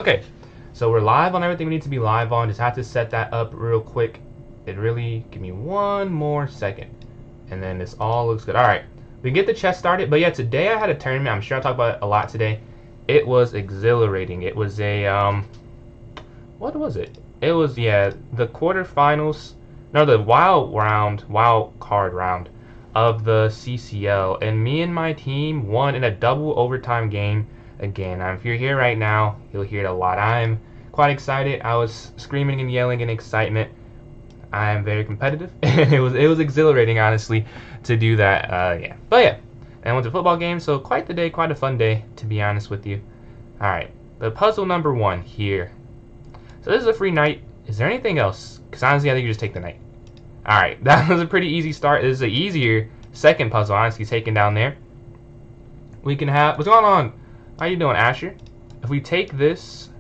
Okay, so we're live on everything we need to be live on. Just have to set that up real quick. It really, give me one more second. And then this all looks good. All right, we can get the chess started. But yeah, today I had a tournament. I'm sure I'll talk about it a lot today. It was exhilarating. It was a, what was it? It was, yeah, the quarterfinals. No, the wild card round of the CCL. And me and my team won in a double overtime game. Again, if you're here right now, you'll hear it a lot. I'm quite excited. I was screaming and yelling in excitement. I am very competitive. it was exhilarating, honestly, to do that. Yeah, but yeah, and it was a football game, so quite the day, quite a fun day, to be honest with you. All right, the puzzle number 1 here. So this is a free knight. Is there anything else? Because honestly, I think you just take the knight. All right, that was a pretty easy start. This is an easier second puzzle, honestly, taken down there. We can have what's going on. How you doing, Asher? If we take this,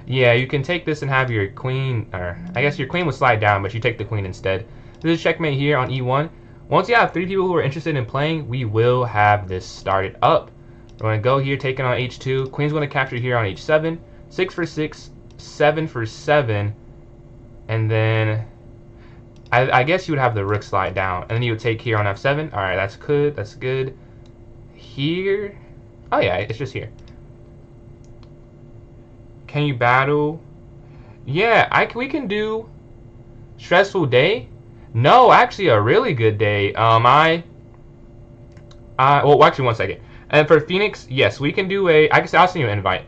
yeah, you can take this and have your queen, or I guess your queen would slide down, but you take the queen instead. This is checkmate here on e1. Once you have 3 people who are interested in playing, we will have this started up. We're going to go here, taking on h2. Queen's going to capture here on h7. 6 for 6, 7 for 7, and then I guess you would have the rook slide down, and then you would take here on f7. All right, that's good. That's good. Here. Oh yeah, it's just here. Can you battle? Yeah, we can do stressful day. No, actually a really good day. Well, actually 1 second. And for Phoenix, yes, we can do a. I'll send you an invite.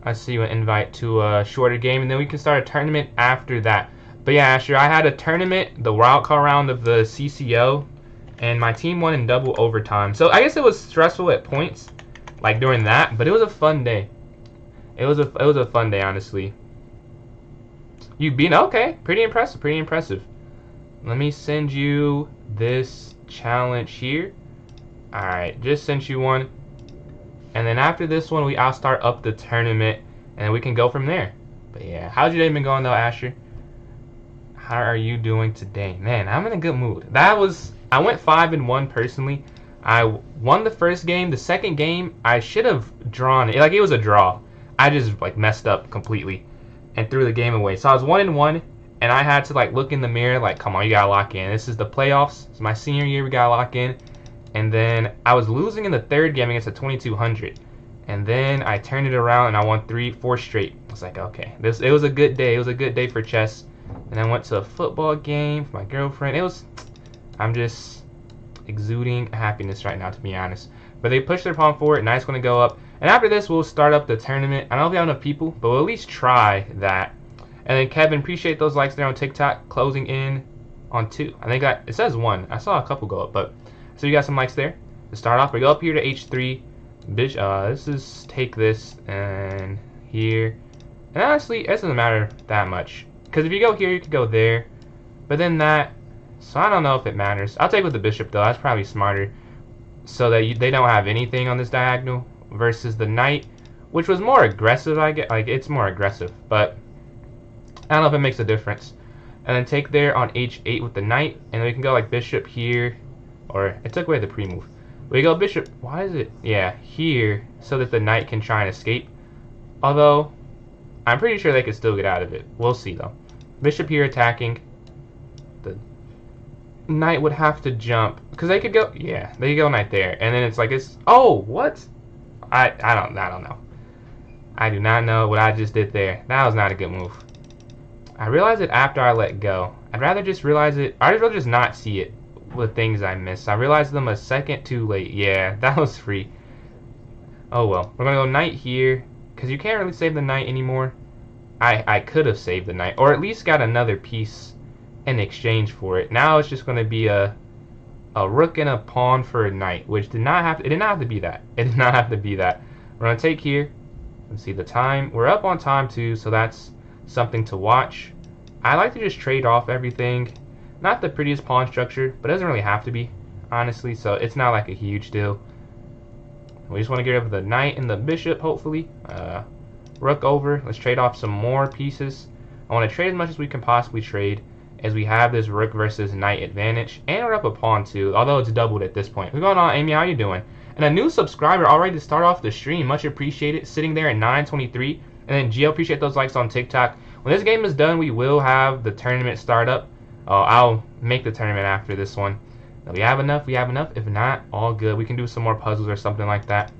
I'll send you an invite to a shorter game, and then we can start a tournament after that. But yeah, Asher, I had a tournament, the wildcard round of the CCO, and my team won in double overtime. So I guess it was stressful at points, like during that, but it was a fun day. It was a fun day, honestly. You beat, okay, pretty impressive, pretty impressive. Let me send you this challenge here. All right, just sent you one, and then after this one, I'll start up the tournament, and then we can go from there. But yeah, how's your day been going though, Asher? How are you doing today? Man, I'm in a good mood. I went 5-1 personally. I won the first game. The second game, I should have drawn it. Like, it was a draw. I just, like, messed up completely and threw the game away. So I was 1-1, and I had to, like, look in the mirror, like, come on, you gotta lock in. This is the playoffs. It's my senior year. We gotta lock in. And then I was losing in the third game against a 2200. And then I turned it around, and I won 4 straight. I was like, okay. It was a good day. It was a good day for chess. And I went to a football game for my girlfriend. I'm just exuding happiness right now, to be honest. But they pushed their pawn forward. Knight's going to go up. And after this, we'll start up the tournament. I don't know if we have enough people, but we'll at least try that. And then Kevin, appreciate those likes there on TikTok. Closing in on 2. I think it says 1. I saw a couple go up, but so you got some likes there. To start off, we go up here to h3. This is take this and here. And honestly, it doesn't matter that much, because if you go here, you could go there. But then that. So I don't know if it matters. I'll take with the bishop though. That's probably smarter, so that they don't have anything on this diagonal versus the knight, which was more aggressive. I get, like, it's more aggressive, but I don't know if it makes a difference. And then take there on h8 with the knight, and then we can go like bishop here, or it took away the pre-move. We go bishop. Why is it? Yeah, here, so that the knight can try and escape. Although I'm pretty sure they could still get out of it. We'll see though. Bishop here attacking. The knight would have to jump, because they could go, yeah, they could go knight there, and then it's like, oh, what? I don't know. I do not know what I just did there. That was not a good move. I realized it after I let go. I'd rather just realize it. I'd rather just not see it with things I missed. I realized them a second too late. Yeah, that was free. Oh well. We're gonna go knight here, because you can't really save the knight anymore. I could have saved the knight, or at least got another piece in exchange for it. Now it's just going to be a rook and a pawn for a knight, which it did not have to be that. It did not have to be that. We're going to take here. Let's see the time. We're up on time too, so that's something to watch. I like to just trade off everything. Not the prettiest pawn structure, but it doesn't really have to be, honestly, so it's not like a huge deal. We just want to get rid of the knight and the bishop, hopefully. Rook over. Let's trade off some more pieces. I want to trade as much as we can possibly trade, as we have this rook versus knight advantage, and we're up a pawn too, although it's doubled at this point. What's going on, Amy? How you doing? And a new subscriber already to start off the stream, much appreciated, sitting there at 923. And then Gio, appreciate those likes on TikTok. When this game is done, we will have the tournament start up. Oh, I'll make the tournament after this one. We have enough. We have enough. If not, all good. We can do some more puzzles or something like that.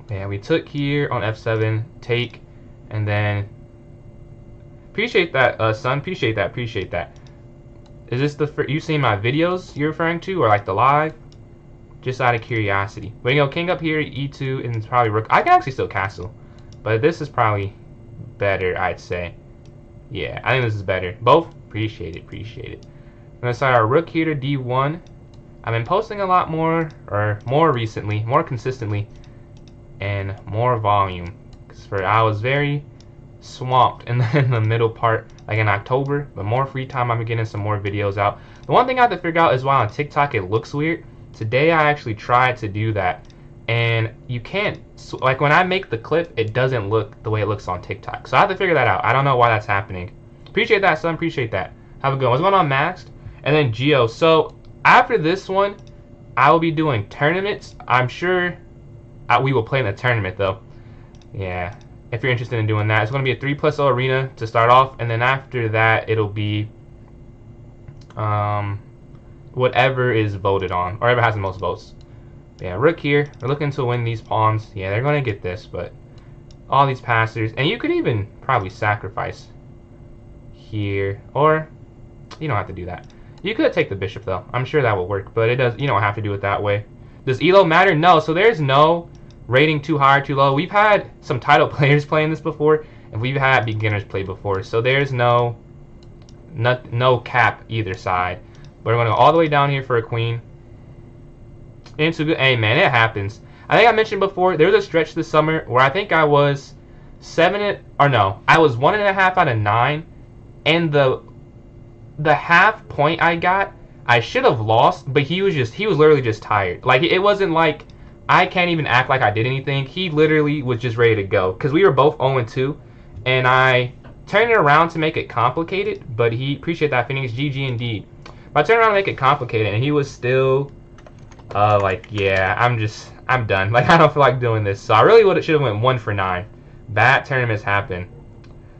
Yeah, we took here on F7, take, and then appreciate that, son. Appreciate that. Appreciate that. Is this the you seen my videos you're referring to, or like the live? Just out of curiosity. But you know, king up here, E2, and it's probably rook. I can actually still castle, but this is probably better, I'd say. Yeah, I think this is better. Both. Appreciate it. Appreciate it. I'm gonna start our rook here to D1. I've been posting a lot more, or more recently, more consistently, and more volume. Because I was very swamped in the middle part, like in October. But more free time, I'm getting some more videos out. The one thing I have to figure out is why on TikTok it looks weird. Today I actually tried to do that, and you can't, like when I make the clip, it doesn't look the way it looks on TikTok. So I have to figure that out. I don't know why that's happening. Appreciate that, son. Appreciate that. Have a good one. What's going on, Maxed? And then Geo. So after this one, I will be doing tournaments. I'm sure we will play in the tournament though. Yeah, if you're interested in doing that, it's going to be a 3+0 arena to start off, and then after that it'll be whatever is voted on, or whoever has the most votes. Yeah, rook here. We're looking to win these pawns. Yeah, they're going to get this, but all these passers, and you could even probably sacrifice here, or you don't have to do that. You could take the bishop though. I'm sure that will work, but it does. You don't have to do it that way. Does elo matter? No. So there's no rating too high or too low. We've had some title players playing this before, and we've had beginners play before. So there's no cap either side. But we're going to go all the way down here for a queen. Into good. Hey man, it happens. I think I mentioned before there was a stretch this summer where I think I was I was 1.5 out of 9, and the half point I got, I should have lost, but he was literally just tired. Like it wasn't like I can't even act like I did anything. He literally was just ready to go because we were both 0-2, and I turned it around to make it complicated. But he appreciate that, Phoenix. GG indeed. But I turned around to make it complicated, and he was still like, yeah, I'm done. Like I don't feel like doing this. So I really should have went 1 for 9. Bad tournaments happen.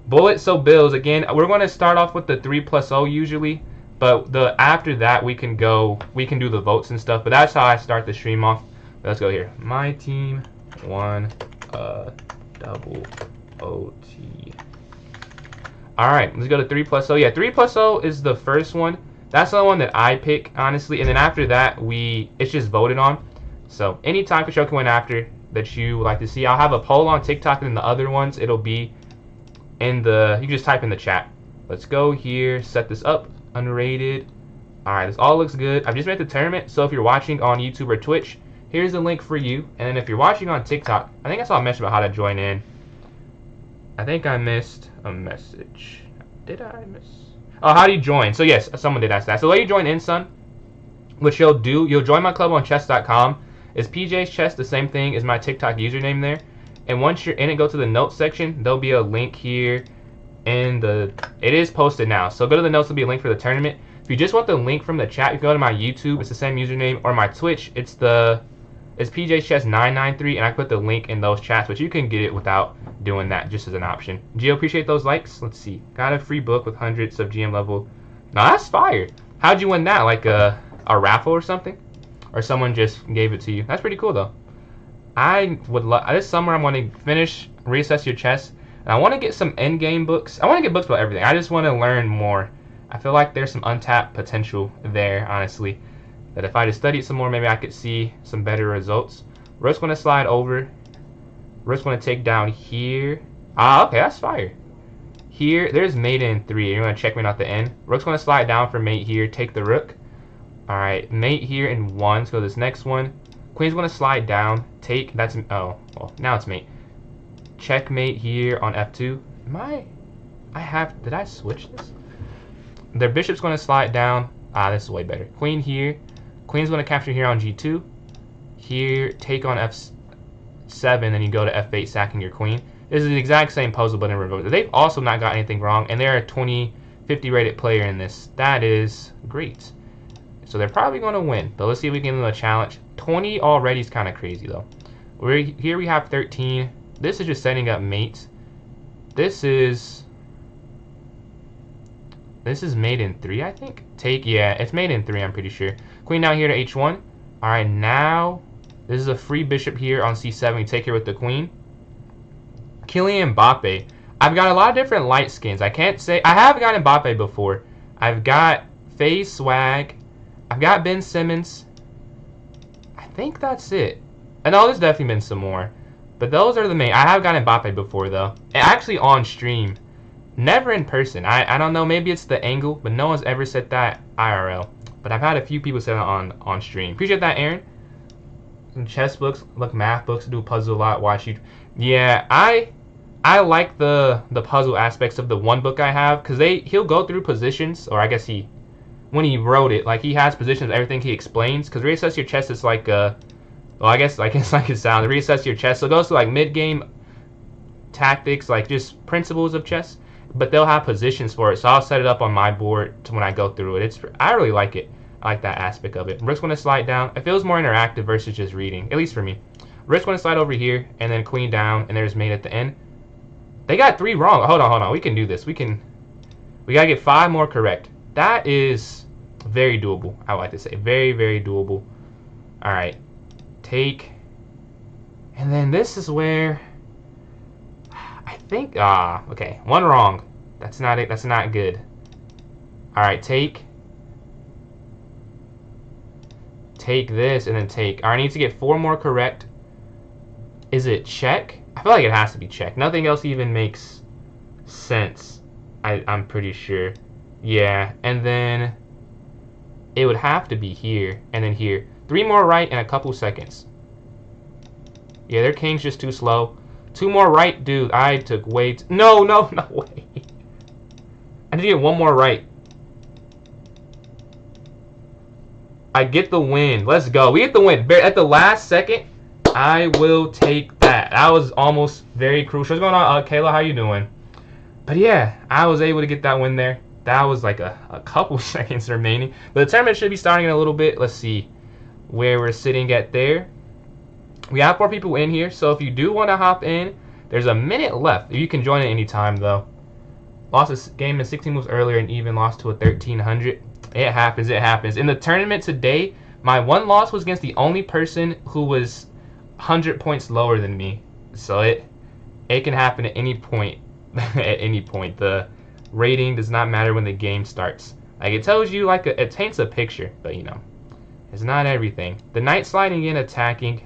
Bullet, so Bills, again, we're going to start off with the 3+0 usually, but after that we can do the votes and stuff, but that's how I start the stream off. Let's go here. My team won a double OT. Alright, let's go to 3+0. Yeah, 3+0 is the first one. That's the one that I pick, honestly, and then after that it's just voted on. So any time control can win after that you would like to see. I'll have a poll on TikTok, and then the other ones it'll be in you can just type in the chat. Let's go here, set this up, unrated. Alright, this all looks good. I've just made the tournament, so if you're watching on YouTube or Twitch, here's the link for you. And then if you're watching on TikTok, I think I saw a message about how to join in. I think I missed a message. Did I miss? Oh, how do you join? So yes, someone did ask that. So let you join in, son. What you'll do, you'll join my club on chess.com. Is PJ's Chess the same thing as my TikTok username there? And once you're in it, go to the notes section. There'll be a link here in it is posted now. So go to the notes, there'll be a link for the tournament. If you just want the link from the chat, you can go to my YouTube, it's the same username, or my Twitch, it's PJ's Chess 993, and I put the link in those chats, but you can get it without doing that, just as an option. Gio, appreciate those likes. Let's see. Got a free book with hundreds of GM level. Now that's fire. How'd you win that? Like a raffle or something? Or someone just gave it to you? That's pretty cool though. I would love, this summer I'm going to finish Reassess Your Chess, and I want to get some endgame books. I want to get books about everything. I just want to learn more. I feel like there's some untapped potential there, honestly, that if I just studied some more, maybe I could see some better results. Rook's going to slide over. Rook's going to take down here. Ah, okay, that's fire. Here, there's mate in 3. You're going to checkmate at the end. Rook's going to slide down for mate here, take the rook. Alright, mate here in 1, let's go to this next one. Queen's going to slide down, take, that's, oh, well, now it's mate. Checkmate here on F2. Did I switch this? Their bishop's going to slide down. Ah, this is way better. Queen here. Queen's going to capture here on G2. Here, take on F7, then you go to F8, sacking your queen. This is the exact same puzzle, but in reverse. They've also not got anything wrong, and they're a 50 rated player in this. That is great. So they're probably going to win. But let's see if we can give them a challenge. 20 already is kind of crazy, though. Here we have 13. This is just setting up mates. This is mate in 3, I think. Take, yeah, it's mate in 3, I'm pretty sure. Queen down here to h1. Alright, now this is a free bishop here on c7. We take here with the queen. Kylian Mbappe. I've got a lot of different light skins. I can't say I have gotten Mbappe before. I've got FaZe Swag. I've got Ben Simmons. I think that's it. I know there's definitely been some more, but those are the main. I have gotten Mbappe before though. Actually on stream, never in person. I don't know. Maybe it's the angle, but no one's ever said that IRL. But I've had a few people say that on stream. Appreciate that, Aaron. Some chess books, look, math books, do puzzle a lot. Watch you. Yeah, I like the puzzle aspects of the one book I have, because he'll go through positions, or I guess when he wrote it, like he has positions, everything he explains. Because reassess your chess is like well, I guess like it's like it sounds. Reassess your chess, so it goes to like mid game tactics, like just principles of chess. But they'll have positions for it, so I'll set it up on my board to when I go through it. I really like it. I like that aspect of it. Rook's going to slide down. It feels more interactive versus just reading, at least for me. Rook's going to slide over here, and then queen down, and there's mate at the end. They got 3 wrong. Hold on. We can do this. We got to get 5 more correct. That is very doable, I like to say. Very, very doable. All right. Take. And then this is where I think, okay. 1 wrong. That's not it. That's not good. All right, take. Take this and then take. All right, I need to get 4 more correct. Is it check? I feel like it has to be check. Nothing else even makes sense. I'm pretty sure. Yeah, and then it would have to be here and then here. 3 more right in a couple seconds. Yeah, their king's just too slow. 2 more right, dude. I took way no way. I need to get 1 more right. I get the win. Let's go. We get the win. At the last second, I will take that. That was almost very crucial. What's going on, Kayla? How you doing? But yeah, I was able to get that win there. That was like a couple seconds remaining. But the tournament should be starting in a little bit. Let's see where we're sitting at there. We have 4 people in here, so if you do want to hop in, there's a minute left. You can join at any time, though. Lost this game in 16 moves earlier and even lost to a 1300. It happens. It happens. In the tournament today, my 1 loss was against the only person who was 100 points lower than me. So it can happen at any point. At any point. The rating does not matter when the game starts. Like, it tells you, like, it paints a picture, but you know, it's not everything. The knight sliding in, attacking.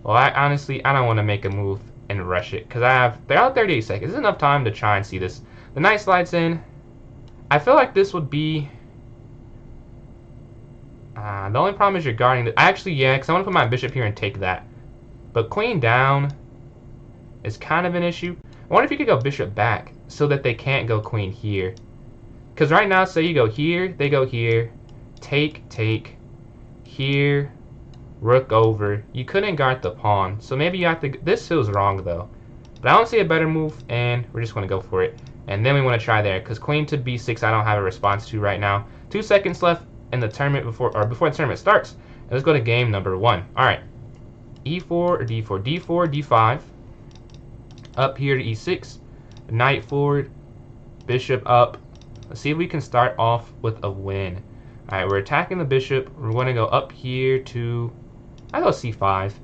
Well, honestly, I don't want to make a move and rush it, because they're out 38 seconds. There's enough time to try and see this. The knight slides in. I feel like this would be the only problem is you're guarding the, actually, yeah, because I want to put my bishop here and take that. But queen down is kind of an issue. I wonder if you could go bishop back so that they can't go queen here. Because right now, say you go here, they go here, take, here, rook over. You couldn't guard the pawn, so maybe you have to. This feels wrong though, but I don't see a better move, and we're just going to go for it. And then we want to try there, because queen to b6 I don't have a response to right now. 2 seconds left in the tournament before the tournament starts. And let's go to game number 1. All right, e4 or d4, d4, d5, up here to e6, knight forward, bishop up. Let's see if we can start off with a win. All right, we're attacking the bishop. We're going to go up here to, I go c5. I've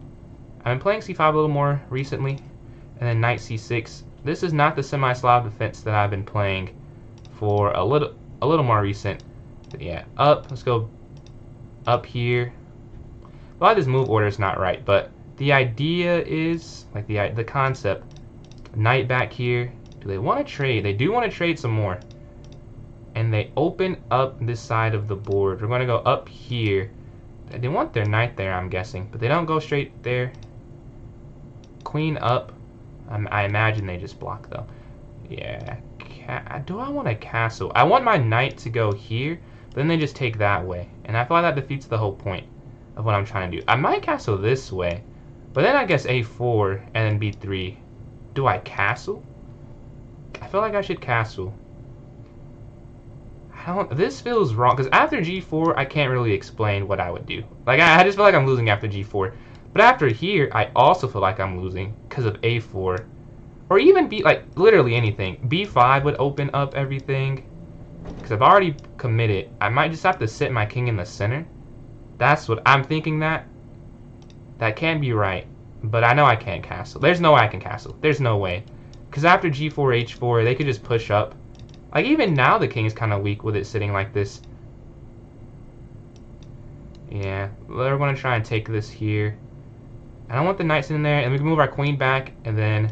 been playing c5 a little more recently, and then knight c6. This is not the semi-Slav defense that I've been playing for a little more recent. But yeah, up. Let's go up here. A lot of this move order is not right, but the idea is, like, the concept. Knight back here. Do they want to trade? They do want to trade some more. And they open up this side of the board. We're going to go up here. They want their knight there, I'm guessing, but they don't go straight there. Queen up. I imagine they just block, though. Yeah. Do I want a castle? I want my knight to go here, but then they just take that way. And I feel like that defeats the whole point of what I'm trying to do. I might castle this way, but then I guess a4 and then b3. Do I castle? I feel like I should castle. This feels wrong, because after g4, I can't really explain what I would do. Like, I just feel like I'm losing after g4. But after here, I also feel like I'm losing because of a4. Or even B, like, literally anything. B5 would open up everything. Because I've already committed. I might just have to sit my king in the center. That's what I'm thinking that. That can be right. But I know I can't castle. There's no way I can castle. There's no way. Because after G4, H4, they could just push up. Like, even now the king is kind of weak with it sitting like this. Yeah, we're going to try and take this here. I don't want the knights in there, and we can move our queen back, and then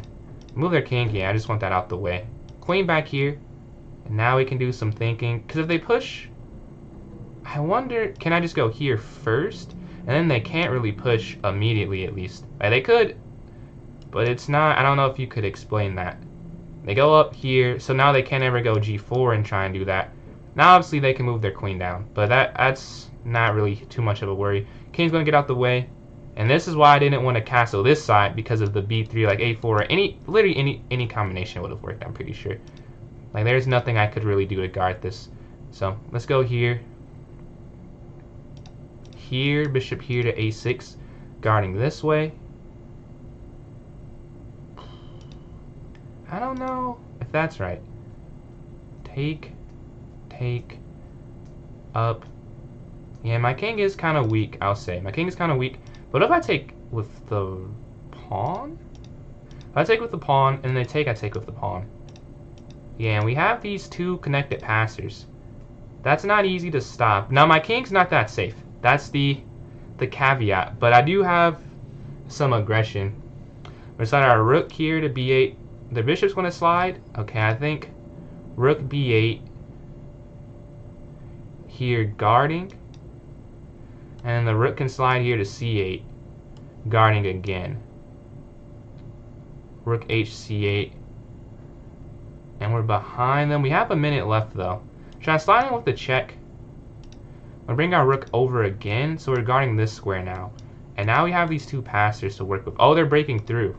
move their king. Yeah, I just want that out the way. Queen back here, and now we can do some thinking. Because if they push, I wonder, can I just go here first? And then they can't really push immediately, at least. They could, but it's not, I don't know if you could explain that. They go up here, so now they can't ever go G4 and try and do that. Now, obviously, they can move their queen down, but that's not really too much of a worry. King's going to get out the way, and this is why I didn't want to castle this side, because of the B3, like A4, or literally any combination would have worked, I'm pretty sure. Like, there's nothing I could really do to guard this. So, let's go here. Here, bishop here to A6, guarding this way. I don't know if that's right. Take, up. Yeah, my king is kind of weak, I'll say. My king is kind of weak. But if I take with the pawn? If I take with the pawn, and then they take, I take with the pawn. Yeah, and we have these two connected passers. That's not easy to stop. Now, my king's not that safe. That's the caveat. But I do have some aggression. We're going to slide our rook here to B8. The bishop's going to slide. Okay, I think rook B8. Here, guarding. And the rook can slide here to C8. Guarding again. Rook H C8. And we're behind them. We have a minute left, though. Should I slide in with the check? We'll bring our rook over again. So we're guarding this square now. And now we have these two passers to work with. Oh, they're breaking through.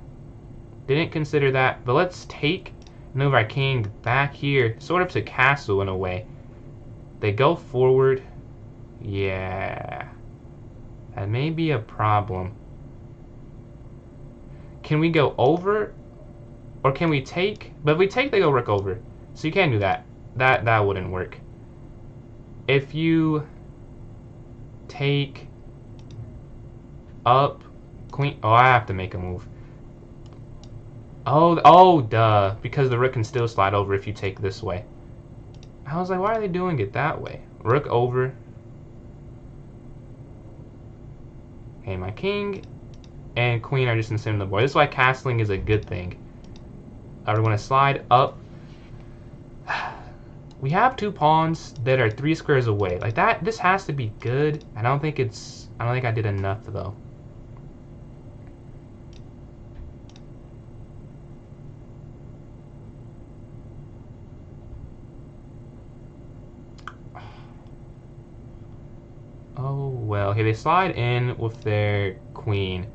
Didn't consider that. But let's take and move our king back here. Sort of to castle in a way. They go forward. Yeah. That may be a problem. Can we go over? Or can we take? But if we take, they go rook over. So you can't do that. That wouldn't work. If you take up queen. Oh, I have to make a move. Oh, duh. Because the rook can still slide over if you take this way. I was like, why are they doing it that way? Rook over. Okay, my king and queen are just in the center of the board. This is why castling is a good thing. We're going to slide up. We have two pawns that are 3 squares away. Like that, this has to be good. I don't think I did enough though. Oh well. Okay, they slide in with their queen.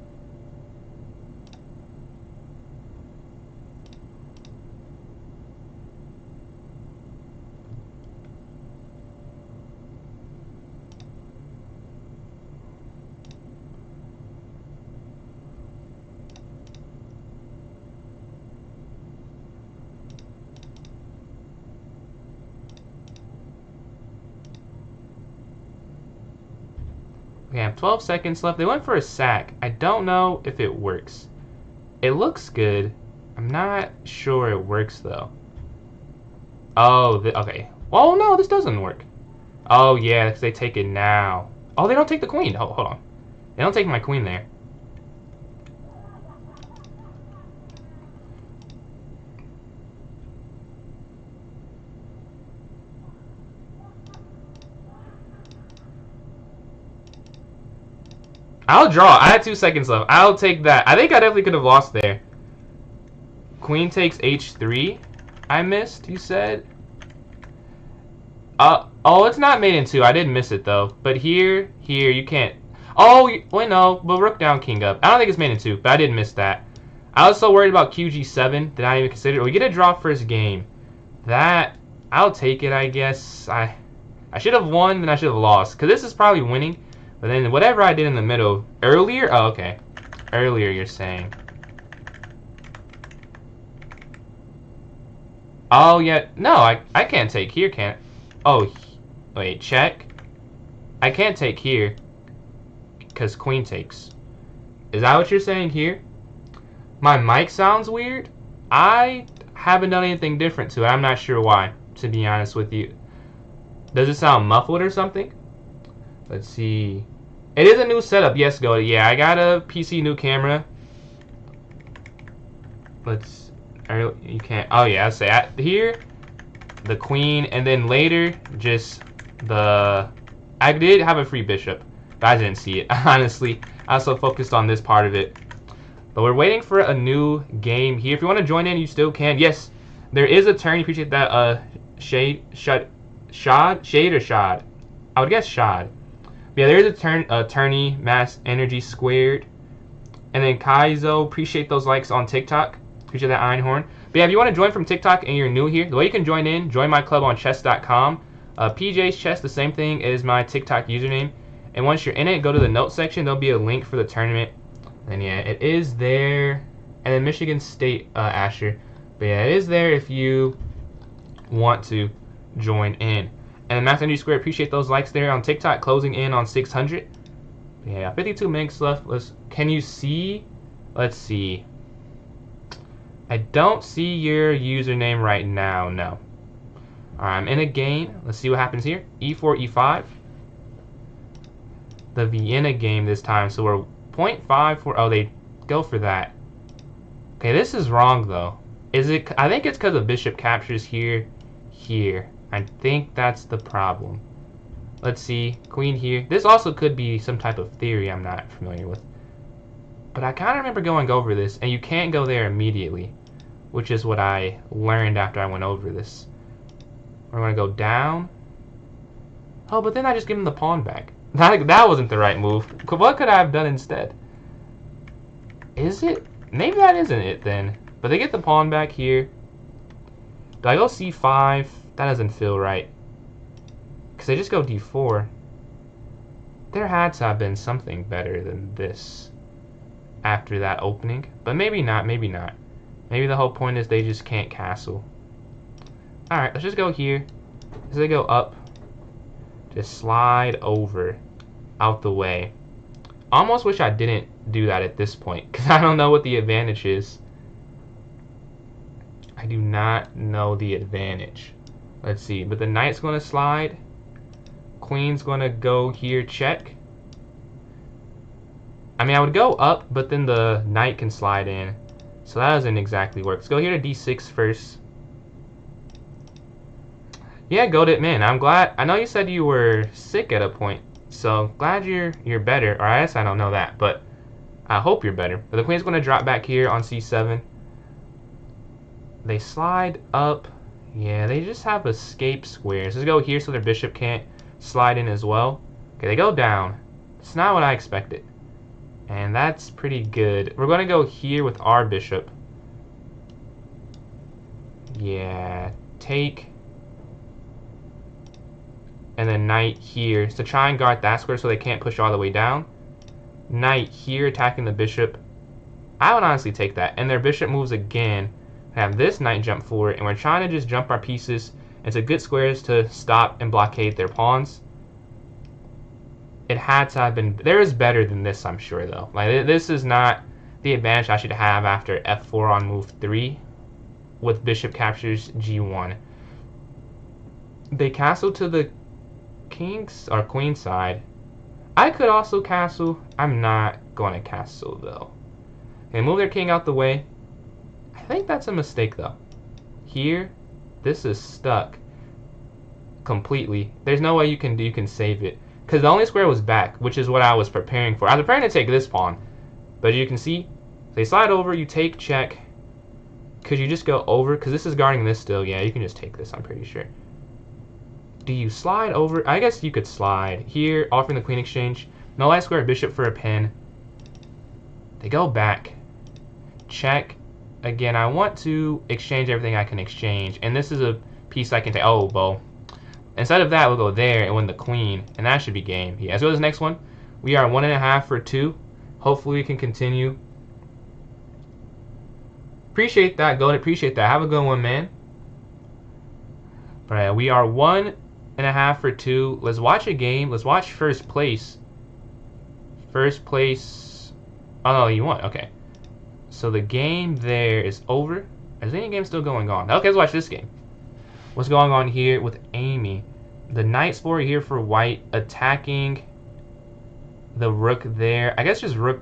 We have 12 seconds left. They went for a sack. I don't know if it works. It looks good. I'm not sure it works, though. Oh, okay. Oh, no, this doesn't work. Oh, yeah, because they take it now. Oh, they don't take the queen. Oh, hold on. They don't take my queen there. I'll draw. I had 2 seconds left. I'll take that. I think I definitely could have lost there. Queen takes H3. I missed, you said? Oh, it's not made in 2. I did miss it, though. But here, you can't. Oh, wait, no. But rook down, king up. I don't think it's made in 2, but I did miss that. I was so worried about QG7 that I didn't even consider it. We get a draw first game. That, I'll take it, I guess. I should have won, then I should have lost. Because this is probably winning. But then whatever I did in the middle earlier, oh, okay. Earlier, you're saying. Oh, yeah. No, I can't take here, can't. Oh, wait, check. I can't take here because queen takes. Is that what you're saying here? My mic sounds weird. I haven't done anything different to it. I'm not sure why, to be honest with you. Does it sound muffled or something? Let's see. It is a new setup. Yes, go. Yeah, I got a PC new camera. Let's. You can't. Oh yeah, I'll say here the queen, and then later just the. I did have a free bishop, but I didn't see it. Honestly, I was so focused on this part of it. But we're waiting for a new game here. If you want to join in, you still can. Yes, there is a turn. You appreciate that. Shade or Shad? I would guess Shad. But yeah, there is a tourney, mass energy squared. And then Kaizo, appreciate those likes on TikTok. Appreciate that Einhorn. But yeah, if you want to join from TikTok and you're new here, the way you can join in, join my club on chess.com. PJ's Chess, the same thing is my TikTok username. And once you're in it, go to the notes section. There'll be a link for the tournament. And yeah, it is there. And then Michigan State, Asher. But yeah, it is there if you want to join in. And then Mass Energy Square, appreciate those likes there on TikTok, closing in on 600. Yeah, 52 minutes left. Can you see? Let's see. I don't see your username right now. No. Alright, I'm in a game. Let's see what happens here. E4, E5. The Vienna game this time. So we're 0.54. Oh, they go for that. Okay, this is wrong though. Is it? I think it's because the bishop captures here. I think that's the problem. Let's see. Queen here. This also could be some type of theory I'm not familiar with. But I kind of remember going over this, and you can't go there immediately, which is what I learned after I went over this. We're going to go down. Oh, but then I just give him the pawn back. That wasn't the right move. What could I have done instead? Is it? Maybe that isn't it then. But they get the pawn back here. Do I go c5? That doesn't feel right. Because they just go d4. There had to have been something better than this after that opening. But maybe not, maybe not. Maybe the whole point is they just can't castle. Alright, let's just go here. As they go up, just slide over out the way. Almost wish I didn't do that at this point, because I don't know what the advantage is. I do not know the advantage. Let's see, but the knight's going to slide. Queen's going to go here, check. I mean, I would go up, but then the knight can slide in. So that doesn't exactly work. Let's go here to d6 first. Yeah, goated man. I'm glad. I know you said you were sick at a point, so glad you're better. Or I guess I don't know that, but I hope you're better. But the queen's going to drop back here on c7. They slide up. Yeah, they just have escape squares. Let's go here so their bishop can't slide in as well. Okay, they go down. It's not what I expected. And that's pretty good. We're going to go here with our bishop. Yeah, take. And then knight here. So try and guard that square so they can't push all the way down. Knight here attacking the bishop. I would honestly take that. And their bishop moves again. Have this knight jump forward. And we're trying to just jump our pieces into good squares to stop and blockade their pawns. It had to have been. There is better than this, I'm sure, though. Like, this is not the advantage I should have after f4 on move 3 with bishop captures g1. They castle to the king's or queen side. I could also castle. I'm not going to castle, though. They move their king out the way. I think that's a mistake, though. Here, this is stuck completely. There's no way you can save it. Because the only square was back, which is what I was preparing for. I was preparing to take this pawn. But you can see, they slide over, you take check. Could you just go over? Because this is guarding this still. Yeah, you can just take this, I'm pretty sure. Do you slide over? I guess you could slide. Here, offering the queen exchange. No last square, bishop for a pin. They go back. Check. Again, I want to exchange everything I can exchange. And this is a piece I can take. Oh, well. Instead of that, we'll go there and win the queen. And that should be game. Yeah, as well as the next one. We are 1.5 for 2. Hopefully we can continue. Appreciate that, Gold. Appreciate that. Have a good one, man. Alright, we are 1.5 for 2. Let's watch a game. Let's watch first place. First place. Oh no, you won. Okay. So the game there is over. Is any game still going on? Okay, let's watch this game. What's going on here with Amy? The knight spore here for white, attacking the rook there. I guess just rook.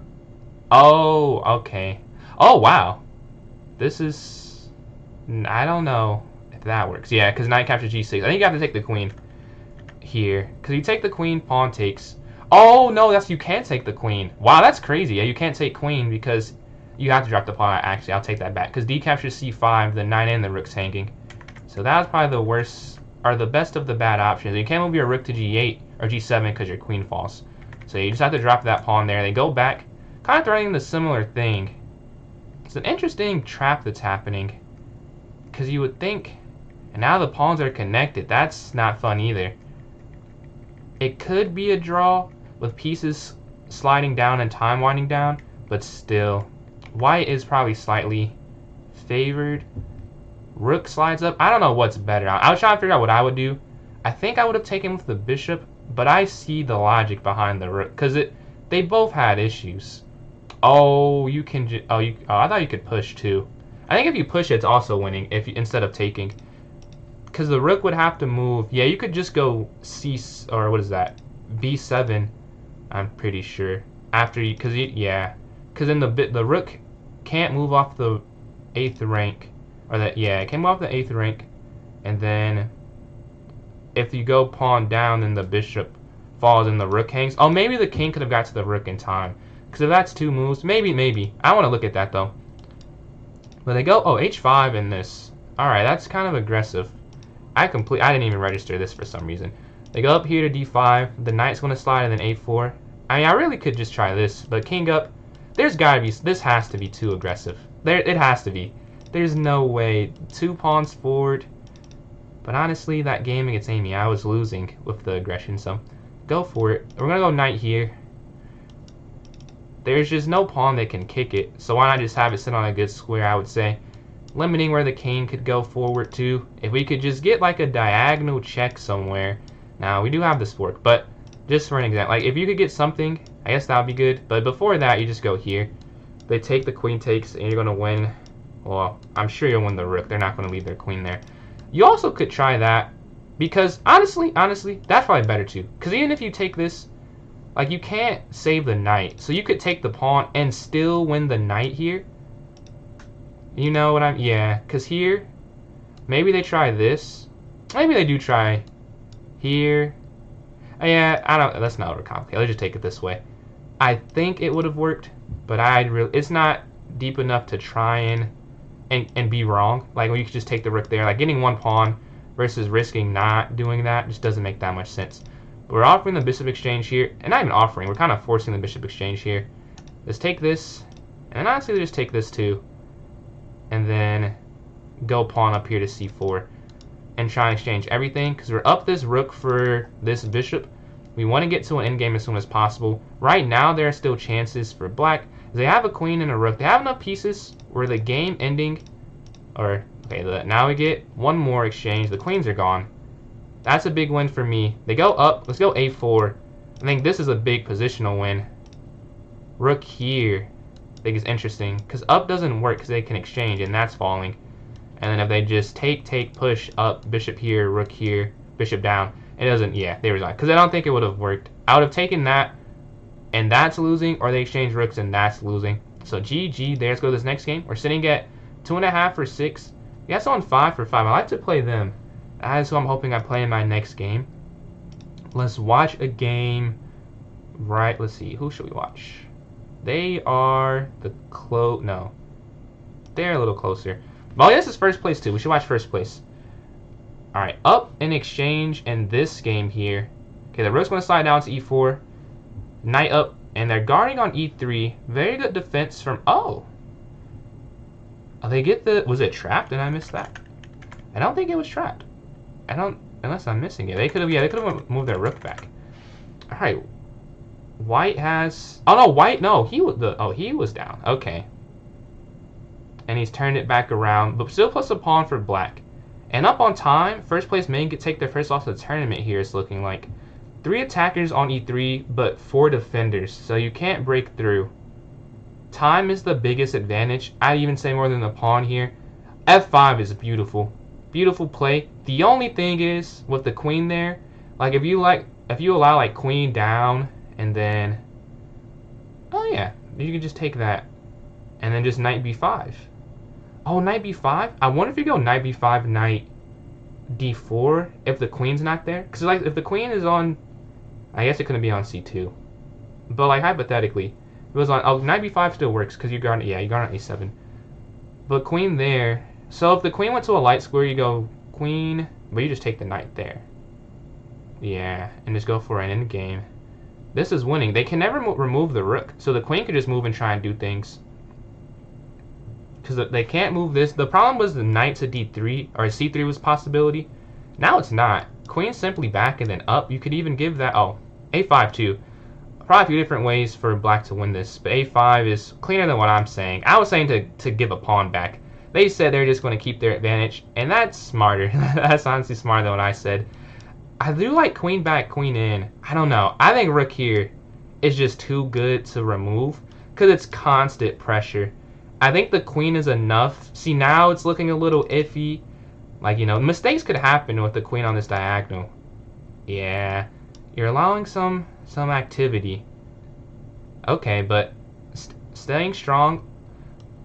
Oh, okay. Oh, wow. This is... I don't know if that works. Yeah, because knight captures g6. I think you have to take the queen here. Because you take the queen, pawn takes. Oh, no, you can't take the queen. Wow, that's crazy. Yeah, you can't take queen because you have to drop the pawn. Actually, I'll take that back. Because d captures c5, the knight and the rook's hanging. So that was probably the worst, or the best of the bad options. You can't move your rook to g8 or g7 because your queen falls. So you just have to drop that pawn there. They go back, kind of threatening the similar thing. It's an interesting trap that's happening. Because you would think, and now the pawns are connected. That's not fun either. It could be a draw with pieces sliding down and time winding down, but still, white is probably slightly favored. Rook slides up. I don't know what's better. I was trying to figure out what I would do. I think I would have taken with the bishop, but I see the logic behind the rook because they both had issues. Oh, you can. Oh, I thought you could push too. I think if you push, it's also winning instead of taking, because the rook would have to move. Yeah, you could just go or what is that? B7. I'm pretty sure after you, because then the rook can't move off the 8th rank. Or that, yeah, it came off the 8th rank, and then if you go pawn down, then the bishop falls and the rook hangs. Oh, maybe the king could have got to the rook in time, because if that's 2 moves, maybe. I want to look at that though. But they go, oh, h5 in this. All right, that's kind of aggressive. I didn't even register this for some reason. They go up here to d5. The knight's going to slide, and then a4. I mean, I really could just try this, but king up. This has to be too aggressive. It has to be. There's no way. 2 pawns forward. But honestly, that game against Amy, I was losing with the aggression, so go for it. We're going to go knight here. There's just no pawn that can kick it, so why not just have it sit on a good square, I would say. Limiting where the king could go forward to. If we could just get like a diagonal check somewhere. Now, we do have this fork, but just for an example, like if you could get something, I guess that would be good. But before that, you just go here. They take the queen takes, and you're going to win. Well, I'm sure you'll win the rook. They're not going to leave their queen there. You also could try that, because honestly, that's probably better too. Because even if you take this, like you can't save the knight. So you could take the pawn and still win the knight here. You know what yeah, because here, maybe they try this. Maybe they do try here. Yeah, let's not overcomplicate. Let's just take it this way. I think it would have worked, but it's not deep enough to try and be wrong. Like when you could just take the rook there, like getting 1 pawn versus risking not doing that just doesn't make that much sense. But we're offering the bishop exchange here, and not even offering, we're kind of forcing the bishop exchange here. Let's take this, and honestly just take this too, and then go pawn up here to c4 and try and exchange everything, because we're up this rook for this bishop. We want to get to an endgame as soon as possible. Right now there are still chances for black. They have a queen and a rook. They have enough pieces where the game ending, or okay, now we get 1 more exchange. The queens are gone. That's a big win for me. They go up. Let's go a4. I think this is a big positional win. Rook here, I think is interesting, because up doesn't work because they can exchange, and that's falling. And then if they just take, push up, bishop here, rook here, bishop down, it doesn't. Yeah, they resign, because I don't think it would have worked. I would have taken that, and that's losing, or they exchange rooks and that's losing. So GG there. Let's go to this next game. We're sitting at 2.5 for 6. That's on 5 for 5. I like to play them. That's who I'm hoping I play in my next game. Let's watch a game. Right, let's see. Who should we watch? They are no. They're a little closer. Well, this is first place too. We should watch first place. Alright, up in exchange in this game here. Okay, the rook's going to slide down to e4. Knight up, and they're guarding on e3. Very good defense from... Oh, they get the... Was it trapped? Did I miss that? I don't think it was trapped. Unless I'm missing it. They could have moved their rook back. Alright. White has... Oh, no, white... No, he was down. Okay. And he's turned it back around, but still plus a pawn for black. And up on time, first place may take their first loss of the tournament here, it's looking like. 3 attackers on E3, but 4 defenders, so you can't break through. Time is the biggest advantage. I'd even say more than the pawn here. F5 is beautiful. Beautiful play. The only thing is, with the queen there, like if you allow like queen down, and then, oh yeah, you can just take that, and then just knight b5. Oh, knight b5? I wonder if you go knight b5, knight d4, if the queen's not there. Because like, if the queen is on, I guess it couldn't be on c2. But like, hypothetically, if it was on, oh, knight b5 still works, because you got on a7. But queen there, so if the queen went to a light square, you go queen, but you just take the knight there. Yeah, and just go for an endgame. This is winning. They can never remove the rook, so the queen could just move and try and do things. Because they can't move this. The problem was the knight to d3, or c3 was a possibility. Now it's not. Queen simply back and then up. You could even give that, oh, a5 too. Probably a few different ways for black to win this, but a5 is cleaner than what I'm saying. I was saying to give a pawn back. They said they're just going to keep their advantage, and that's smarter. That's honestly smarter than what I said. I do like queen back, queen in. I don't know. I think rook here is just too good to remove because it's constant pressure. I think the queen is enough. See, now it's looking a little iffy. Like, you know, mistakes could happen with the queen on this diagonal. Yeah, you're allowing some activity. Okay, but staying strong.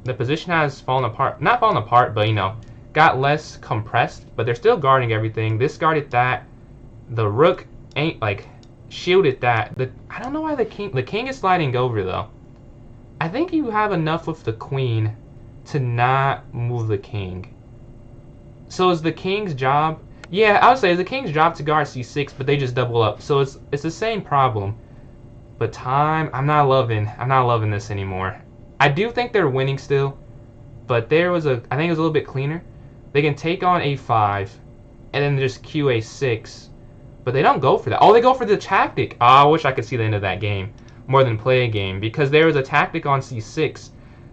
The position has fallen apart. Not fallen apart, but, you know, got less compressed. But they're still guarding everything. This guarded that. The rook ain't, like, shielded that. I don't know why the king is sliding over, though. I think you have enough with the queen to not move the king. So is the king's job... Yeah, I would say it's the king's job to guard c6, but they just double up. So it's the same problem. But time, I'm not loving this anymore. I do think they're winning still, but I think it was a little bit cleaner. They can take on a5 and then just q6, but they don't go for that. Oh, they go for the tactic. Oh, I wish I could see the end of that game more than play a game, because there was a tactic on c6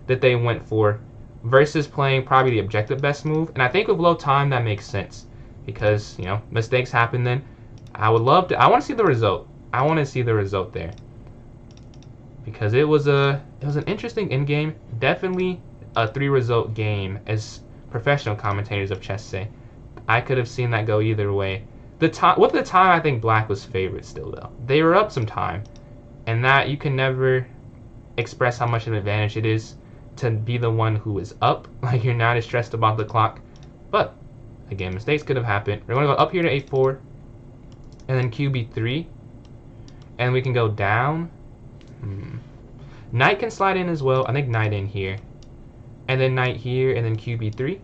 that they went for versus playing probably the objective best move. And I think with low time that makes sense because, you know, mistakes happen then. I want to see the result. I want to see the result there. Because it was an interesting endgame, definitely a 3-result game, as professional commentators of chess say. I could have seen that go either way. With the time, I think black was favorite still, though. They were up some time, and that you can never express how much of an advantage it is to be the one who is up. Like, you're not as stressed about the clock. But again, mistakes could have happened. We're going to go up here to a4, and then qb3, and we can go down. Knight can slide in as well. I think knight in here, and then knight here, and then qb3.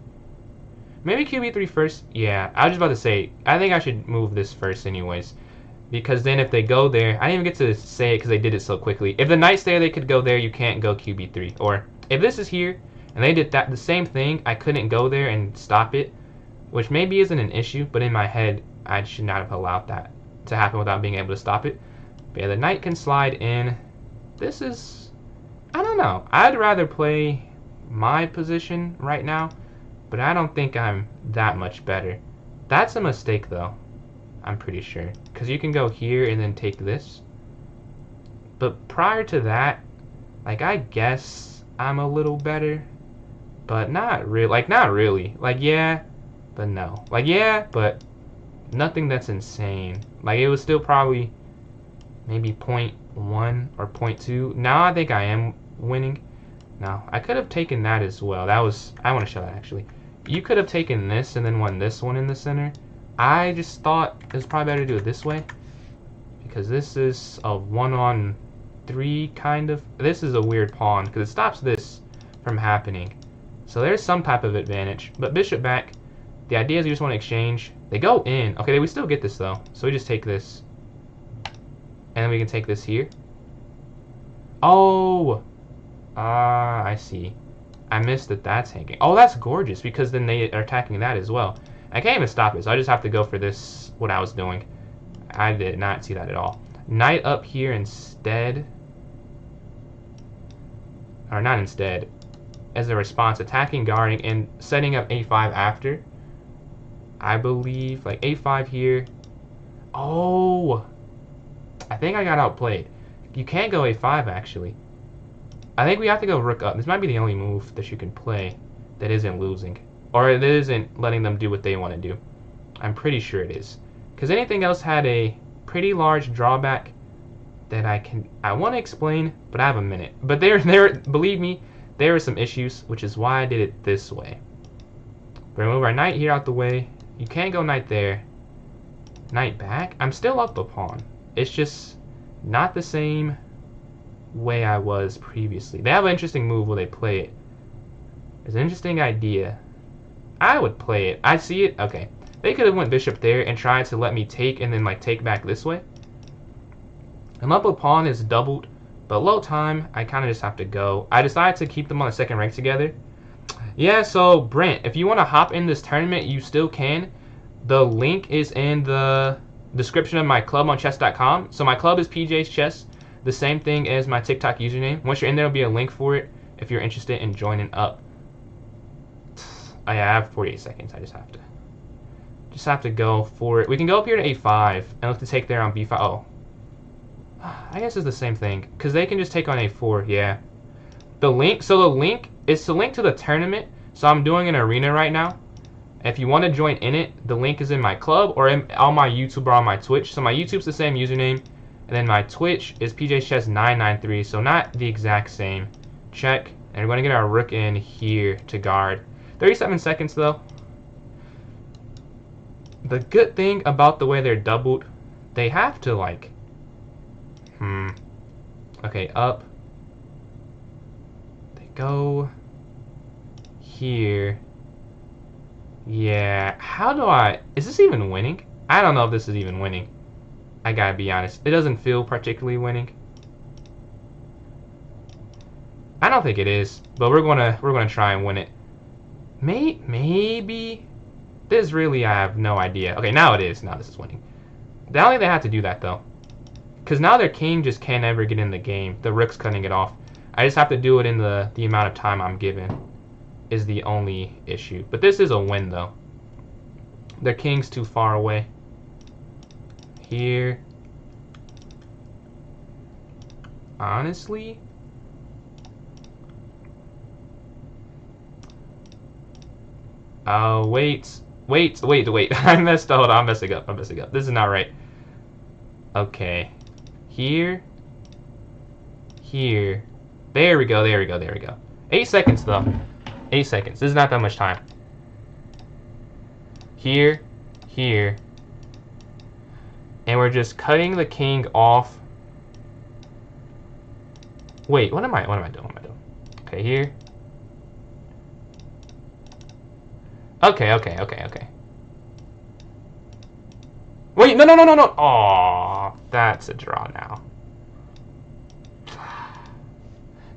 Maybe qb3 first. Yeah, I was just about to say, I think I should move this first anyways, because then if they go there, I didn't even get to say it because they did it so quickly. If the knight's there, they could go there. You can't go qb3. Or if this is here and they did the same thing, I couldn't go there and stop it, which maybe isn't an issue, but in my head, I should not have allowed that to happen without being able to stop it. But yeah, the knight can slide in. This is, I don't know. I'd rather play my position right now, but I don't think I'm that much better. That's a mistake, though. I'm pretty sure. Because you can go here and then take this. But prior to that, like, I guess I'm a little better. But not really. Like, not really. Like, yeah, but no. Like, yeah, but nothing that's insane. Like, it was still probably maybe 0.1 or 0.2. Now I think I am winning. Now, I could have taken that as well. That was, I want to show that actually. You could have taken this and then won this one in the center. I just thought it was probably better to do it this way, because this is a 1-on-3 kind of. This is a weird pawn because it stops this from happening. So there's some type of advantage. But bishop back. The idea is you just want to exchange. They go in. Okay, we still get this though. So we just take this. And then we can take this here. Oh! I see. I missed that that's hanging. Oh, that's gorgeous, because then they are attacking that as well. I can't even stop it, so I just have to go for this, what I was doing. I did not see that at all. Knight up here instead. Or not instead. As a response, attacking, guarding, and setting up a5 after. I believe. Like a5 here. Oh, I think I got outplayed. You can't go a5 actually. I think we have to go rook up. This might be the only move that you can play that isn't losing. Or it isn't letting them do what they want to do. I'm pretty sure it is. Because anything else had a pretty large drawback that I want to explain, but I have a minute. But there, believe me, there are some issues, which is why I did it this way. We're gonna move our knight here out the way. You can't go knight there. Knight back. I'm still up a pawn. It's just not the same way I was previously. They have an interesting move where they play it. It's an interesting idea. I would play it. I see it. Okay. They could have went bishop there and tried to let me take and then like take back this way. And up a pawn is doubled, but low time, I kind of just have to go. I decided to keep them on the second rank together. Yeah, so Brent, if you want to hop in this tournament, you still can. The link is in the description of my club on chess.com. So my club is PJ's Chess, the same thing as my TikTok username. Once you're in there, there'll be a link for it if you're interested in joining up. I have 48 seconds. I just have to go for it. We can go up here to a5 and look to take there on b5. Oh, I guess it's the same thing because they can just take on a4. Yeah. The link. So the link is to link to the tournament. So I'm doing an arena right now. If you want to join in it, the link is in my club or on my YouTube or on my Twitch. So my YouTube's the same username, and then my Twitch is PJChess993. So not the exact same. Check, and we're going to get our rook in here to guard. 37 seconds though. The good thing about the way they're doubled, they have to like. Okay, up. They go here. Yeah, how do I... Is this even winning? I don't know if this is even winning. I gotta be honest. It doesn't feel particularly winning. I don't think it is, but we're gonna try and win it. Maybe. This really, I have no idea. Okay, now it is. Now this is winning. I don't think they have to do that though, because now their king just can't ever get in the game. The rook's cutting it off. I just have to do it in the amount of time I'm given. Is the only issue. But this is a win though. Their king's too far away. Here. Honestly. Oh, wait. I messed up. Hold on, I'm messing up. This is not right. Okay. Here. Here. There we go. 8 seconds though. 8 seconds. This is not that much time. Here. And we're just cutting the king off. Wait, what am I doing? Okay, here. Okay. Wait, no. Aw, that's a draw now.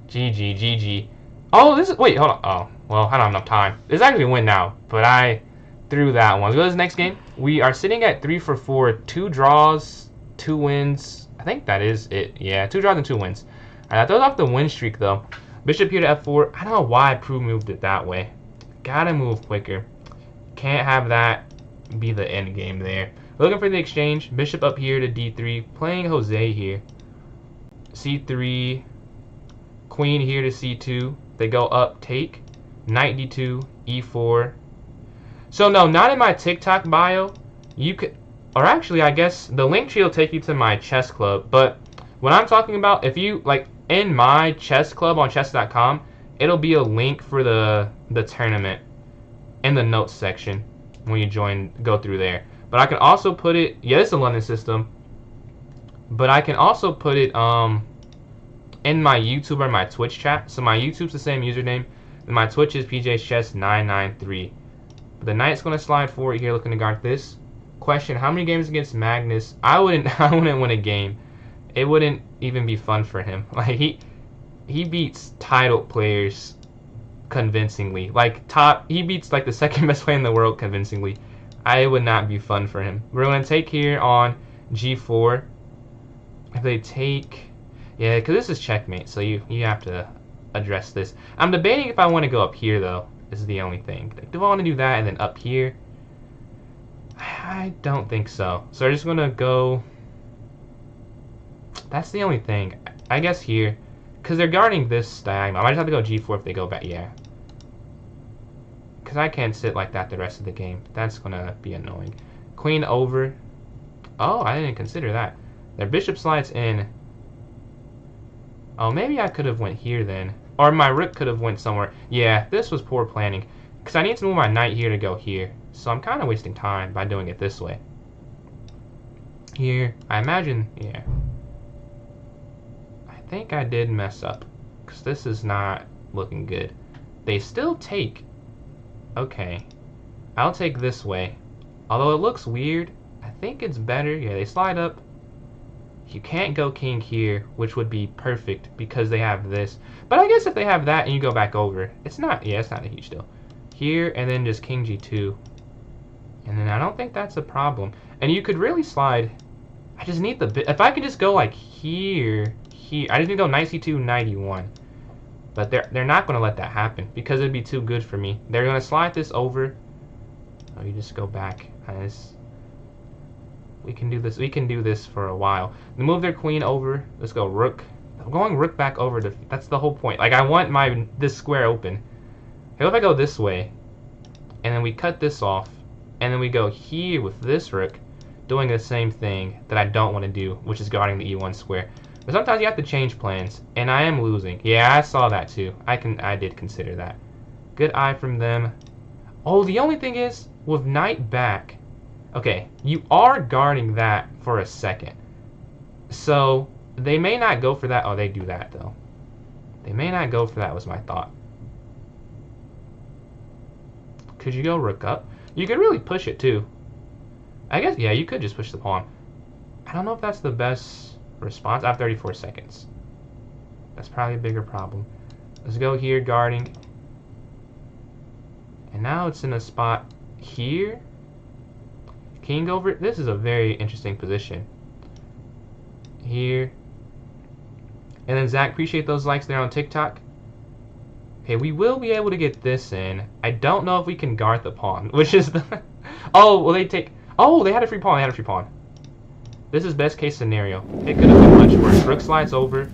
GG. Oh, this is... Wait, hold on. Oh, well, I don't have enough time. This is actually a win now, but I threw that one. Let's go to this next game. We are sitting at 3 for 4. 2 draws, 2 wins. I think that is it. Yeah, 2 draws and 2 wins. I throw off the win streak, though. Bishop here to f4. I don't know why I moved it that way. Gotta move quicker. Can't have that be the end game there. Looking for the exchange. Bishop up here to d3. Playing Jose here. c3. Queen here to c2. They go up, take. Knight d2, e4. So no, not in my TikTok bio. You could, or actually, I guess the link tree will take you to my chess club. But what I'm talking about, if you like in my chess club on chess.com, it'll be a link for the tournament in the notes section when you go through there. But I can also put it. Yeah, it's a London system. But I can also put it in my YouTube or my Twitch chat. So my YouTube's the same username, and my Twitch is PJChess993. But the knight's gonna slide forward here, looking to guard this. Question: how many games against Magnus? I wouldn't win a game. It wouldn't even be fun for him. Like he beats title players convincingly. He beats like the second best player in the world convincingly. It would not be fun for him. We're gonna take here on g4. If they take. Yeah, because this is checkmate, so you have to address this. I'm debating if I want to go up here, though. This is the only thing. Do I want to do that and then up here? I don't think so. So we're just gonna go. That's the only thing. I guess here, because they're guarding this diagonal. I might just have to go G4 if they go back. Yeah. Because I can't sit like that the rest of the game. That's gonna be annoying. Queen over. Oh, I didn't consider that. Their bishop slides in. Oh, maybe I could have went here then. Or my rook could have went somewhere. Yeah, this was poor planning. Because I need to move my knight here to go here. So I'm kind of wasting time by doing it this way. Here, I imagine, yeah. I think I did mess up. Because this is not looking good. They still take. Okay. I'll take this way. Although it looks weird, I think it's better. Yeah, they slide up. You can't go king here, which would be perfect because they have this. But I guess if they have that and you go back over, it's not, yeah, it's not a huge deal. Here, and then just king g2. And then I don't think that's a problem. And you could really slide. I just need the bit. If I could just go like here, here. I just need to go knight c2, knight e1. But they're not going to let that happen because it'd be too good for me. They're going to slide this over. Oh, you just go back. We can do this. We can do this for a while. They move their queen over. Let's go rook. I'm going rook back over. That's the whole point. Like I want this square open. Hey, what if I go this way, and then we cut this off, and then we go here with this rook, doing the same thing that I don't want to do, which is guarding the e1 square. But sometimes you have to change plans, and I am losing. Yeah, I saw that too. I did consider that. Good eye from them. Oh, the only thing is with knight back. Okay, you are guarding that for a second. So, they may not go for that. Oh, they do that, though. They may not go for that, was my thought. Could you go rook up? You could really push it, too. I guess, yeah, you could just push the pawn. I don't know if that's the best response. I have 34 seconds. That's probably a bigger problem. Let's go here, guarding. And now it's in a spot here. King over. This is a very interesting position. Here. And then Zach, appreciate those likes there on TikTok. Okay, we will be able to get this in. I don't know if we can guard the pawn, which is the... Oh, well they take... Oh, they had a free pawn. They had a free pawn. This is best case scenario. It could have been much worse. Rook slides over.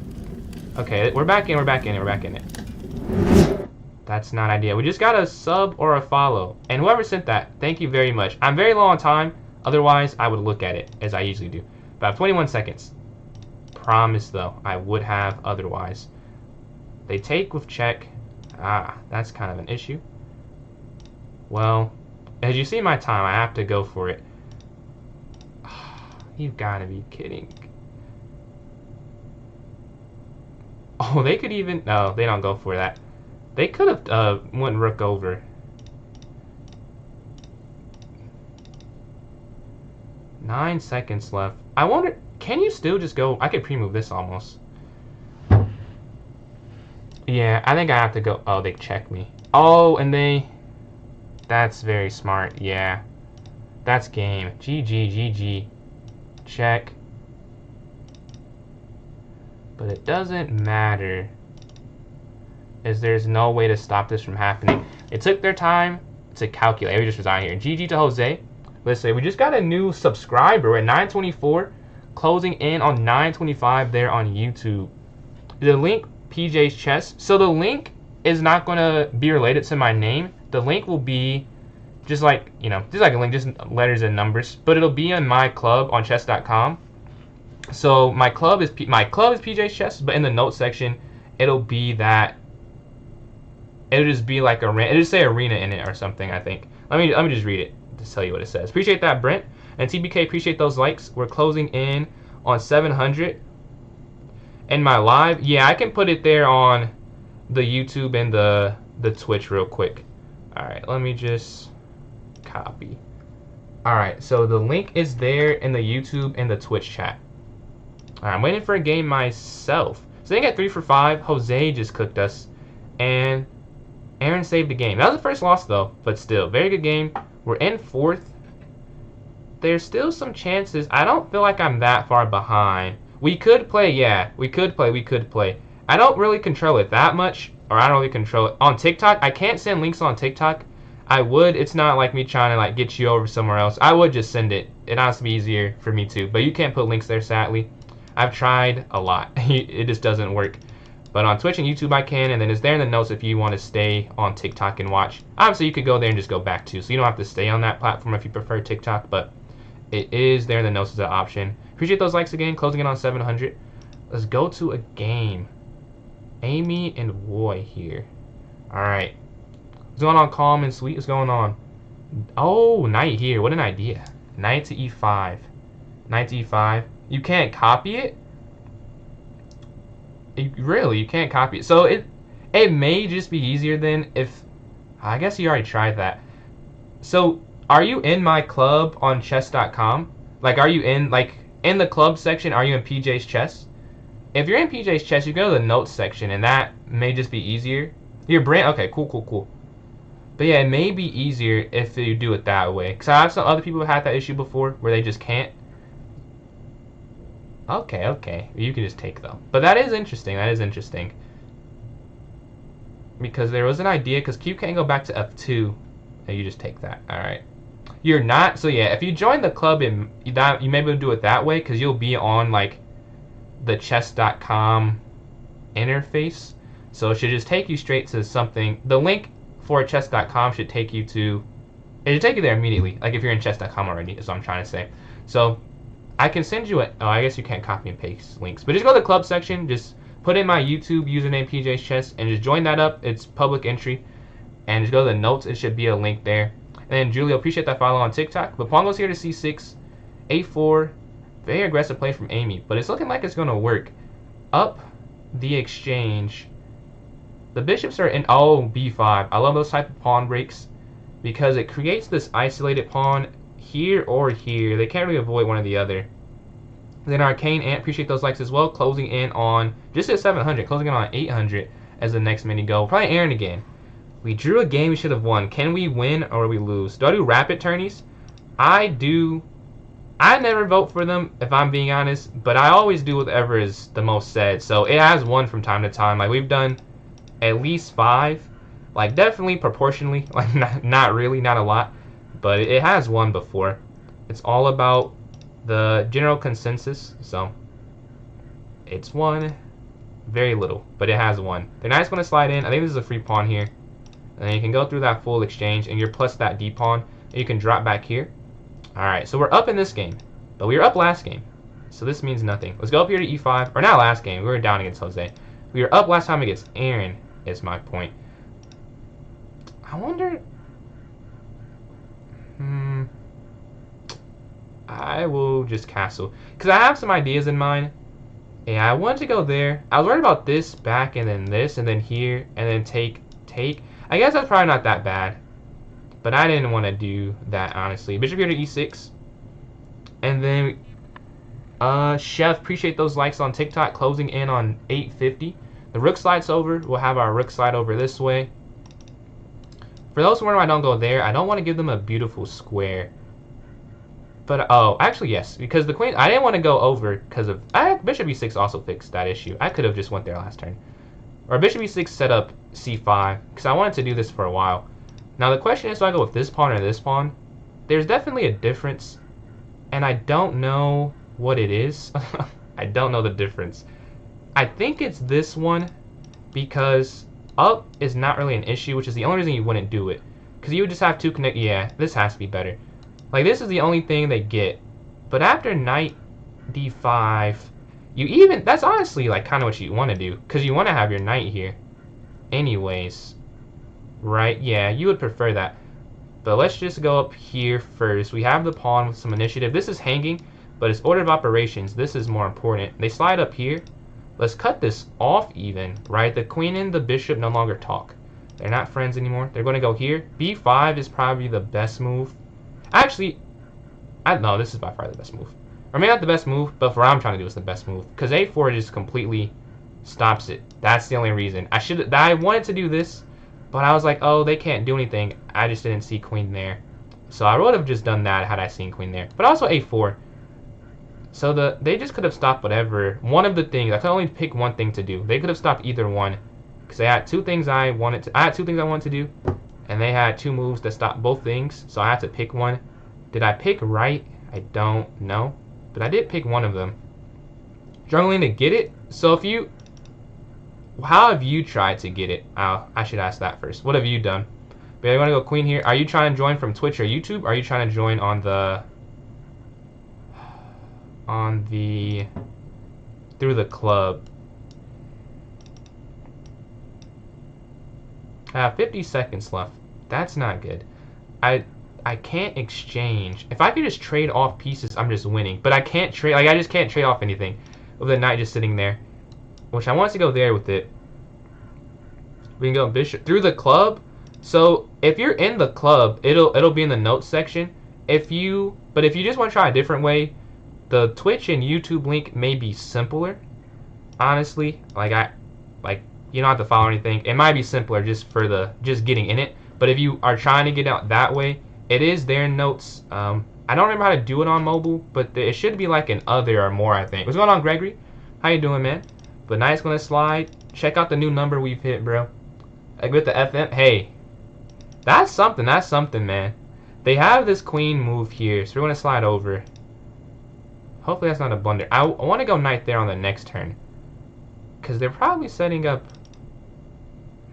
Okay, we're back in. We're back in. We're back in it. That's not ideal. We just got a sub or a follow. And whoever sent that, thank you very much. I'm very low on time. Otherwise, I would look at it, as I usually do. But I have 21 seconds. Promise, though, I would have otherwise. They take with check. Ah, that's kind of an issue. Well, as you see my time, I have to go for it. You've got to be kidding. Oh, they could even... No, they don't go for that. They could have went rook over. 9 seconds left. I wonder, can you still just go? I could pre-move this almost. Yeah, I think I have to go. Oh, they check me. Oh, and they... That's very smart. Yeah. That's game. GG, GG. Check. But it doesn't matter, as there's no way to stop this from happening. It took their time to calculate. We just resign here. GG to Jose. Let's say we just got a new subscriber at 924, closing in on 925 there on YouTube. The link, PJ's Chess. So the link is not going to be related to my name. The link will be just like, you know, just like a link, just letters and numbers. But it'll be in my club on chess.com. So my club is PJ's Chess, but in the notes section, it'll be that. It'll just be like it'll just say arena in it or something, I think. Let me just read it to tell you what it says. Appreciate that, Brent. And TBK, appreciate those likes. We're closing in on 700. And my live, yeah, I can put it there on the YouTube and the Twitch real quick. Alright, let me just copy. Alright, so the link is there in the YouTube and the Twitch chat. Alright, I'm waiting for a game myself. So they got 3 for 5. Jose just cooked us. And Aaron saved the game. That was the first loss, though. But still, very good game. We're in 4th. There's still some chances. I don't feel like I'm that far behind. We could play, yeah. We could play. I don't really control it that much. Or I don't really control it. On TikTok, I can't send links on TikTok. I would. It's not like me trying to like get you over somewhere else. I would just send it. It has to be easier for me too. But you can't put links there, sadly. I've tried a lot. It just doesn't work. But on Twitch and YouTube I can, and then it's there in the notes if you want to stay on TikTok and watch. Obviously you could go there and just go back too, so you don't have to stay on that platform if you prefer TikTok, but it is there in the notes as an option. Appreciate those likes again, closing in on 700. Let's go to a game. Amy and Roy here. Alright. What's going on, calm and sweet? What's going on? Oh, knight here. What an idea. Knight to e5. Knight to e5. You can't copy it? Really, you can't copy it. So it may just be easier then if... I guess you already tried that. So, are you in my club on chess.com? Like, are you in, like, in the club section, are you in PJ's Chess? If you're in PJ's Chess, you go to the notes section, and that may just be easier. You're brand... Okay, cool. But yeah, it may be easier if you do it that way. Because I have some other people who had that issue before, where they just can't. Okay. You can just take though. But that is interesting. Because there was an idea, because Q can't go back to F2, and you just take that. Alright. You're not, so yeah, if you join the club, you may be able to do it that way, because you'll be on, like, the chess.com interface. So it should just take you straight to something. The link for chess.com should take you to, it should take you there immediately, like if you're in chess.com already, is what I'm trying to say. So I can send you I guess you can't copy and paste links, but just go to the club section, just put in my YouTube username PJ's Chess and just join that up. It's public entry, and just go to the notes. It should be a link there. And then Julio, appreciate that follow on TikTok. But pawn goes here to c6, a4, very aggressive play from Amy, but it's looking like it's going to work. Up the exchange, the bishops are in b5. I love those type of pawn breaks because it creates this isolated pawn here or here. They can't really avoid one or the other. Then Arcane Ant, appreciate those likes as well. Closing in on just at 700, closing in on 800 as the next mini goal. Probably Aaron again. We drew a game we should have won. Can we win or we lose? Do I do rapid tourneys? I do. I never vote for them if I'm being honest, but I always do whatever is the most said. So it has won from time to time. Like we've done at least 5. Like definitely proportionally. Like not really, not a lot. But it has won before. It's all about the general consensus. So it's won very little, but it has won. The knight's going to slide in. I think this is a free pawn here. And then you can go through that full exchange, and you're plus that d pawn. And you can drop back here. Alright, so we're up in this game. But we were up last game. So this means nothing. Let's go up here to e5. Or not last game. We were down against Jose. We were up last time against Aaron, is my point. I wonder... I will just castle. Because I have some ideas in mind. Yeah, I wanted to go there. I was worried about this back and then this and then here and then take. I guess that's probably not that bad. But I didn't want to do that, honestly. Bishop here to e6. And then, Chef, appreciate those likes on TikTok. Closing in on 850. The rook slides over. We'll have our rook slide over this way. For those who wonder why I don't go there, I don't want to give them a beautiful square. But, oh, actually, yes. Because the queen, I didn't want to go over because of, bishop e6 also fixed that issue. I could have just went there last turn. Or bishop e6 set up c5. Because I wanted to do this for a while. Now, the question is, do I go with this pawn or this pawn? There's definitely a difference. And I don't know what it is. I don't know the difference. I think it's this one. Because up is not really an issue, which is the only reason you wouldn't do it. Because you would just have to connect. Yeah, this has to be better. Like, this is the only thing they get. But after knight d5, you even... That's honestly, like, kind of what you want to do. Because you want to have your knight here. Anyways. Right? Yeah, you would prefer that. But let's just go up here first. We have the pawn with some initiative. This is hanging, but it's order of operations. This is more important. They slide up here. Let's cut this off even, right? The queen and the bishop no longer talk. They're not friends anymore. They're going to go here. b5 is probably the best move. Actually, no, this is by far the best move. Or maybe not the best move, but for what I'm trying to do is the best move. Because a4 just completely stops it. That's the only reason. I wanted to do this, but I was like, oh, they can't do anything. I just didn't see queen there. So I would have just done that had I seen queen there. But also a4. So they just could have stopped whatever. One of the things. I could only pick one thing to do. They could have stopped either one. Because they had two things I wanted to do. and they had two moves that stopped both things, so I had to pick one. Did I pick right? I don't know, but I did pick one of them. Struggling to get it. So if you, how have you tried to get it? I should ask that first. What have you done? But you want to go queen here. Are you trying to join from Twitch or YouTube? Or are you trying to join on the through the club? 50 seconds left. That's not good. I can't exchange. If I could just trade off pieces, I'm just winning. But I can't trade. Like I just can't trade off anything with the knight just sitting there. Which I want to go there with it. We can go bishop through the club. So if you're in the club, it'll be in the notes section. But if you just want to try a different way, the Twitch and YouTube link may be simpler. Honestly, like you don't have to follow anything. It might be simpler just for just getting in it. But if you are trying to get out that way, it is there in notes. I don't remember how to do it on mobile, but it should be like an other or more, I think. What's going on, Gregory? How you doing, man? But knight's gonna slide. Check out the new number we've hit, bro. Like with the FM. Hey, that's something. That's something, man. They have this queen move here, so we're gonna slide over. Hopefully that's not a blunder. I want to go knight there on the next turn, because they're probably setting up.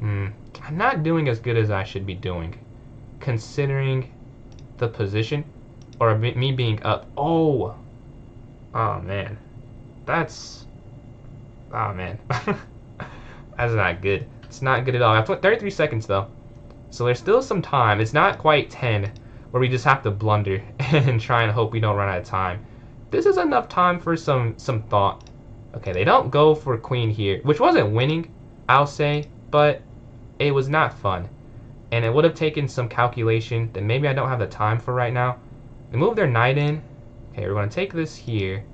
I'm not doing as good as I should be doing, considering the position, or me being up. Oh man, that's man, that's not good. It's not good at all. I have 33 seconds though, so there's still some time. It's not quite 10, where we just have to blunder and try and hope we don't run out of time. This is enough time for some thought. Okay, they don't go for queen here, which wasn't winning, I'll say, but it was not fun. And it would have taken some calculation that maybe I don't have the time for right now. They move their knight in. Okay, we're going to take this here.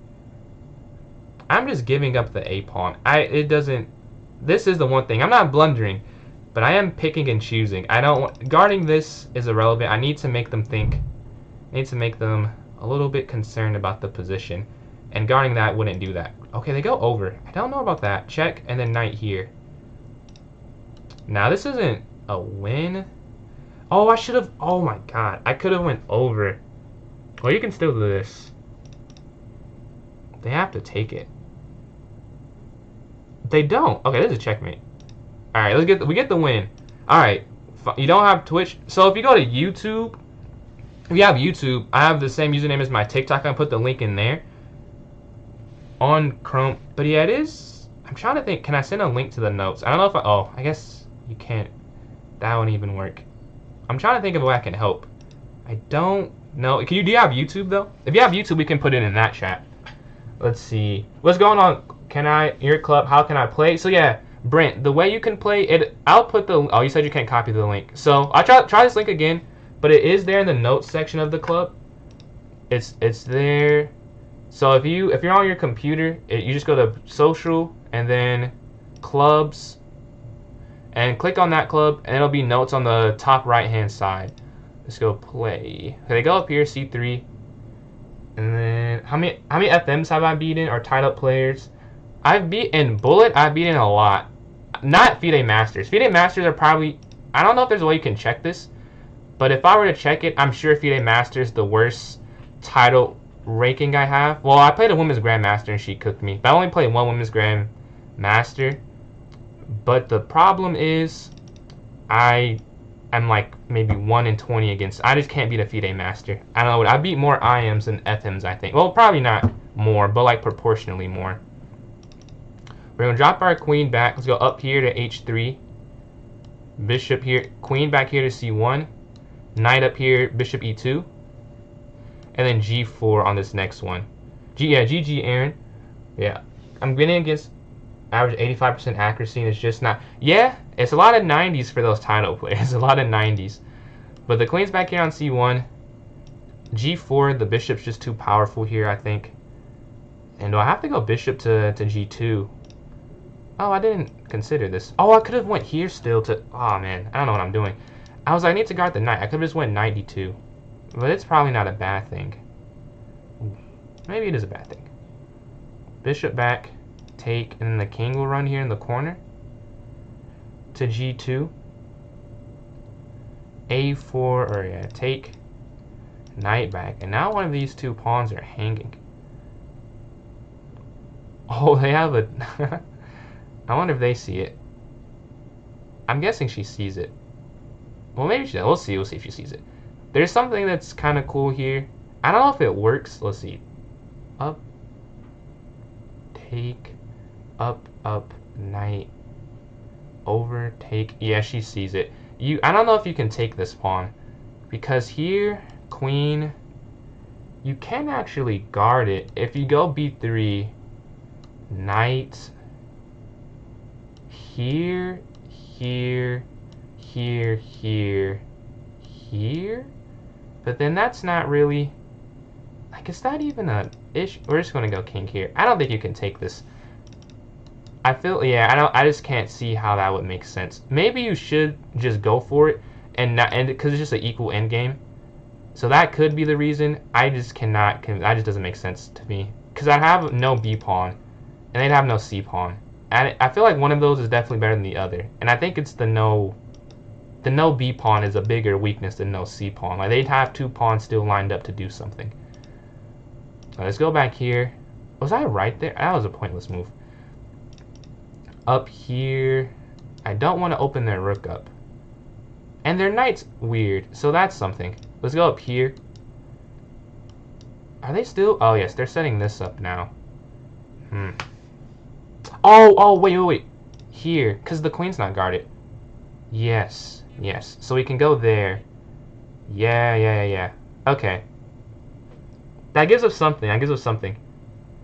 I'm just giving up the A pawn. This is the one thing. I'm not blundering, but I am picking and choosing. Guarding this is irrelevant. I need to make them think. I need to make them a little bit concerned about the position. And guarding that wouldn't do that. Okay, they go over. I don't know about that. Check, and then knight here. Now, this isn't a win. Oh, I should have. Oh my god. I could have went over. Well, you can still do this. They have to take it. They don't. Okay, this is checkmate. Alright, we get the win. Alright. You don't have Twitch. So if you go to YouTube, if you have YouTube, I have the same username as my TikTok. I'm going to put the link in there. On Chrome. But yeah, it is. I'm trying to think. Can I send a link to the notes? I don't know if I guess you can't. That won't even work. I'm trying to think of a way I can help. I don't know. Do you have YouTube though? If you have YouTube, we can put it in that chat. Let's see. What's going on? Your club, how can I play? So yeah, Brent, the way you can play it, I'll put the, oh, you said you can't copy the link. So I'll try this link again, but it is there in the notes section of the club. It's there. So if you're on your computer, you just go to social and then clubs and click on that club, and it'll be notes on the top right hand side. Let's go play. Okay, they go up here, C3. And then how many FMs have I beaten or tied up players? I've beaten Bullet. I've beaten a lot. Not FIDE Masters. FIDE Masters are probably, I don't know if there's a way you can check this, but if I were to check it, I'm sure FIDE Masters the worst title ranking I have. Well, I played a Women's Grandmaster and she cooked me. But I only played one Women's Grandmaster. But the problem is, I'm like maybe 1 in 20 against. I just can't beat a FIDE Master. I don't know. I beat more IMs than FMs, I think. Well, probably not more, but like proportionally more. We're going to drop our queen back. Let's go up here to H3. Bishop here. Queen back here to C1. Knight up here. Bishop E2. And then G4 on this next one. GG, Aaron. Yeah. I'm winning against average 85% accuracy, and it's just not. Yeah, it's a lot of 90s for those title players. A lot of 90s. But the queen's back here on C1. G4, the bishop's just too powerful here, I think. And do I have to go bishop to G2? Oh, I didn't consider this. Oh, I could have went here still to... Oh, man. I don't know what I'm doing. I was like, I need to guard the knight. I could have just went knight D2. But it's probably not a bad thing. Ooh, maybe it is a bad thing. Bishop back. Take. And then the king will run here in the corner. To G2. A4, or yeah, take knight back. And now one of these two pawns are hanging. Oh, they have a... I wonder if they see it. I'm guessing she sees it. Well, maybe she does. We'll see. We'll see if she sees it. There's something that's kind of cool here. I don't know if it works. Let's see. Up. Take. Up. Up. Knight. Over. Take. Yeah, she sees it. I don't know if you can take this pawn. Because here, queen, you can actually guard it. If you go b3, knight, here, here, here, here, here. But then that's not really, like, is that even a issue? We're just gonna go king here. I don't think you can take this. I feel, yeah, I just can't see how that would make sense. Maybe you should just go for it and not end it, because it's just an equal end game. So that could be the reason. I just cannot, that just doesn't make sense to me. Because I'd have no b pawn and they'd have no c pawn. And I feel like one of those is definitely better than the other. And I think it's the no b pawn is a bigger weakness than no c pawn. Like, they'd have two pawns still lined up to do something. So let's go back here. Was I right there? That was a pointless move. Up here. I don't want to open their rook up. And their knight's weird, so that's something. Let's go up here. Are they still? Oh, yes, they're setting this up now. Oh, wait. Here, because the queen's not guarded. Yes. So we can go there. Yeah. Okay. That gives us something.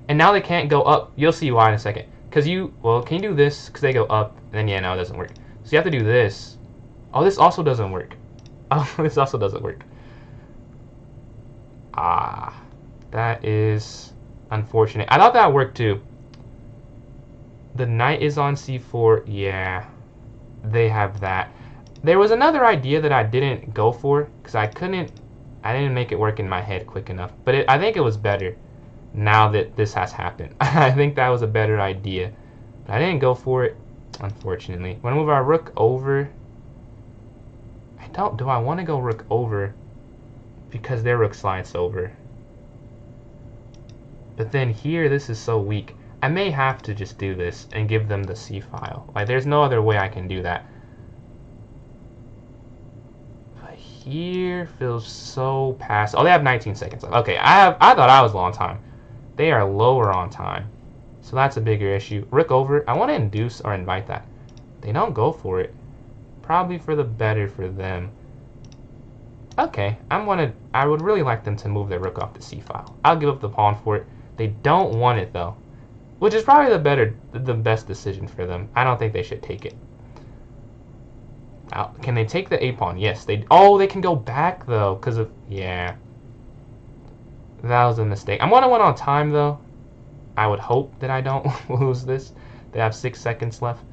And now they can't go up. You'll see why in a second. Because can you do this? Because they go up. And then, yeah, no, it doesn't work. So you have to do this. Oh, this also doesn't work. Ah, that is unfortunate. I thought that worked too. The knight is on c4. Yeah, they have that. There was another idea that I didn't go for because I didn't make it work in my head quick enough. But I think it was better now that this has happened. I think that was a better idea. But I didn't go for it, unfortunately. Want to move our rook over? Do I want to go rook over? Because their rook slides over. But then here, this is so weak. I may have to just do this and give them the c file. Like, there's no other way I can do that. But here feels so past. Oh, they have 19 seconds left. Okay, I thought I was low on time. They are lower on time. So that's a bigger issue. Rook over. I want to induce or invite that. They don't go for it. Probably for the better for them. Okay, I would really like them to move their rook off the c file. I'll give up the pawn for it. They don't want it though, which is probably the best decision for them. I don't think they should take it. Can they take the a pawn? Yes, they. Oh, they can go back though, because of yeah. That was a mistake. I'm 1-1 on time though. I would hope that I don't lose this. They have 6 seconds left.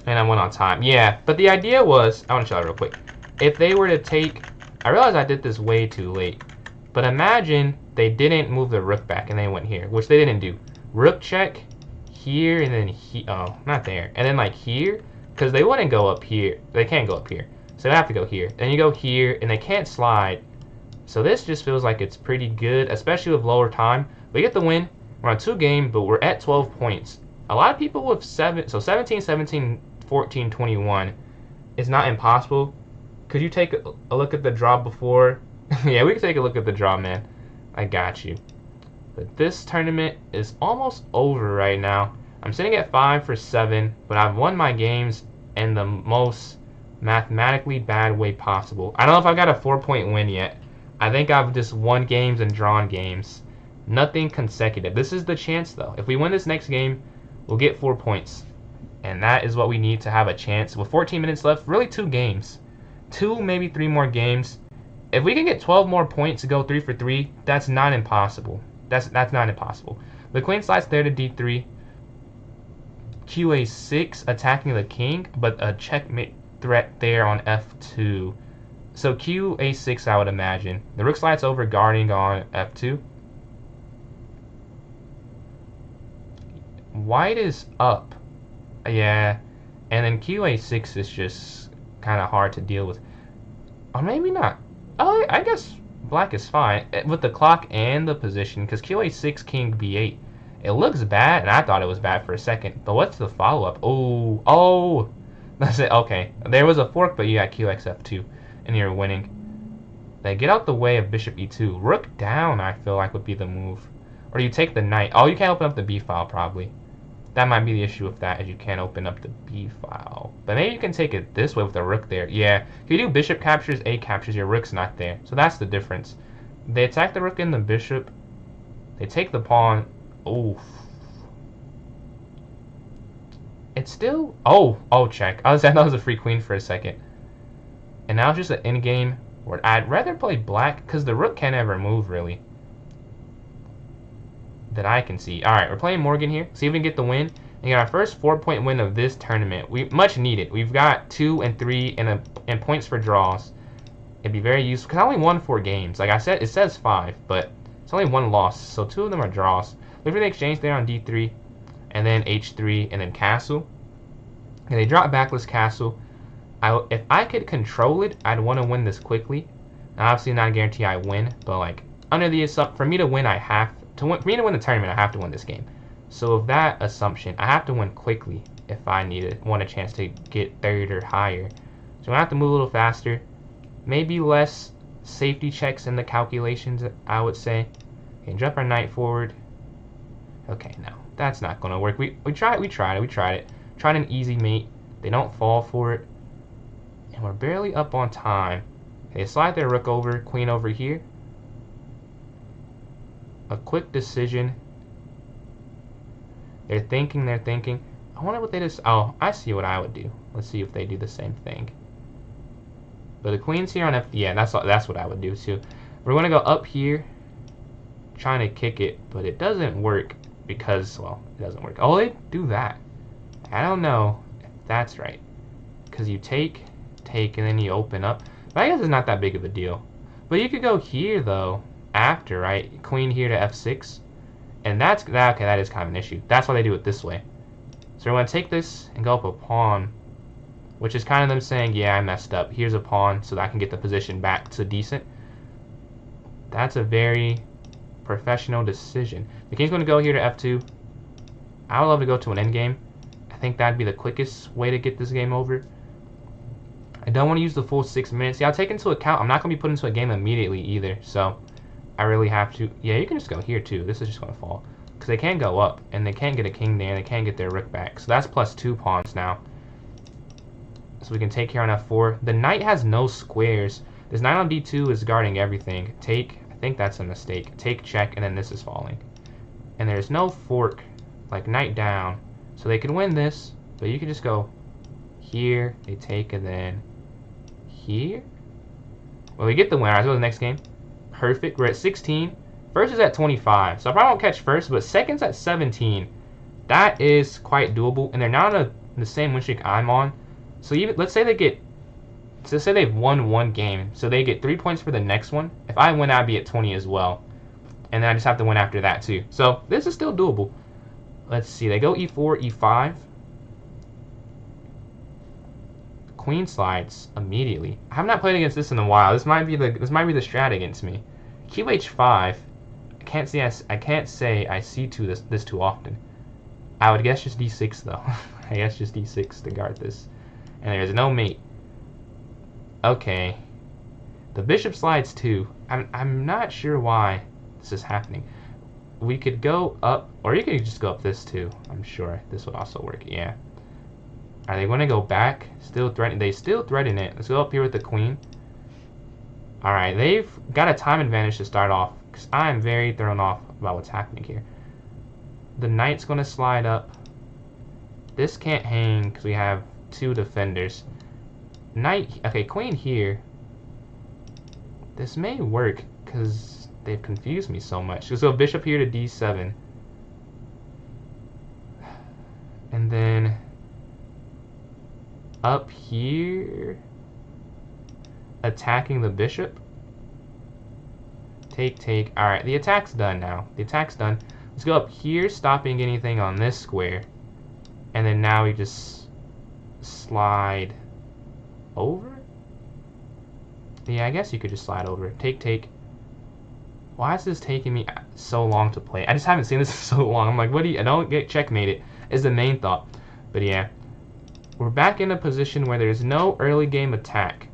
And I went on time. Yeah, but the idea was, I want to show that real quick. If they were to take, I realized I did this way too late. But imagine they didn't move the rook back and they went here, which they didn't do. Rook check here and then oh, not there. And then like here, because they wouldn't go up here. They can't go up here. So they have to go here. Then you go here and they can't slide. So this just feels like it's pretty good, especially with lower time. We get the win. We're on 2 games, but we're at 12 points. A lot of people with 17, 17, 14, 21 is not impossible. Could you take a look at the draw before? Yeah, we can take a look at the draw, man. I got you. But this tournament is almost over right now. I'm sitting at 5 for 7, but I've won my games in the most mathematically bad way possible. I don't know if I've got a 4-point win yet. I think I've just won games and drawn games. Nothing consecutive. This is the chance, though. If we win this next game, we'll get 4 points. And that is what we need to have a chance. With 14 minutes left, really 2 games. 2, maybe 3 more games. If we can get 12 more points to go 3 for 3, that's not impossible. That's not impossible. The queen slides there to d3. qa6 attacking the king, but a checkmate threat there on f2. So qa6, I would imagine. The rook slides over, guarding on f2. white is up. Yeah. And then QA6 is just kind of hard to deal with. Or maybe not. Oh, I guess black is fine. With the clock and the position, because QA6, king b8. It looks bad, and I thought it was bad for a second. But what's the follow-up? Oh. That's it. Okay. There was a fork, but you got QX f2, and you're winning. They get out the way of bishop e2. Rook down, I feel like, would be the move. Or you take the knight. Oh, you can't open up the b file, probably. That might be the issue with that, is you can't open up the b file. But maybe you can take it this way with the rook there. Yeah. If you do bishop captures, a captures, your rook's not there. So that's the difference. They attack the rook and the bishop. They take the pawn. Oof. It's still... Oh, check. I thought it was a free queen for a second. And now it's just an endgame where I'd rather play black, because the rook can't ever move, really. That I can see. Alright, we're playing Morgan here. See if we can get the win. And get our first 4-point win of this tournament. We much needed. We've got 2 and 3 and points for draws. It'd be very useful, because I only won 4 games. Like I said, it says 5, but it's only 1 loss. So 2 of them are draws. Look for the exchange there on d3. And then h3, and then castle. And they drop backless castle. If I could control it, I'd want to win this quickly. Now, obviously, not a guarantee I win, but like under the assumption, for me to win, for me to win the tournament, I have to win this game. So with that assumption, I have to win quickly if I want a chance to get third or higher. So I have to move a little faster, maybe less safety checks in the calculations, I would say. Okay, drop our knight forward. Okay, no. That's not gonna work. We tried it. Tried an easy mate. They don't fall for it. And we're barely up on time. They slide their rook over, queen over here. A quick decision. They're thinking. I wonder what they just... Oh, I see what I would do. Let's see if they do the same thing. But the queen's here on f... Yeah, that's what I would do too. We're gonna go up here, trying to kick it, but it doesn't work. Because, well, it doesn't work. Oh, they do that. I don't know if that's right. Because you take, and then you open up. But I guess it's not that big of a deal. But you could go here, though, after, right? Queen here to f6. And okay, that is kind of an issue. That's why they do it this way. So we're going to take this and go up a pawn. Which is kind of them saying, yeah, I messed up. Here's a pawn so that I can get the position back to decent. That's a very... professional decision. The king's going to go here to f2. I would love to go to an endgame. I think that'd be the quickest way to get this game over. I don't want to use the full 6 minutes. Yeah, I'll take into account I'm not going to be put into a game immediately either. So I really have to... Yeah, you can just go here too. This is just going to fall. Because they can't go up. And they can't get a king there. And they can't get their rook back. So that's plus 2 pawns now. So we can take here on f4. The knight has no squares. This knight on d2 is guarding everything. Take... I think that's a mistake. Take, check, and then this is falling. And there's no fork, like knight down. So they can win this, but you can just go here, they take, and then here. Well, we get the winner. Let's go to the next game. Perfect. We're at 16. First is at 25. So I probably won't catch first, but second's at 17. That is quite doable. And they're not on the same win streak I'm on. So even let's say they get... So say they've won 1 game, so they get 3 points for the next one. If I win, I'd be at 20 as well. And then I just have to win after that too. So this is still doable. Let's see, they go e4, e5. Queen slides immediately. I have not played against this in a while. This might be the strat against me. QH5. I can't say I see this too often. I would guess just d6 though. I guess just d6 to guard this. And there's no mate. Okay, the bishop slides too. I'm not sure why this is happening. We could go up, or you could just go up this too. I'm sure this would also work. Yeah. Are they going to go back? Still threatening? They still threaten it. Let's go up here with the queen. All right, they've got a time advantage to start off because I'm very thrown off about what's happening here. The knight's going to slide up. This can't hang because we have 2 defenders. Knight, okay, queen here. This may work because they've confused me so much. Let's go bishop here to d7. And then up here, attacking the bishop. Take. Alright, the attack's done now. The attack's done. Let's go up here, stopping anything on this square. And then now we just slide over? Yeah, I guess you could just slide over. Take. Why is this taking me so long to play? I just haven't seen this in so long. I'm like, what do you... I don't get checkmated is the main thought. But yeah. We're back in a position where there's no early game attack.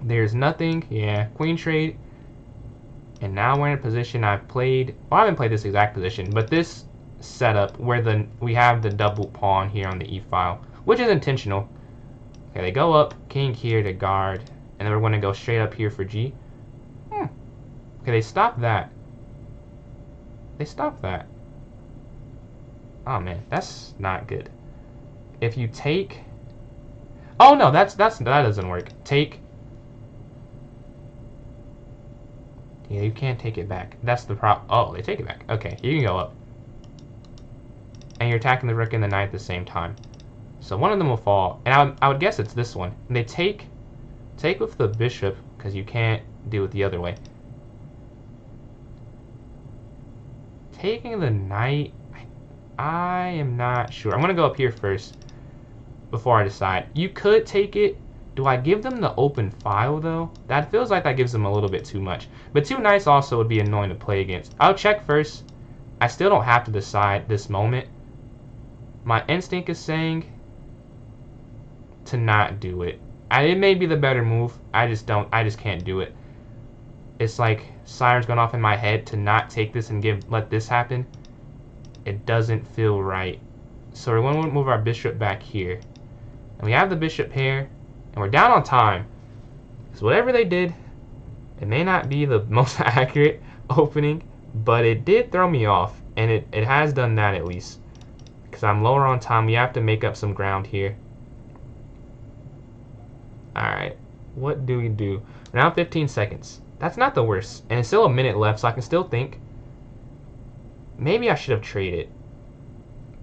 There's nothing. Yeah, queen trade. And now we're in a position I've played... Well, I haven't played this exact position, but this setup where we have the double pawn here on the e-file, which is intentional. Okay, they go up, king here to guard, and then we're going to go straight up here for g. Okay, they stopped that. They stopped that. Oh man, that's not good. If you take... Oh no, that doesn't work. Take... Yeah, you can't take it back. That's the problem. Oh, they take it back. Okay, you can go up. And you're attacking the rook and the knight at the same time. So one of them will fall. And I would guess it's this one. And they take with the bishop, because you can't do it the other way. Taking the knight, I am not sure. I'm going to go up here first before I decide. You could take it. Do I give them the open file, though? That feels like that gives them a little bit too much. But two knights also would be annoying to play against. I'll check first. I still don't have to decide this moment. My instinct is saying to not do it. It may be the better move. I just can't do it. It's like sirens going off in my head to not take this and let this happen. It doesn't feel right. So we're going to move our bishop back here. And we have the bishop pair. And we're down on time. So whatever they did, it may not be the most accurate opening, but it did throw me off. And it has done that at least. Because I'm lower on time. We have to make up some ground here. Alright. What do we do? We're now 15 seconds. That's not the worst. And it's still a minute left, so I can still think. Maybe I should have traded.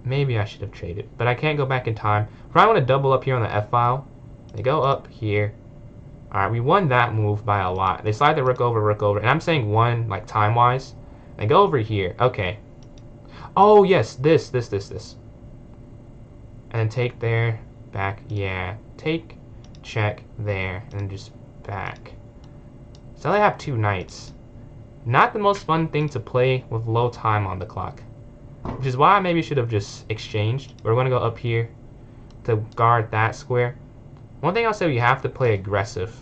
Maybe I should have traded. But I can't go back in time. Probably want to double up here on the F-file. They go up here. Alright, we won that move by a lot. They slide the rook over. And I'm saying one, like, time-wise. They go over here. Okay. Oh, yes. This. And then take there. Back. Yeah. Take. Check. There. And then just back. So they have two knights. Not the most fun thing to play with low time on the clock. Which is why I maybe should have just exchanged. We're going to go up here to guard that square. One thing I'll say, we have to play aggressive.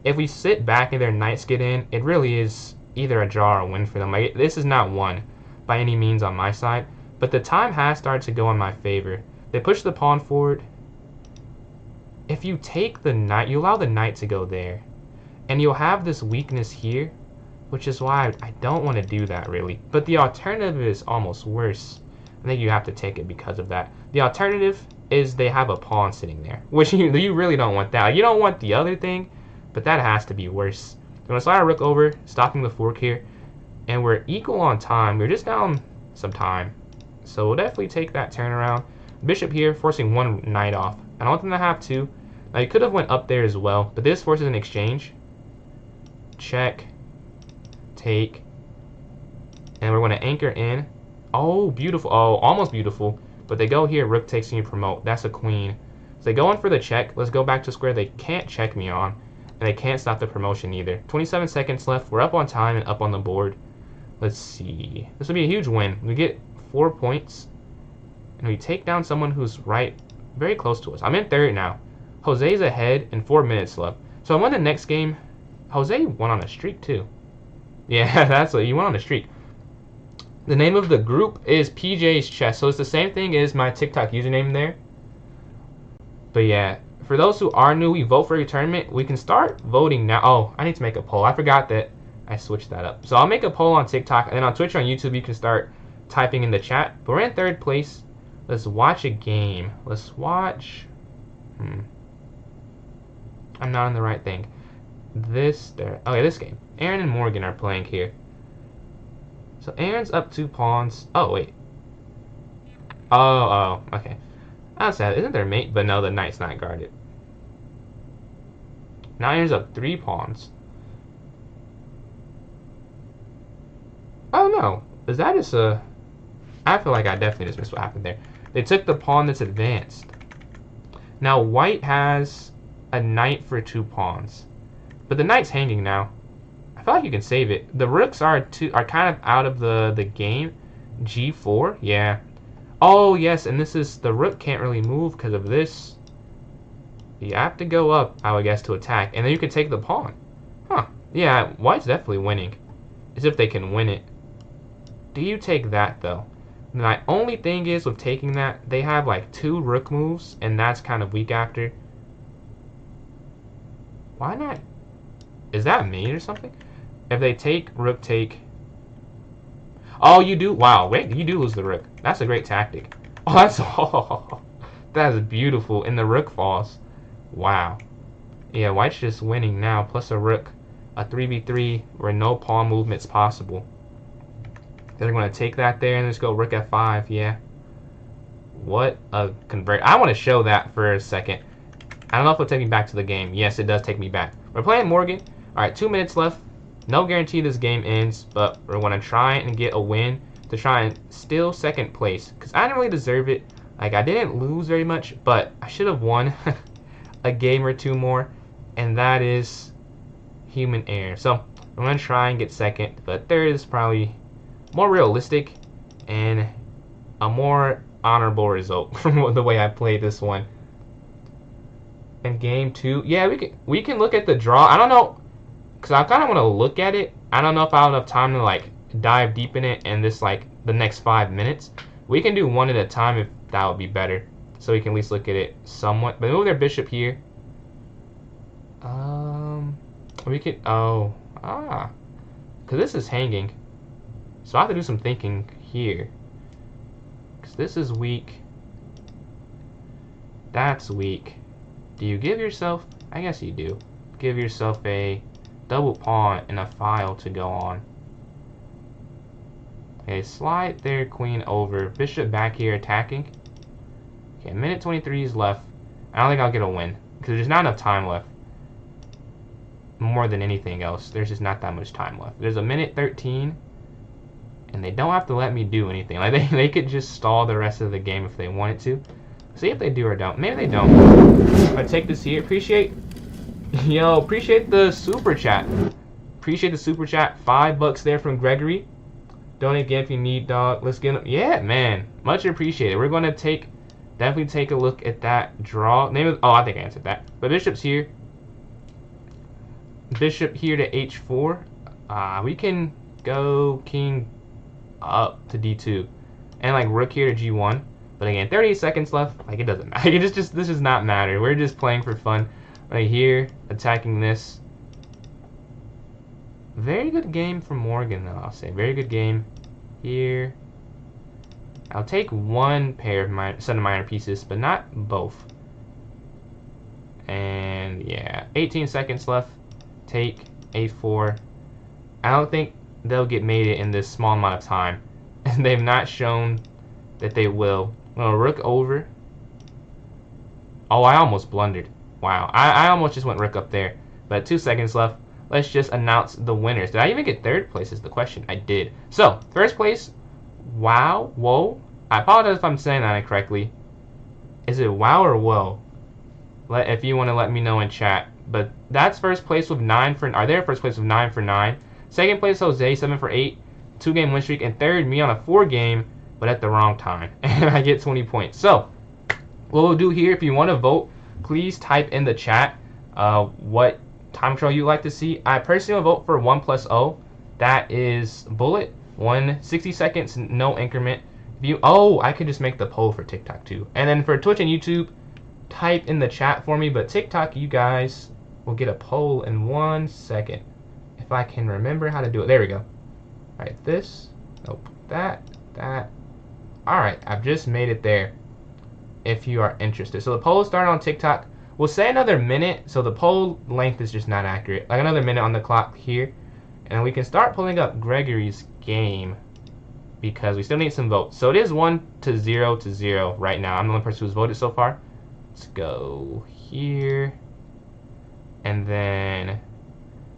If we sit back and their knights get in, it really is either a draw or a win for them. Like, this is not won by any means on my side. But the time has started to go in my favor. They push the pawn forward. If you take the knight, you allow the knight to go there. And you'll have this weakness here, which is why I don't want to do that really. But the alternative is almost worse. I think you have to take it because of that. The alternative is they have a pawn sitting there, which you really don't want that. You don't want the other thing, but that has to be worse. I'm going to slide our rook over, stopping the fork here, and we're equal on time. We're just down some time. So we'll definitely take that turnaround. Bishop here, forcing one knight off. I don't want them to have two. Now you could have went up there as well, but this forces an exchange. Check. Take. And we're going to anchor in. Oh, beautiful. Oh, almost beautiful. But they go here, rook takes and you promote. That's a queen. So they go in for the check. Let's go back to square they can't check me on. And they can't stop the promotion either. 27 seconds left. We're up on time and up on the board. Let's see. This will be a huge win. We get 4 points. And we take down someone who's right very close to us. I'm in third now. Jose's ahead and 4 minutes left. So I won the next game. Jose went on a streak too. Yeah, that's what you went on a streak. The name of the group is PJ's Chess. So it's the same thing as my TikTok username there. But yeah, for those who are new, we vote for your tournament. We can start voting now. Oh, I need to make a poll. I forgot that I switched that up. So I'll make a poll on TikTok, and then on Twitch or on YouTube, you can start typing in the chat. But we're in third place. Let's watch a game. Let's watch. I'm not on the right thing. This there. Okay, this game. Aaron and Morgan are playing here. So Aaron's up 2 pawns. Oh wait. Oh, okay. That's sad. Isn't there mate? But no, the knight's not guarded. Now Aaron's up 3 pawns. Oh no. Is that just a... I feel like I definitely just missed what happened there. They took the pawn that's advanced. Now white has a knight for 2 pawns. But the knight's hanging now. I feel like you can save it. The rooks are kind of out of the game. G4, yeah. Oh yes, and this is, the rook can't really move because of this. You have to go up, I would guess, to attack, and then you can take the pawn. Huh? Yeah, white's definitely winning, as if they can win it. Do you take that though? My only thing is with taking that, they have like 2 rook moves, and that's kind of weak after. Why not? Is that mate or something? If they take, rook take. Oh, you do? Wow, wait, you do lose the rook. That's a great tactic. Oh, that's oh, that is beautiful. And the rook falls. Wow. Yeah, white's just winning now. Plus a rook, a 3v3 where no pawn movement's possible. They're going to take that there and just go rook f5. Yeah. What a convert. I want to show that for a second. I don't know if it'll take me back to the game. Yes, it does take me back. We're playing Morgan. All right, 2 minutes left. No guarantee this game ends, but we're going to try and get a win to try and steal 2nd place. Because I didn't really deserve it. Like, I didn't lose very much, but I should have won a game or 2 more. And that is human error. So, I'm going to try and get 2nd, but 3rd is probably more realistic and a more honorable result from the way I played this one. And game 2, yeah, we can look at the draw. I don't know, because I kind of want to look at it. I don't know if I have enough time to like dive deep in it in this like the next 5 minutes. We can do one at a time if that would be better, so we can at least look at it somewhat. But move their bishop here. We could because this is hanging, so I have to do some thinking here. Because this is weak. That's weak. Do you give yourself? I guess you do. Give yourself a double pawn and a file to go on. Okay, slide their queen over. Bishop back here attacking. Okay, minute 23 is left. I don't think I'll get a win because there's not enough time left. More than anything else, there's just not that much time left. There's a minute 13, and they don't have to let me do anything. Like they could just stall the rest of the game if they wanted to. See if they do or don't. Maybe they don't. I take this here. Appreciate the super chat. Appreciate the super chat. $5 there from Gregory. Donate again if you need, dog. Let's get them. Yeah, man. Much appreciated. We're going to definitely take a look at that draw. I think I answered that. But bishop's here. Bishop here to h4. We can go king up to d2. And like rook here to g1. But again, 30 seconds left. Like, it doesn't matter. This does not matter. We're just playing for fun. Right here, attacking this. Very good game from Morgan, though, I'll say. Very good game here. I'll take one pair of my set of minor pieces, but not both. And yeah, 18 seconds left. Take a4. I don't think they'll get mated in this small amount of time. And they've not shown that they will. Well, rook over. Oh, I almost blundered. Wow, I almost just went rook up there. But 2 seconds left. Let's just announce the winners. Did I even get 3rd place is the question. I did. So, 1st place, wow, whoa. I apologize if I'm saying that incorrectly. Is it wow or whoa? If you want to let me know in chat. But that's 1st place with 9 for, are there 1st place with 9 for 9. 2nd place, Jose, 7 for 8. 2-game win streak. And 3rd, me on a 4-game, but at the wrong time. And I get 20 points. So, what we'll do here, if you want to vote, please type in the chat what time control you'd like to see. I personally will vote for 1+0. That is bullet. 60 seconds, no increment. I could just make the poll for TikTok too. And then for Twitch and YouTube, type in the chat for me. But TikTok, you guys will get a poll in 1 second. If I can remember how to do it. There we go. Alright, this. Nope. That. Alright, I've just made it there. If you are interested. So the poll started on TikTok. We'll say another minute, so the poll length is just not accurate. Like another minute on the clock here. And we can start pulling up Gregory's game because we still need some votes. So it is 1-0 right now. I'm the only person who's voted so far. Let's go here. And then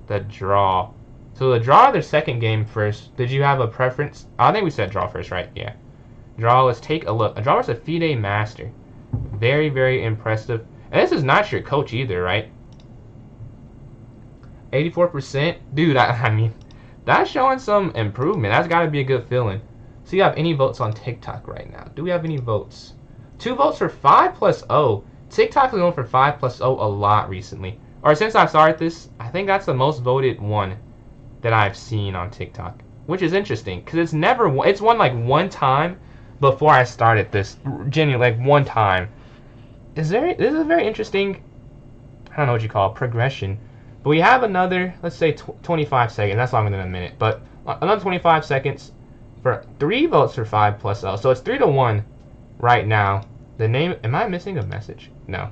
the draw. So the draw, their 2nd game first. Did you have a preference? I think we said draw first, right? Yeah. Draw, let's take a look. A draw versus a FIDE Master. Very, very impressive. And this is not your coach either, right? 84%. Dude, I mean, that's showing some improvement. That's got to be a good feeling. So you have any votes on TikTok right now? Do we have any votes? 2 votes for 5+0. TikTok is going for 5+0 a lot recently. Or since I started this, I think that's the most voted one that I've seen on TikTok. Which is interesting, because it's won like one time before I started this. Genuinely, like one time. This is a very interesting, I don't know what you call it, progression. But we have another, let's say 25 seconds. That's longer than a minute. But another 25 seconds for 3 votes for 5+0. So it's 3-1 right now. The name, am I missing a message? No.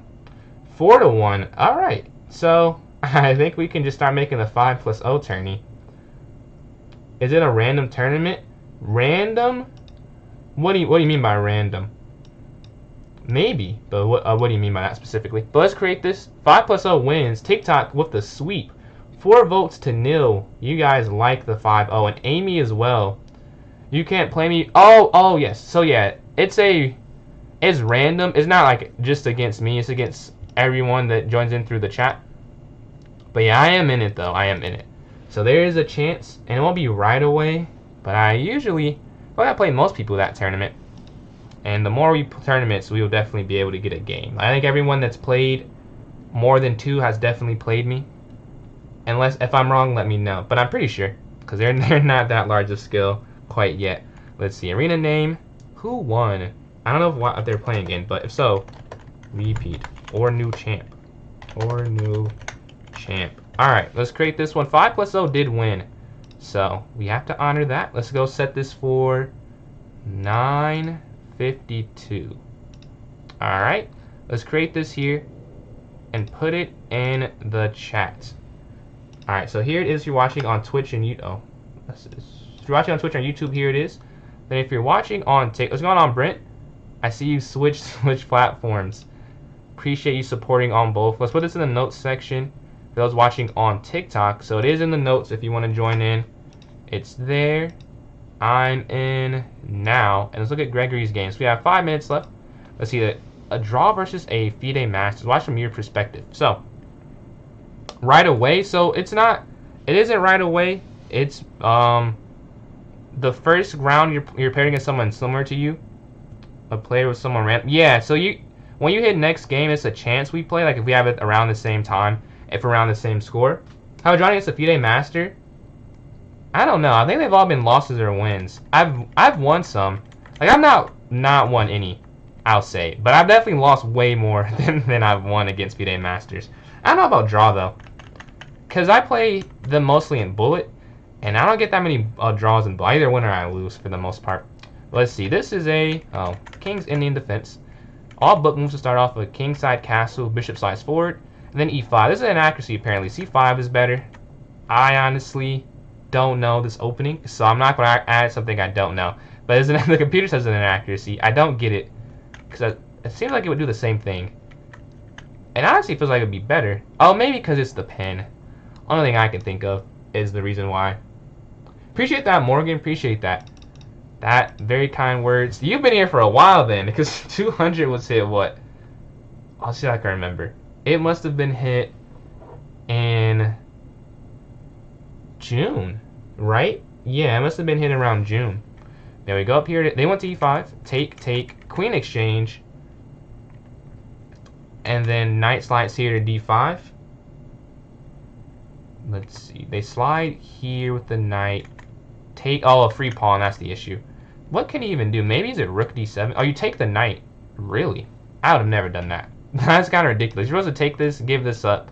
4-1. All right. So I think we can just start making the 5+0 tourney. Is it a random tournament? Random? What do you mean by random? Maybe, but what do you mean by that specifically? But let's create this. 5+0 wins. TikTok with the sweep. 4 votes to 0. You guys like the 5-0, and Amy as well. You can't play me. Oh yes. So yeah, it's random. It's not like just against me. It's against everyone that joins in through the chat. But yeah, I am in it though. I am in it. So there is a chance, and it won't be right away. But I play most people that tournament. And the more we tournaments, we will definitely be able to get a game. I think everyone that's played more than 2 has definitely played me. Unless, if I'm wrong, let me know. But I'm pretty sure, because they're not that large of skill quite yet. Let's see, arena name. Who won? I don't know if they're playing again, but if so, repeat. Or new champ. Or new champ. Alright, let's create this one. 5+0 did win. So, we have to honor that. Let's go set this for 9:52. Alright, let's create this here and put it in the chat. Alright, so here it is if you're watching on Twitch and if you're watching on Twitch or YouTube, here it is. Then if you're watching on TikTok, what's going on, Brent? I see you switch platforms. Appreciate you supporting on both. Let's put this in the notes section for those watching on TikTok. So it is in the notes if you want to join in. It's there. I'm in now. And let's look at Gregory's games. We have 5 minutes left. Let's see a draw versus a FIDE Masters. Watch from your perspective. So right away. So it isn't right away. It's the first round you're paired against someone similar to you. A player with someone random. Yeah, so when you hit next game, it's a chance we play. Like if we have it around the same time, if around the same score. How Johnny against a FIDE Master? I don't know. I think they've all been losses or wins. I've won some. Like I've not won any, I'll say. But I've definitely lost way more than I've won against FIDE Masters. I don't know about draw though, because I play them mostly in bullet, and I don't get that many draws in bullet. I either win or I lose for the most part. Let's see. This is a King's Indian Defense. All book moves to start off with King side castle, Bishop slides forward, and then E5. This is an accuracy apparently. C5 is better. I honestly don't know this opening, so I'm not going to add something I don't know. But the computer says it's an accuracy. I don't get it, because it seems like it would do the same thing. And honestly, it feels like it would be better. Oh, maybe because it's the pen. Only thing I can think of is the reason why. Appreciate that, Morgan. Appreciate that. That very kind words. You've been here for a while then, because 200 was hit what? I'll see if I can remember. It must have been hit in June, right? Yeah, it must have been hit around June. There we go up here. They went to E5. Take. Queen exchange. And then knight slides here to D5. Let's see. They slide here with the knight. Take. Oh, a free pawn. That's the issue. What can he even do? Maybe is it rook D7? Oh, you take the knight. Really? I would have never done that. That's kind of ridiculous. You're supposed to take this, give this up.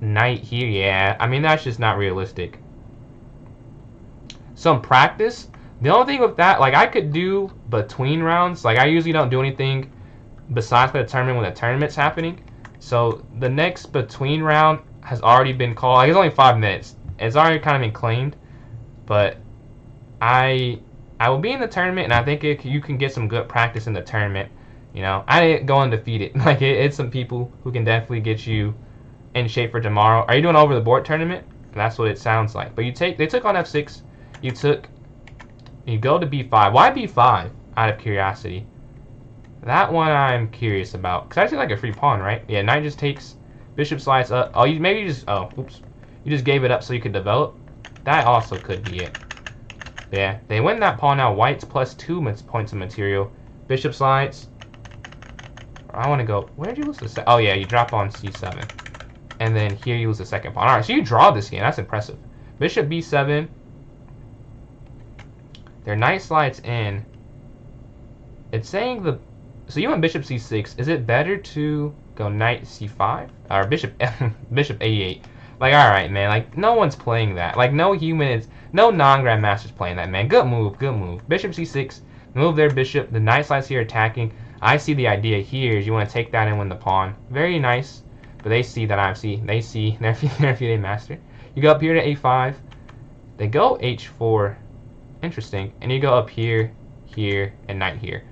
Knight here, yeah. I mean, that's just not realistic. Some practice. The only thing with that, like I could do between rounds. Like I usually don't do anything besides for the tournament when the tournament's happening. So the next between round has already been called. Like, it's only 5 minutes. It's already kind of been claimed. But I will be in the tournament, and I think you can get some good practice in the tournament. You know, I didn't go undefeated. Like it's some people who can definitely get you in shape for tomorrow. Are you doing over the board tournament? That's what it sounds like. But they took on F6. You took You go to b5. Why b5? Out of curiosity. That one I'm curious about. Because I see like a free pawn, right? Yeah, knight just takes. Bishop slides up. Oh, maybe you just... Oh, oops. You just gave it up so you could develop. That also could be it. Yeah, they win that pawn now. White's plus 2 points of material. Bishop slides. I want to go... Where did you lose the... Oh, yeah, you drop on c7. And then here you lose the second pawn. Alright, so you draw this game. That's impressive. Bishop b7. Their knight slides in. It's saying the... So you went bishop c6. Is it better to go knight c5? Or bishop bishop a8? Like, alright, man. Like, no one's playing that. Like, no human is... No non-grandmaster's playing that, man. Good move, good move. Bishop c6. Move their bishop. The knight slides here attacking. I see the idea here is you want to take that and win the pawn. Very nice. But they see that they see their FIDE master. You go up here to a5. They go h4. Interesting. And you go up here, here, and knight here.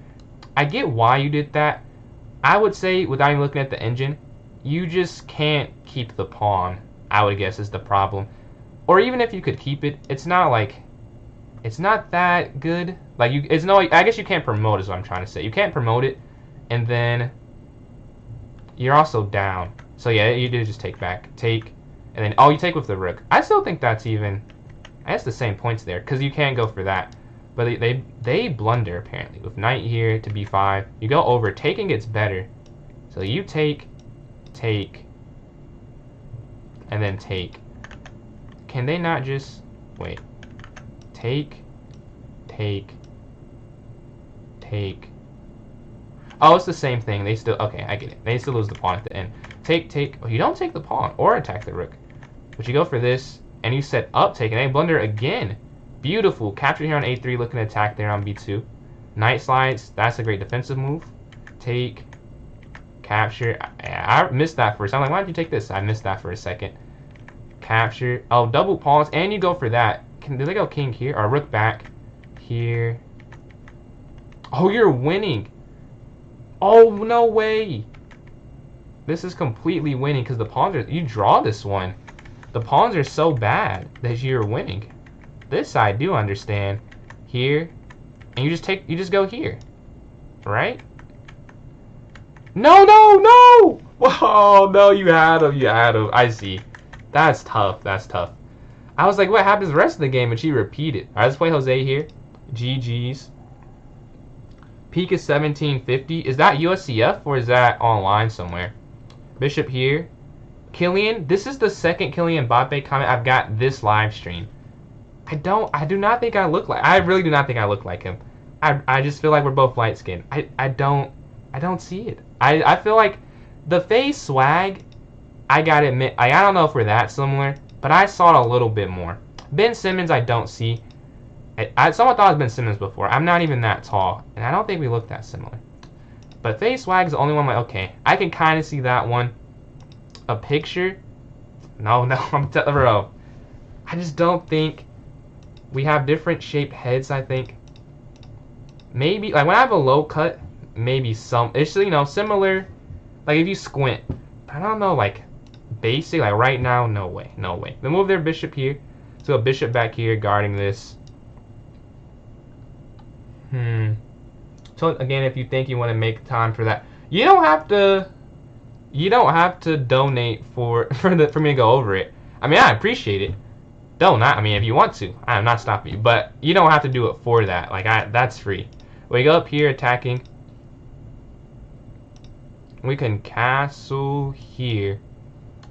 I get why you did that. I would say, without even looking at the engine, you just can't keep the pawn, I would guess, is the problem. Or even if you could keep it, it's not like... It's not that good. Like, it's no... I guess you can't promote is what I'm trying to say. You can't promote it, and then... You're also down. So yeah, you do just take back. Take, and then... Oh, you take with the rook. I still think that's even... I guess the same points there, because you can't go for that. But they blunder, apparently. With knight here to b5. You go over. Taking gets better. So you take, and then take. Can they not just... Wait. Take. Oh, it's the same thing. They still... Okay, I get it. They still lose the pawn at the end. Take. Oh, you don't take the pawn or attack the rook. But you go for this, and you set up take, and they blunder again. Beautiful. Capture here on a3, looking to attack there on b2. Knight slides. That's a great defensive move. Take. Capture. I missed that for a second. I'm like, why did you take this? I missed that for a second. Capture. Oh, double pawns, and you go for that. Do they go king here? Or rook back here? Oh, you're winning. Oh, no way. This is completely winning because the pawns are... You draw this one. The pawns are so bad that you're winning. This I do understand. Here. And you just go here. Right? No! Oh, no, you had him. I see. That's tough. I was like, what happens the rest of the game? And she repeated. Alright, let's play Jose here. GG's. Peak is 1750. Is that USCF or is that online somewhere? Bishop here. Kylian. This is the second Kylian Mbappe comment I've got this live stream. I do not think I look like... I really do not think I look like him. I just feel like we're both light skinned. I don't see it. I feel like the face swag, I gotta admit, I don't know if we're that similar, but I saw it a little bit more. Ben Simmons I don't see. Someone thought it was Ben Simmons before. I'm not even that tall, and I don't think we look that similar. But face swag is the only one I'm like, okay, I can kind of see that one. A picture? No, bro. I just don't think we have different shaped heads, I think. Maybe, like when I have a low cut, maybe some, it's, you know, similar, like if you squint. I don't know, like basic, like right now, no way. They move their bishop here. So a bishop back here guarding this. So again, if you think you want to make time for that, you don't have to donate for me to go over it. I mean, I appreciate it. I mean, if you want to, I'm not stopping you, but you don't have to do it for that. Like, that's free. We go up here attacking. We can castle here.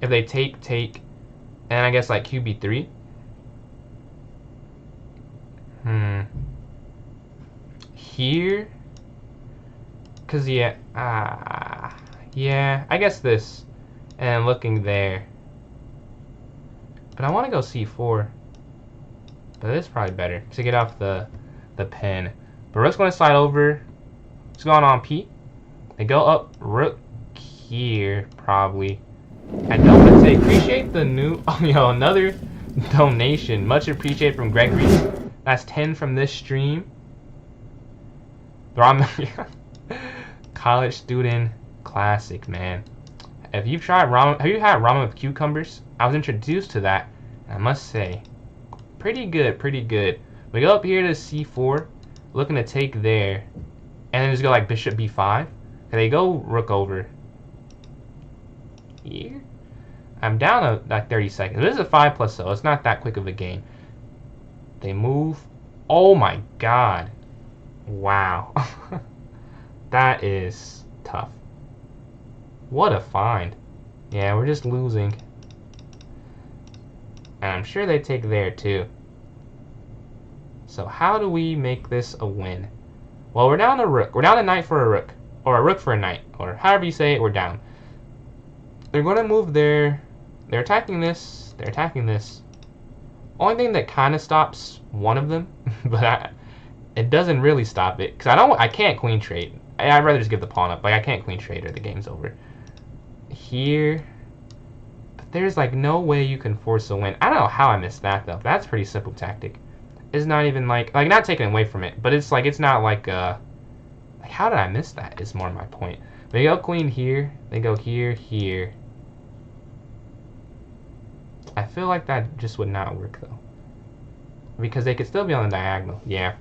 If they take, and I guess like QB3. Here, cause yeah, I guess this, and looking there. But I want to go c4. But this is probably better to get off the pen. But rook's going to slide over. What's going on, Pete? They go up rook here, probably. I don't want to say appreciate the new... Oh, yo, another donation. Much appreciated from Gregory. That's 10 from this stream. College student classic, man. If you've tried ramen, have you had ramen with cucumbers? I was introduced to that, and I must say, pretty good. We go up here to c4, looking to take there, and then just go like bishop b5. And they go rook over here. I'm down to like 30 seconds. This is a 5+, so it's not that quick of a game. They move. Oh my god. Wow. That is tough. What a find. Yeah, we're just losing. And I'm sure they take there too. So how do we make this a win? Well, we're down to rook. We're down to knight for a rook. Or a rook for a knight. Or however you say it, we're down. They're going to move there. They're attacking this. They're attacking this. Only thing that kind of stops one of them, but it doesn't really stop it. Because I can't queen trade. I'd rather just give the pawn up. Like, I can't queen trade or the game's over. Here. But there's like no way you can force a win. I don't know how I missed that though. That's a pretty simple tactic. It's not even like not taken away from it, but it's like it's not like how did I miss that is more my point. They go queen here, they go here, here. I feel like that just would not work though. Because they could still be on the diagonal, yeah.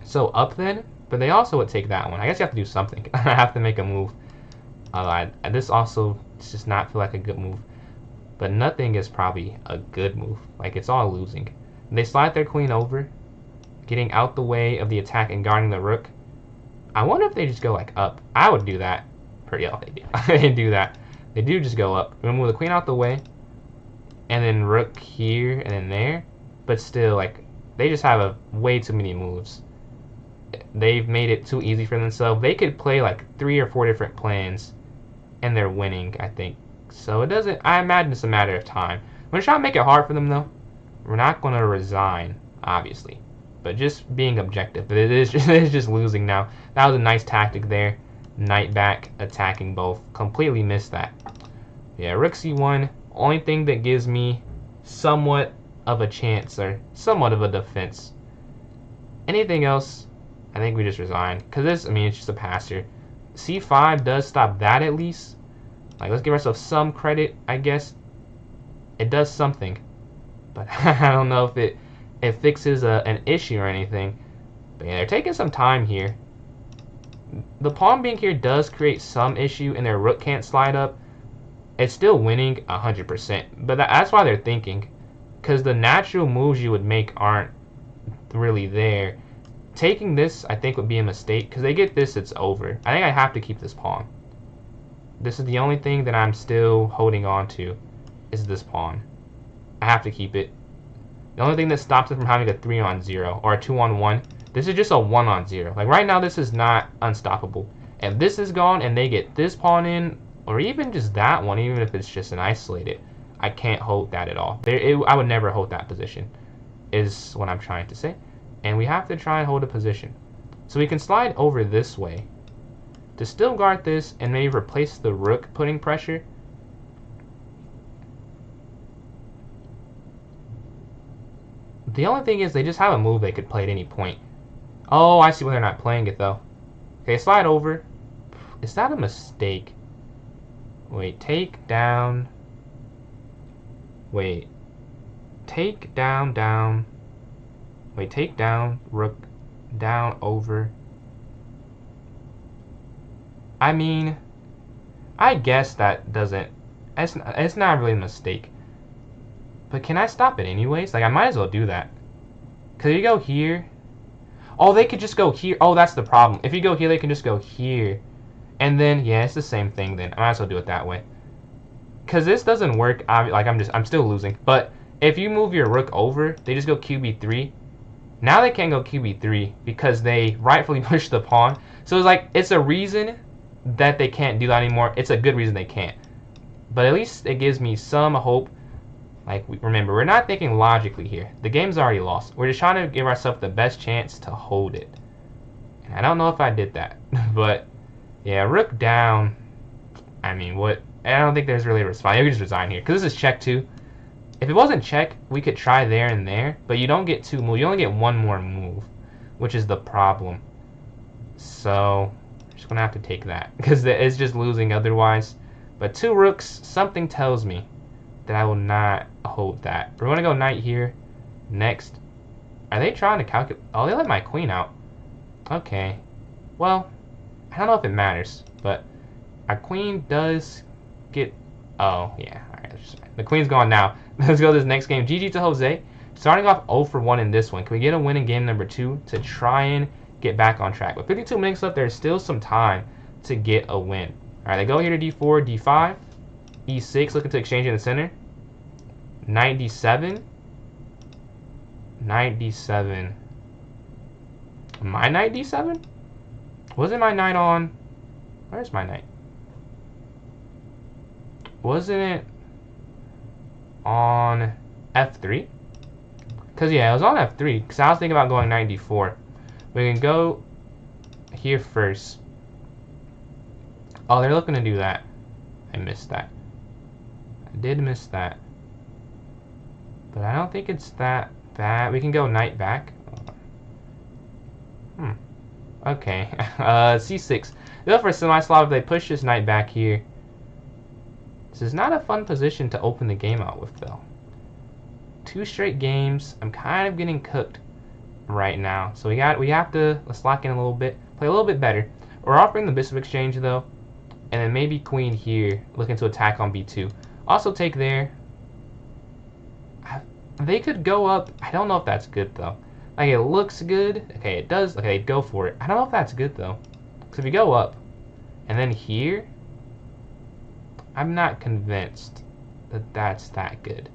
So up then, but they also would take that one. I guess you have to do something. I have to make a move. This also does not feel like a good move. But nothing is probably a good move. Like, it's all losing. They slide their queen over, getting out the way of the attack and guarding the rook. I wonder if they just go, like, up. I would do that. Yeah, they do. They do that. They do just go up. We'll move the queen out the way. And then rook here and then there. But still, like, they just have way too many moves. They've made it too easy for themselves. They could play, like, 3 or 4 different plans. And they're winning, I think. So it doesn't... I imagine it's a matter of time. I'm going to try to make it hard for them, though. We're not going to resign, obviously. But just being objective. But it is just losing now. That was a nice tactic there. Knight back, attacking both. Completely missed that. Yeah, rook c1. Only thing that gives me somewhat of a chance, or somewhat of a defense. Anything else, I think we just resign. Because this, I mean, it's just a passer. c5 does stop that at least. Like, let's give ourselves some credit, I guess. It does something. But I don't know if it fixes an issue or anything. But yeah, they're taking some time here. The pawn being here does create some issue, and their rook can't slide up. It's still winning 100%. But that's why they're thinking. Because the natural moves you would make aren't really there. Taking this, I think, would be a mistake. Because they get this, it's over. I think I have to keep this pawn. This is the only thing that I'm still holding on to. Is this pawn. I have to keep it. The only thing that stops it from having a 3-on-0 or a 2-on-1, this is just a 1-on-0. Like right now, this is not unstoppable. If this is gone and they get this pawn in, or even just that one, even if it's just an isolated, I can't hold that at all. I would never hold that position, is what I'm trying to say. And we have to try and hold a position. So we can slide over this way to still guard this and maybe replace the rook putting pressure. The only thing is they just have a move they could play at any point. Oh, I see why they're not playing it though. Okay, slide over. Is that a mistake? Wait, take down. Wait. Take down, down. Wait, take down, rook, down, over. I mean, I guess that doesn't... It's not really a mistake. But can I stop it anyways? Like, I might as well do that. Because you go here. Oh, they could just go here. Oh, that's the problem. If you go here, they can just go here. And then, yeah, it's the same thing then. I might as well do it that way. Because this doesn't work. I'm still losing. But if you move your rook over, they just go QB3. Now they can't go QB3 because they rightfully push the pawn. So it's like, it's a reason that they can't do that anymore. It's a good reason they can't. But at least it gives me some hope. Like, remember, we're not thinking logically here. The game's already lost. We're just trying to give ourselves the best chance to hold it. And I don't know if I did that. But, yeah, rook down. I mean, what? I don't think there's really a response. You can just resign here. Because this is check 2. If it wasn't check, we could try there and there. But you don't get 2 moves. You only get 1 more move. Which is the problem. So, I'm just going to have to take that. Because it's just losing otherwise. But 2 rooks, something tells me that I will not hold that. We're going to go knight here next. Are they trying to calculate? Oh, they let my queen out. Okay. Well, I don't know if it matters, but our queen does get... Oh, yeah. Alright, the queen's gone now. Let's go to this next game. GG to Jose. Starting off 0 for 1 in this one. Can we get a win in game number 2 to try and get back on track? With 52 minutes left, there's still some time to get a win. Alright, they go here to d4, d5, e6, looking to exchange in the center. Knight d7. Knight d7. My knight d7? Wasn't my knight on... Where's my knight? Wasn't it on f3? Because, yeah, it was on f3. Because I was thinking about going knight d4. We can go here first. Oh, they're looking to do that. I missed that. I did miss that. But I don't think it's that bad. We can go knight back. Okay. c6. Go for a semi-slot if they push this knight back here. This is not a fun position to open the game out with, though. 2 straight games. I'm kind of getting cooked right now. So we have to, let's lock in a little bit. Play a little bit better. We're offering the bishop exchange, though. And then maybe queen here, looking to attack on b2. Also take there. They could go up. I don't know if that's good, though. Like, it looks good. Okay, it does. Okay, go for it. I don't know if that's good, though. Because if you go up, and then here, I'm not convinced that that's that good.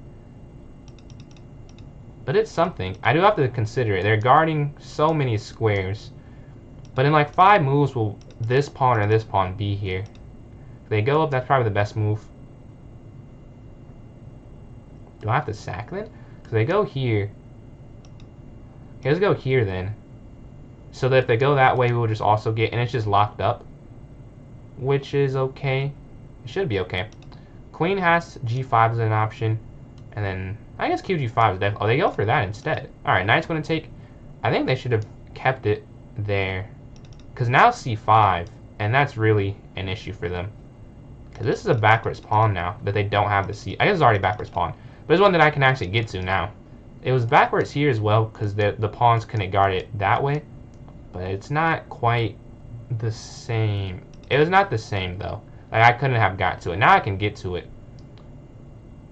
But it's something. I do have to consider it. They're guarding so many squares. But in like 5 moves, will this pawn or this pawn be here? If they go up, that's probably the best move. Do I have to sack then? Because they go here. Okay, let's go here then. So that if they go that way, we'll just also get... And it's just locked up. Which is okay. It should be okay. Queen has g5 as an option. And then... I guess qg5 is definitely... Oh, they go for that instead. Alright, knight's going to take... I think they should have kept it there. Because now c5. And that's really an issue for them. Because this is a backwards pawn now. That they don't have the c... I guess it's already backwards pawn. But it's one that I can actually get to now. It was backwards here as well. Because the pawns couldn't guard it that way. But it's not quite the same. It was not the same though. Like I couldn't have got to it. Now I can get to it.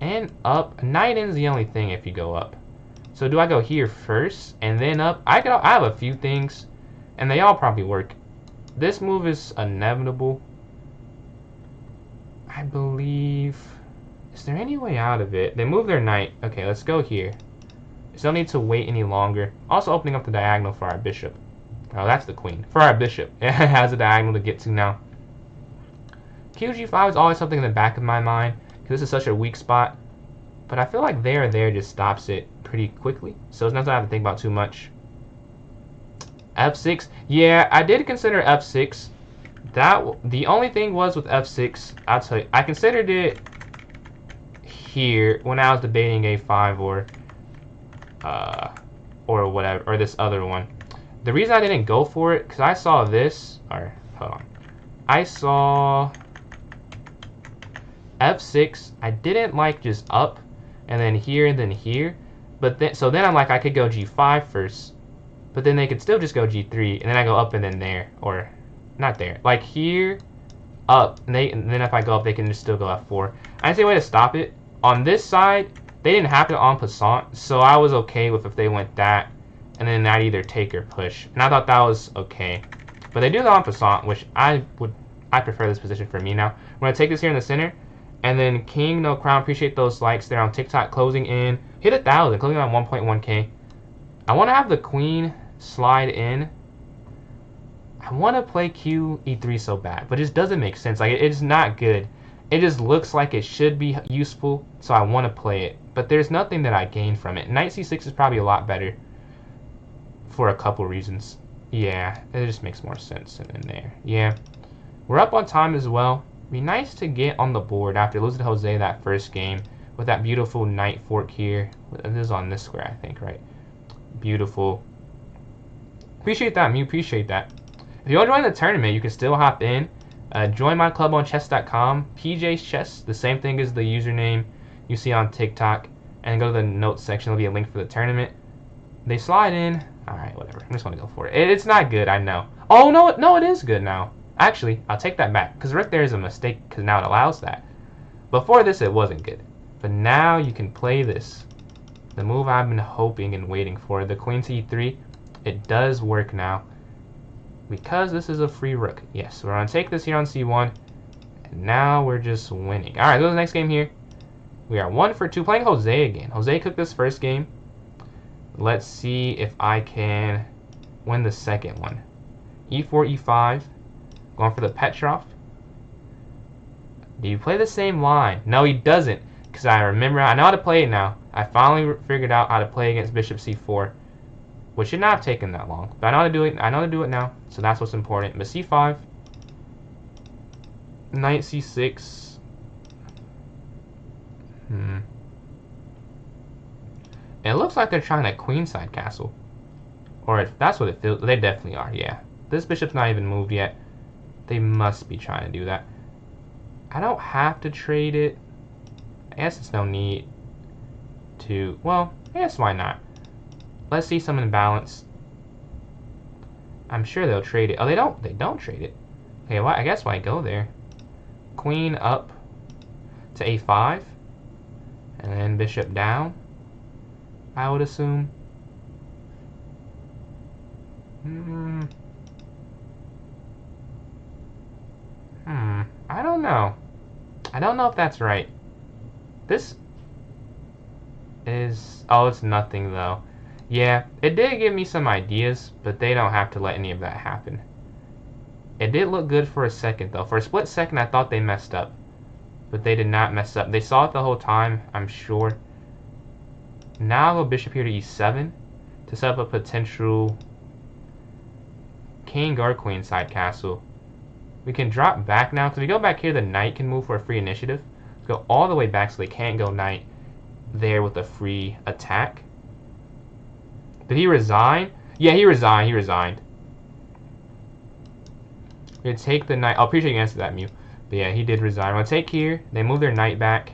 And up. Knight in is the only thing if you go up. So do I go here first and then up? I have a few things. And they all probably work. This move is inevitable. I believe... Is there any way out of it? They move their knight. Okay, let's go here. There's no need to wait any longer. Also opening up the diagonal for our bishop. Oh, that's the queen. For our bishop. It has a diagonal to get to now. qg5 is always something in the back of my mind. Because this is such a weak spot. But I feel like there just stops it pretty quickly. So it's nothing I have to think about too much. f6. Yeah, I did consider f6. The only thing was with f6, I'll tell you, I considered it here when I was debating a5 or whatever, or this other one. The reason I didn't go for it, because I saw this, or hold on, I saw f6. I didn't like just up and then here, but then so then I'm like I could go g5 first, but then they could still just go g3 and then I go up and then there, or not there, like here, up, and then if I go up they can just still go f4. I didn't see a way to stop it. On this side they didn't have it en passant, so I was okay with if they went that and then I'd either take or push, and I thought that was okay. But they do the en passant, which I prefer this position for me now. I'm gonna take this here in the center, and then king no crown. Appreciate those likes there on TikTok. Closing in, hit 1,000, closing on 1.1k. I want to have the queen slide in. I want to play q e3 so bad, but it just doesn't make sense. Like it's not good. It just looks like it should be useful, so I want to play it. But there's nothing that I gain from it. Knight c6 is probably a lot better for a couple reasons. Yeah, it just makes more sense in there. Yeah, we're up on time as well. Be nice to get on the board after losing to Jose that first game with that beautiful knight fork here. It is on this square, I think, right? Beautiful. Appreciate that, Mew. Appreciate that. If you want to join the tournament, you can still hop in. Join my club on chess.com. PJ's Chess, the same thing as the username you see on TikTok. And go to the notes section. There'll be a link for the tournament. They slide in. Alright, whatever. I'm just going to go for it. It's not good, I know. Oh, no, it is good now. Actually, I'll take that back. Because rook there is a mistake because now it allows that. Before this, it wasn't good. But now you can play this. The move I've been hoping and waiting for. The queen to e3. It does work now. Because this is a free rook. Yes, we're going to take this here on c1. And now we're just winning. Alright, go to the next game here. We are 1 for 2. Playing Jose again. Jose cooked this first game. Let's see if I can win the second one. e4, e5. Going for the Petrov. Do you play the same line? No, he doesn't. Because I remember, I know how to play it now. I finally figured out how to play against bishop c4. Which should not have taken that long. But I know how to do it. I know how to do it now. So that's what's important. But c5. Knight c6. It looks like they're trying a queenside castle. Or if that's what it feels. They definitely are, yeah. This bishop's not even moved yet. They must be trying to do that. I don't have to trade it. I guess it's no need to. Well, I guess why not? Let's see some imbalance. I'm sure they'll trade it. Oh, they don't trade it. Okay, well, I guess why go there? Queen up to a5. And then bishop down, I would assume. I don't know. I don't know if that's right. This is... Oh, it's nothing, though. Yeah, it did give me some ideas, but they don't have to let any of that happen. It did look good for a second, though. For a split second, I thought they messed up. But they did not mess up. They saw it the whole time, I'm sure. Now I'll go bishop here to e7 to set up a potential king or queen side castle. We can drop back now. Because if we go back here, the knight can move for a free initiative. Let's go all the way back so they can't go knight there with a free attack. Did he resign? Yeah, he resigned. He resigned. We're going to take the knight. I'll appreciate you answer that, Mew. But yeah, he did resign. We'll take here. They move their knight back.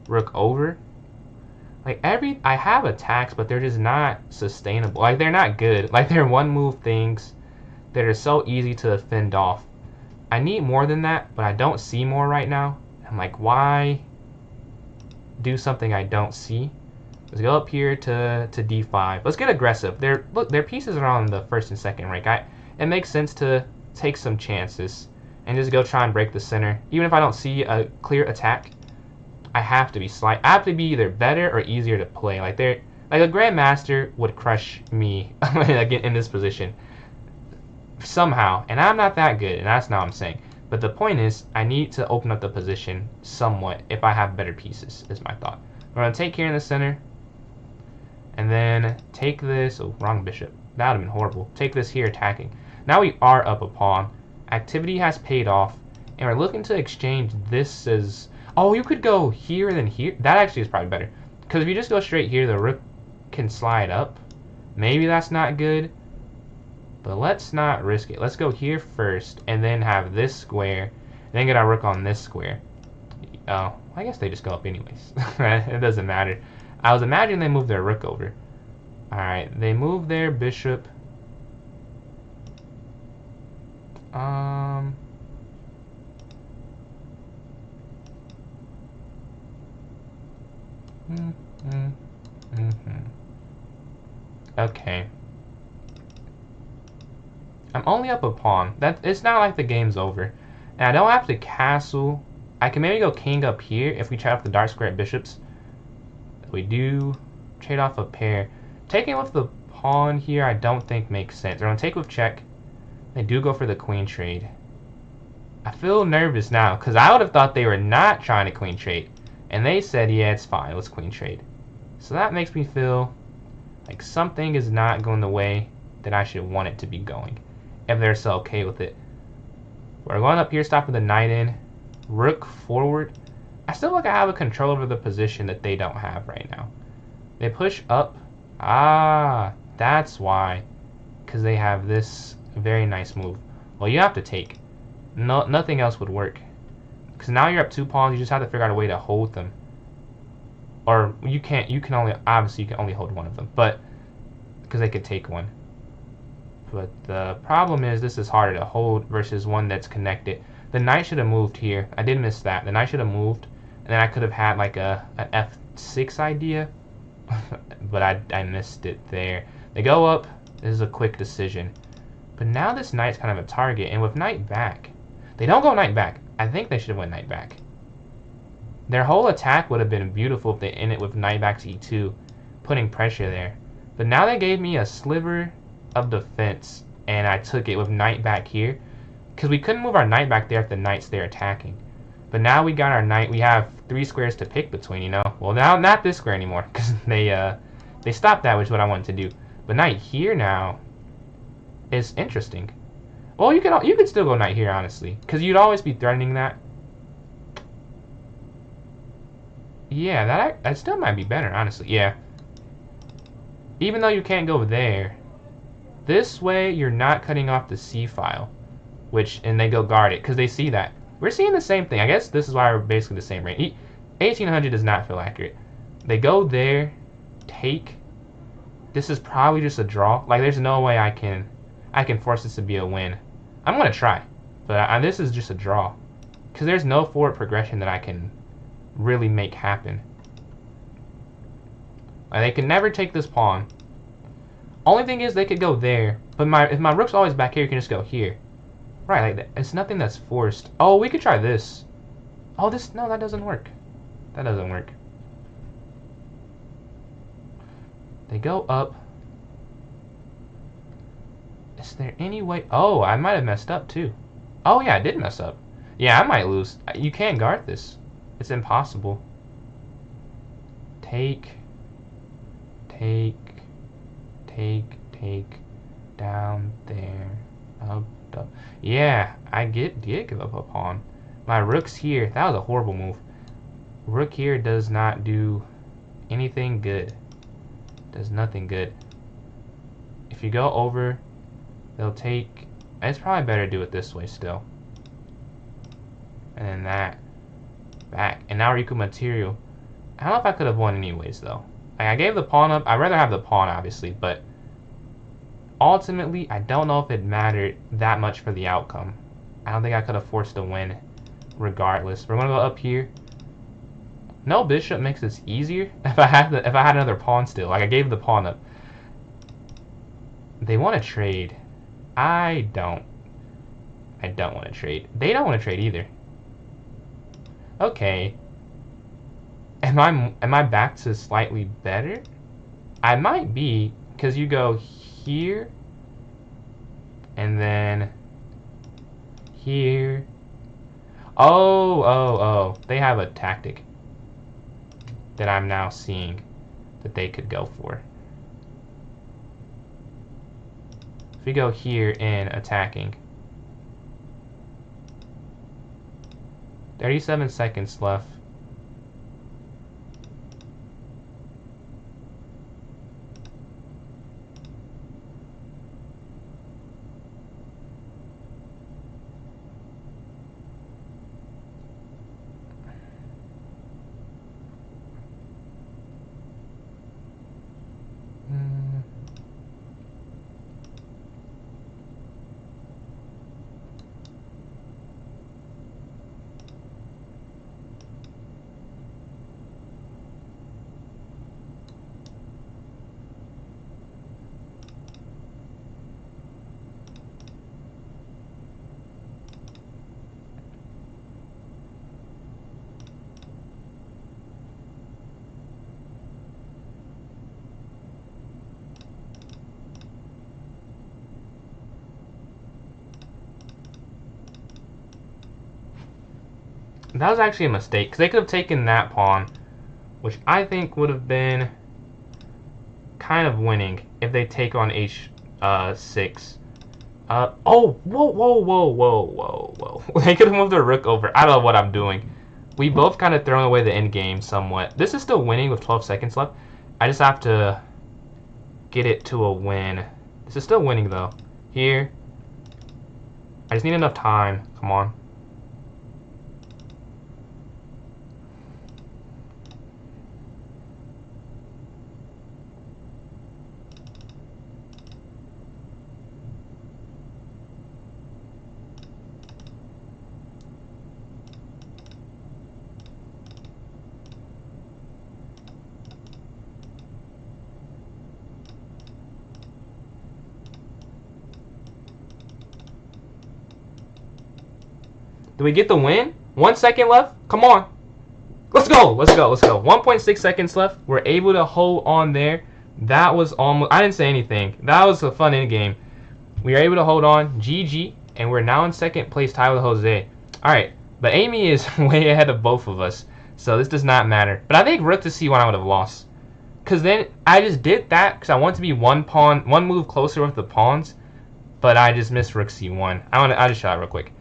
Rook over. Like I have attacks, but they're just not sustainable. Like they're not good. Like they're one move things that are so easy to fend off. I need more than that, but I don't see more right now. I'm like, why do something I don't see? Let's go up here to d5. Let's get aggressive. Look, their pieces are on the first and second rank. It makes sense to take some chances and just go try and break the center. Even if I don't see a clear attack, I have to be I have to be either better or easier to play. Like a grandmaster would crush me in this position somehow, and I'm not that good, and that's not what I'm saying. But the point is, I need to open up the position somewhat if I have better pieces. Is my thought. We're gonna take here in the center, and then take this. Oh, wrong bishop. That would have been horrible. Take this here, attacking. Now we are up a pawn. Activity has paid off, and we're looking to exchange this as... Oh, you could go here and then here. That actually is probably better. Because if you just go straight here, the rook can slide up. Maybe that's not good. But let's not risk it. Let's go here first, and then have this square, and then get our rook on this square. Oh, I guess they just go up anyways. It doesn't matter. I was imagining they moved their rook over. Alright, they move their bishop. Okay. I'm only up a pawn. It's not like the game's over. And I don't have to castle. I can maybe go king up here if we trade off the dark square bishops. We do trade off a pair. Taking with the pawn here I don't think makes sense. They're going to take with check. They do go for the queen trade. I feel nervous now because I would have thought they were not trying to queen trade. And they said, yeah, it's fine. Let's queen trade. So that makes me feel like something is not going the way that I should want it to be going. If they're so okay with it. We're going up here, stopping the knight in. Rook forward. I still feel like I have a control over the position that they don't have right now. They push up. Ah, that's why. Because they have this very nice move. Well, you have to take. No, nothing else would work. Because now you're up 2 pawns. You just have to figure out a way to hold them. Or you can't. You can only obviously you can only hold one of them, but because they could take one. But the problem is this is harder to hold versus one that's connected. The knight should have moved here. I did miss that. The knight should have moved, and then I could have had like an F6 idea, but I missed it there. They go up. This is a quick decision. But now this knight's kind of a target, and with knight back, they don't go knight back. I think they should have went knight back. Their whole attack would have been beautiful if they ended with knight back to e2, putting pressure there. But now they gave me a sliver of defense, and I took it with knight back here, because we couldn't move our knight back there if the knight's there attacking. But now we got our knight. We have 3 squares to pick between, you know. Well, now not this square anymore, because they stopped that, which is what I wanted to do. But knight here now is interesting. Well, you could still go knight here, honestly, because you'd always be threatening that. Yeah, that still might be better, honestly. Yeah. Even though you can't go there, this way you're not cutting off the C file, and they go guard it because they see that. We're seeing the same thing. I guess this is why we're basically the same range. 1800 does not feel accurate. They go there, take. This is probably just a draw. Like there's no way I can force this to be a win. I'm gonna try, but this is just a draw because there's no forward progression that I can really make happen. They can never take this pawn. Only thing is they could go there, but if my rook's always back here, you can just go here. Right, like that. It's nothing that's forced. Oh, we could try this. Oh, no, that doesn't work. That doesn't work. They go up. Is there any way? Oh, I might have messed up too. Oh yeah, I did mess up. Yeah, I might lose. You can't guard this. It's impossible. Take, down there, up. Yeah, I did give up a pawn. My rook's here. That was a horrible move. Rook here does not do anything good. Does nothing good. If you go over, they'll take. It's probably better to do it this way still. And then that. Back. And now we're equal material. I don't know if I could have won anyways, though. Like, I gave the pawn up. I'd rather have the pawn, obviously, but ultimately, I don't know if it mattered that much for the outcome. I don't think I could have forced a win regardless. We're going to go up here. No bishop makes this easier. If I had another pawn still. Like, I gave the pawn up. They want to trade. I don't want to trade. They don't want to trade either. Okay. Am I back to slightly better? I might be, because you go here and then here. Oh. They have a tactic that I'm now seeing that they could go for. If we go here in attacking. 37 seconds left. That was actually a mistake, because they could have taken that pawn, which I think would have been kind of winning if they take on h6. Oh, whoa. They could have moved their rook over. I don't know what I'm doing. We both kind of thrown away the end game somewhat. This is still winning with 12 seconds left. I just have to get it to a win. This is still winning, though. Here. I just need enough time. Come on. Do we get the win? 1 second left. Come on. Let's go. Let's go. Let's go. 1.6 seconds left. We're able to hold on there. That was almost... I didn't say anything. That was a fun end game. We were able to hold on. GG. And we're now in second place, tied with Jose. Alright. But Amy is way ahead of both of us. So this does not matter. But I think rook to c1 I would have lost. Because then I just did that because I want to be one move closer with the pawns. But I just missed rook c1. I just shot real quick.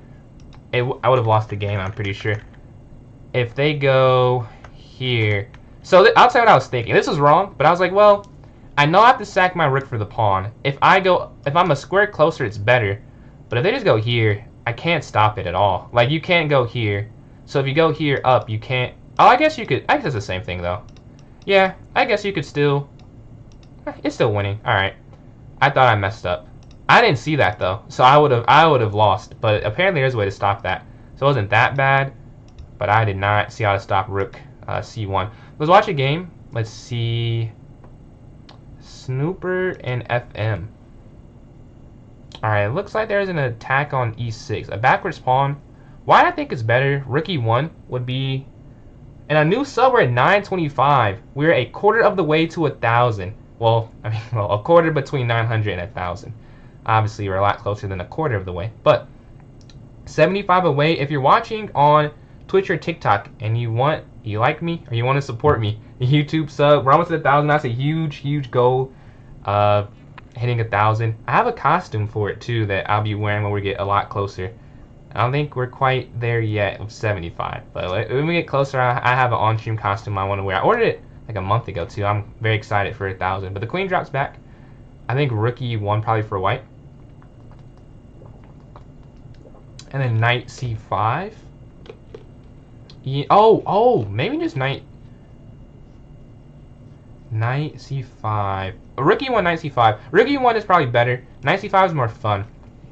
I would have lost the game, I'm pretty sure. If they go here. So I'll tell you what I was thinking. This was wrong, but I was like, well, I know I have to sack my rook for the pawn. If I'm a square closer, it's better. But if they just go here, I can't stop it at all. Like, you can't go here. So if you go here up, you can't. Oh, I guess you could. I guess it's the same thing, though. Yeah, I guess you could still. It's still winning. All right. I thought I messed up. I didn't see that though, so I would have lost. But apparently there's a way to stop that. So it wasn't that bad. But I did not see how to stop rook c1. Let's watch a game. Let's see. Snooper and FM. All right. Looks like there's an attack on e6. A backwards pawn. Why I think it's better. Rook e1 would be. And a new sub, we're at 925. We're a quarter of the way to 1,000. Well, a quarter between 900 and 1,000. Obviously, we're a lot closer than a quarter of the way. But 75 away. If you're watching on Twitch or TikTok and you like me or you want to support me, YouTube sub, we're almost at 1,000. That's a huge goal. Hitting 1,000. I have a costume for it too that I'll be wearing when we get a lot closer. I don't think we're quite there yet with 75, but when we get closer, I have an on-stream costume I want to wear. I ordered it like a month ago too. I'm very excited for 1,000. But the queen drops back. I think rook e1 probably for white, and then knight c5. Maybe just knight c5. Rook e1, knight c5. Rook e1 is probably better. Knight c5 is more fun.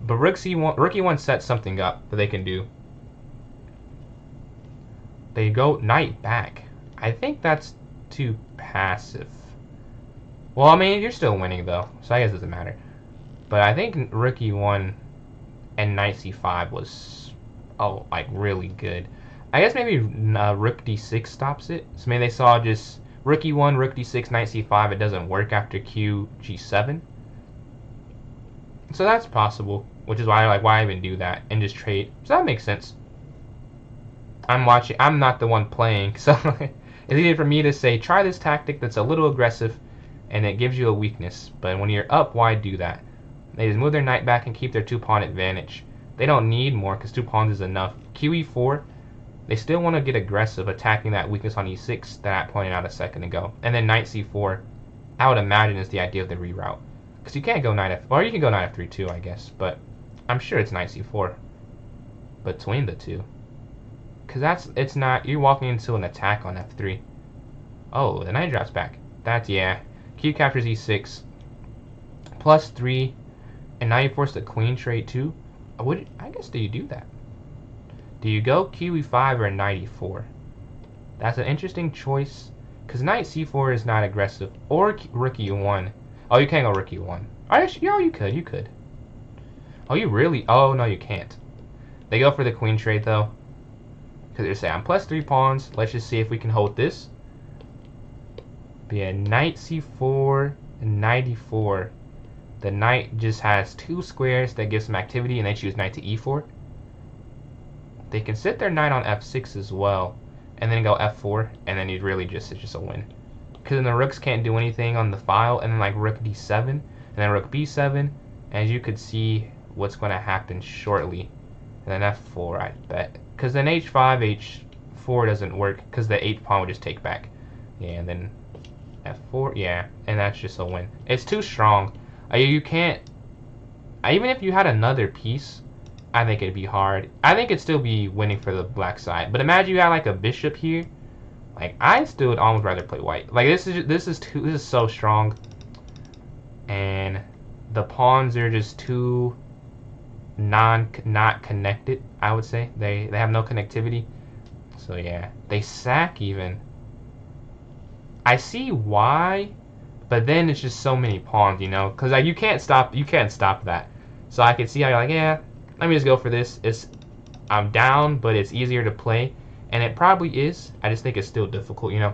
But rook e1 sets something up that they can do. They go knight back. I think that's too passive. Well, I mean, you're still winning though, so I guess it doesn't matter. But I think rook e1 and knight c5 was like really good. I guess maybe rook d6 stops it. So maybe they saw just rook e1, rook d6, knight c5. It doesn't work after q g7. So that's possible, which is why why even do that and just trade. So that makes sense. I'm watching. I'm not the one playing, so it's easy for me to say try this tactic that's a little aggressive, and it gives you a weakness. But when you're up, why do that? They just move their knight back and keep their 2-pawn advantage. They don't need more because 2 pawns is enough. QE4. They still want to get aggressive, attacking that weakness on e6 that I pointed out a second ago. And then knight c4, I would imagine is the idea of the reroute. Because you can't go knight f... Or you can go knight f3 too, I guess. But I'm sure it's knight c4 between the two. Because it's not... You're walking into an attack on f3. Oh, the knight drops back. That's... Yeah. Q captures e6. +3. And now you force the queen trade too. I guess do you do that? Do you go QE5 or knight e4? That's an interesting choice. Because knight c4 is not aggressive. Or rook e1. Oh, you can't go rook e1. Oh, you could. You could. Oh, you really... Oh, no, you can't. They go for the queen trade, though. Because they're saying, I'm +3 pawns. Let's just see if we can hold this. But yeah, knight c4 and knight e4. The knight just has 2 squares that give some activity, and they choose knight to e4. They can sit their knight on f6 as well, and then go f4, and then it's just a win. Because then the rooks can't do anything on the file, and then like rook d7, and then rook b7, as you could see what's going to happen shortly. And then f4, I bet. Because then h5, h4 doesn't work, because the 8th pawn would just take back. Yeah, and then f4, yeah, and that's just a win. It's too strong. You can't... Even if you had another piece, I think it'd be hard. I think it'd still be winning for the black side. But imagine you had like a bishop here. Like, I still would almost rather play white. Like, this is so strong. And the pawns are just too not connected, I would say. They have no connectivity. So yeah, they sack even. I see why, but then it's just so many pawns, you know, because like, you can't stop that. So I can see how you're like, yeah, let me just go for this. I'm down, but it's easier to play, and it probably is. I just think it's still difficult, you know.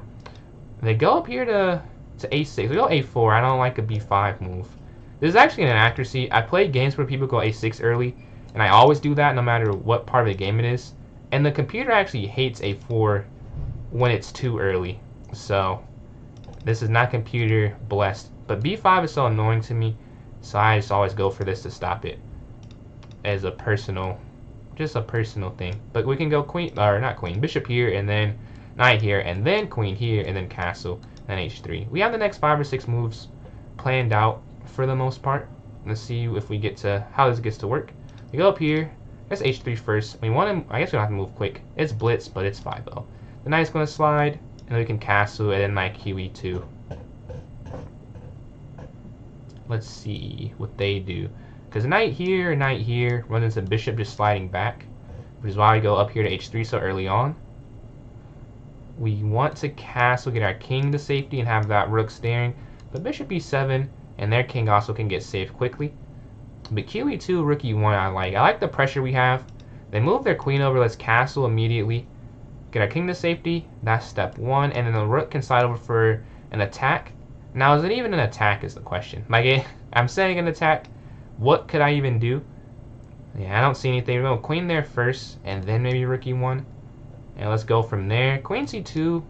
They go up here to a6. We go a4. I don't like a b5 move. This is actually an inaccuracy. I play games where people go a6 early, and I always do that no matter what part of the game it is. And the computer actually hates a4 when it's too early. So this is not computer blessed. But b5 is so annoying to me, so I just always go for this to stop it as a personal, just a personal thing. But we can go queen, or not queen, bishop here, and then knight here, and then queen here, and then castle, and h3. We have the next 5 or 6 moves planned out for the most part. Let's see if we get to how this gets to work. We go up here. Let's h3 first. We want to. I guess we don't have to move quick. It's blitz, but it's 5-0. The knight's going to slide, and then we can castle, and then knight qe2. Let's see what they do. Because knight here, runs into bishop just sliding back, which is why we go up here to h3 so early on. We want to castle, get our king to safety, and have that rook staring. But bishop e7, and their king also can get saved quickly. But qe2, rook e1 I like the pressure we have. They move their queen over, let's castle immediately. Get our king to safety, that's step 1. And then the rook can slide over for an attack. Now, is it even an attack is the question. Like, I'm saying an attack. What could I even do? Yeah, I don't see anything. We're going to queen there first, and then maybe rook e1. And let's go from there. Queen c2,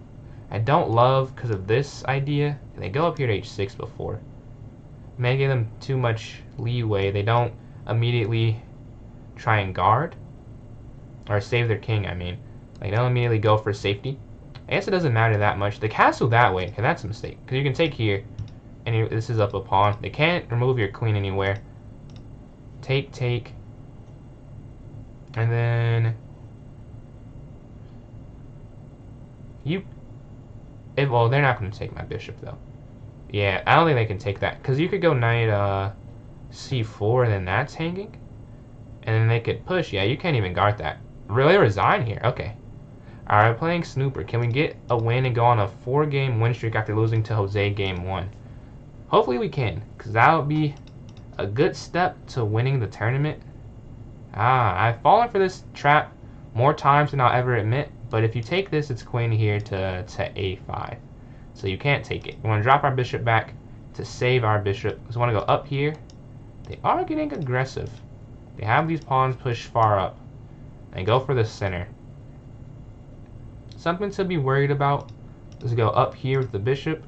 I don't love because of this idea. They go up here to h6 before. May give them too much leeway. They don't immediately try and guard. Or save their king, I mean. They don't immediately go for safety. I guess it doesn't matter that much. The castle that way, okay, that's a mistake. Because you can take here, and this is up a pawn. They can't remove your queen anywhere. Take. And then well, they're not going to take my bishop, though. Yeah, I don't think they can take that. Because you could go knight c4, and then that's hanging. And then they could push. Yeah, you can't even guard that. Really resign here. Okay. Alright, playing Snooper. Can we get a win and go on a 4-game win streak after losing to Jose game 1? Hopefully we can, because that would be a good step to winning the tournament. I've fallen for this trap more times than I'll ever admit, but if you take this, it's queen here to a5. So you can't take it. We want to drop our bishop back to save our bishop. So we want to go up here. They are getting aggressive. They have these pawns pushed far up. And go for the center. Something to be worried about is go up here with the bishop.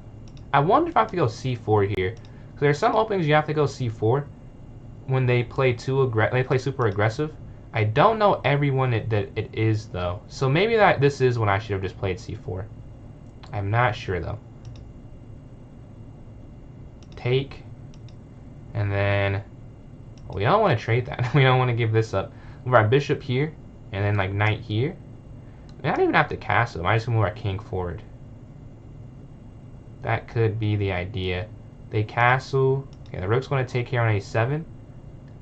I wonder if I have to go c4 here. So there are some openings you have to go c4 when they play super aggressive. I don't know everyone that it is though. So maybe this is when I should have just played c4. I'm not sure though. Take, and then we don't want to trade that. We don't want to give this up. Move our bishop here, and then like knight here. I don't even have to castle. I just move our king forward. That could be the idea. They castle. Okay, the rook's going to take here on a7.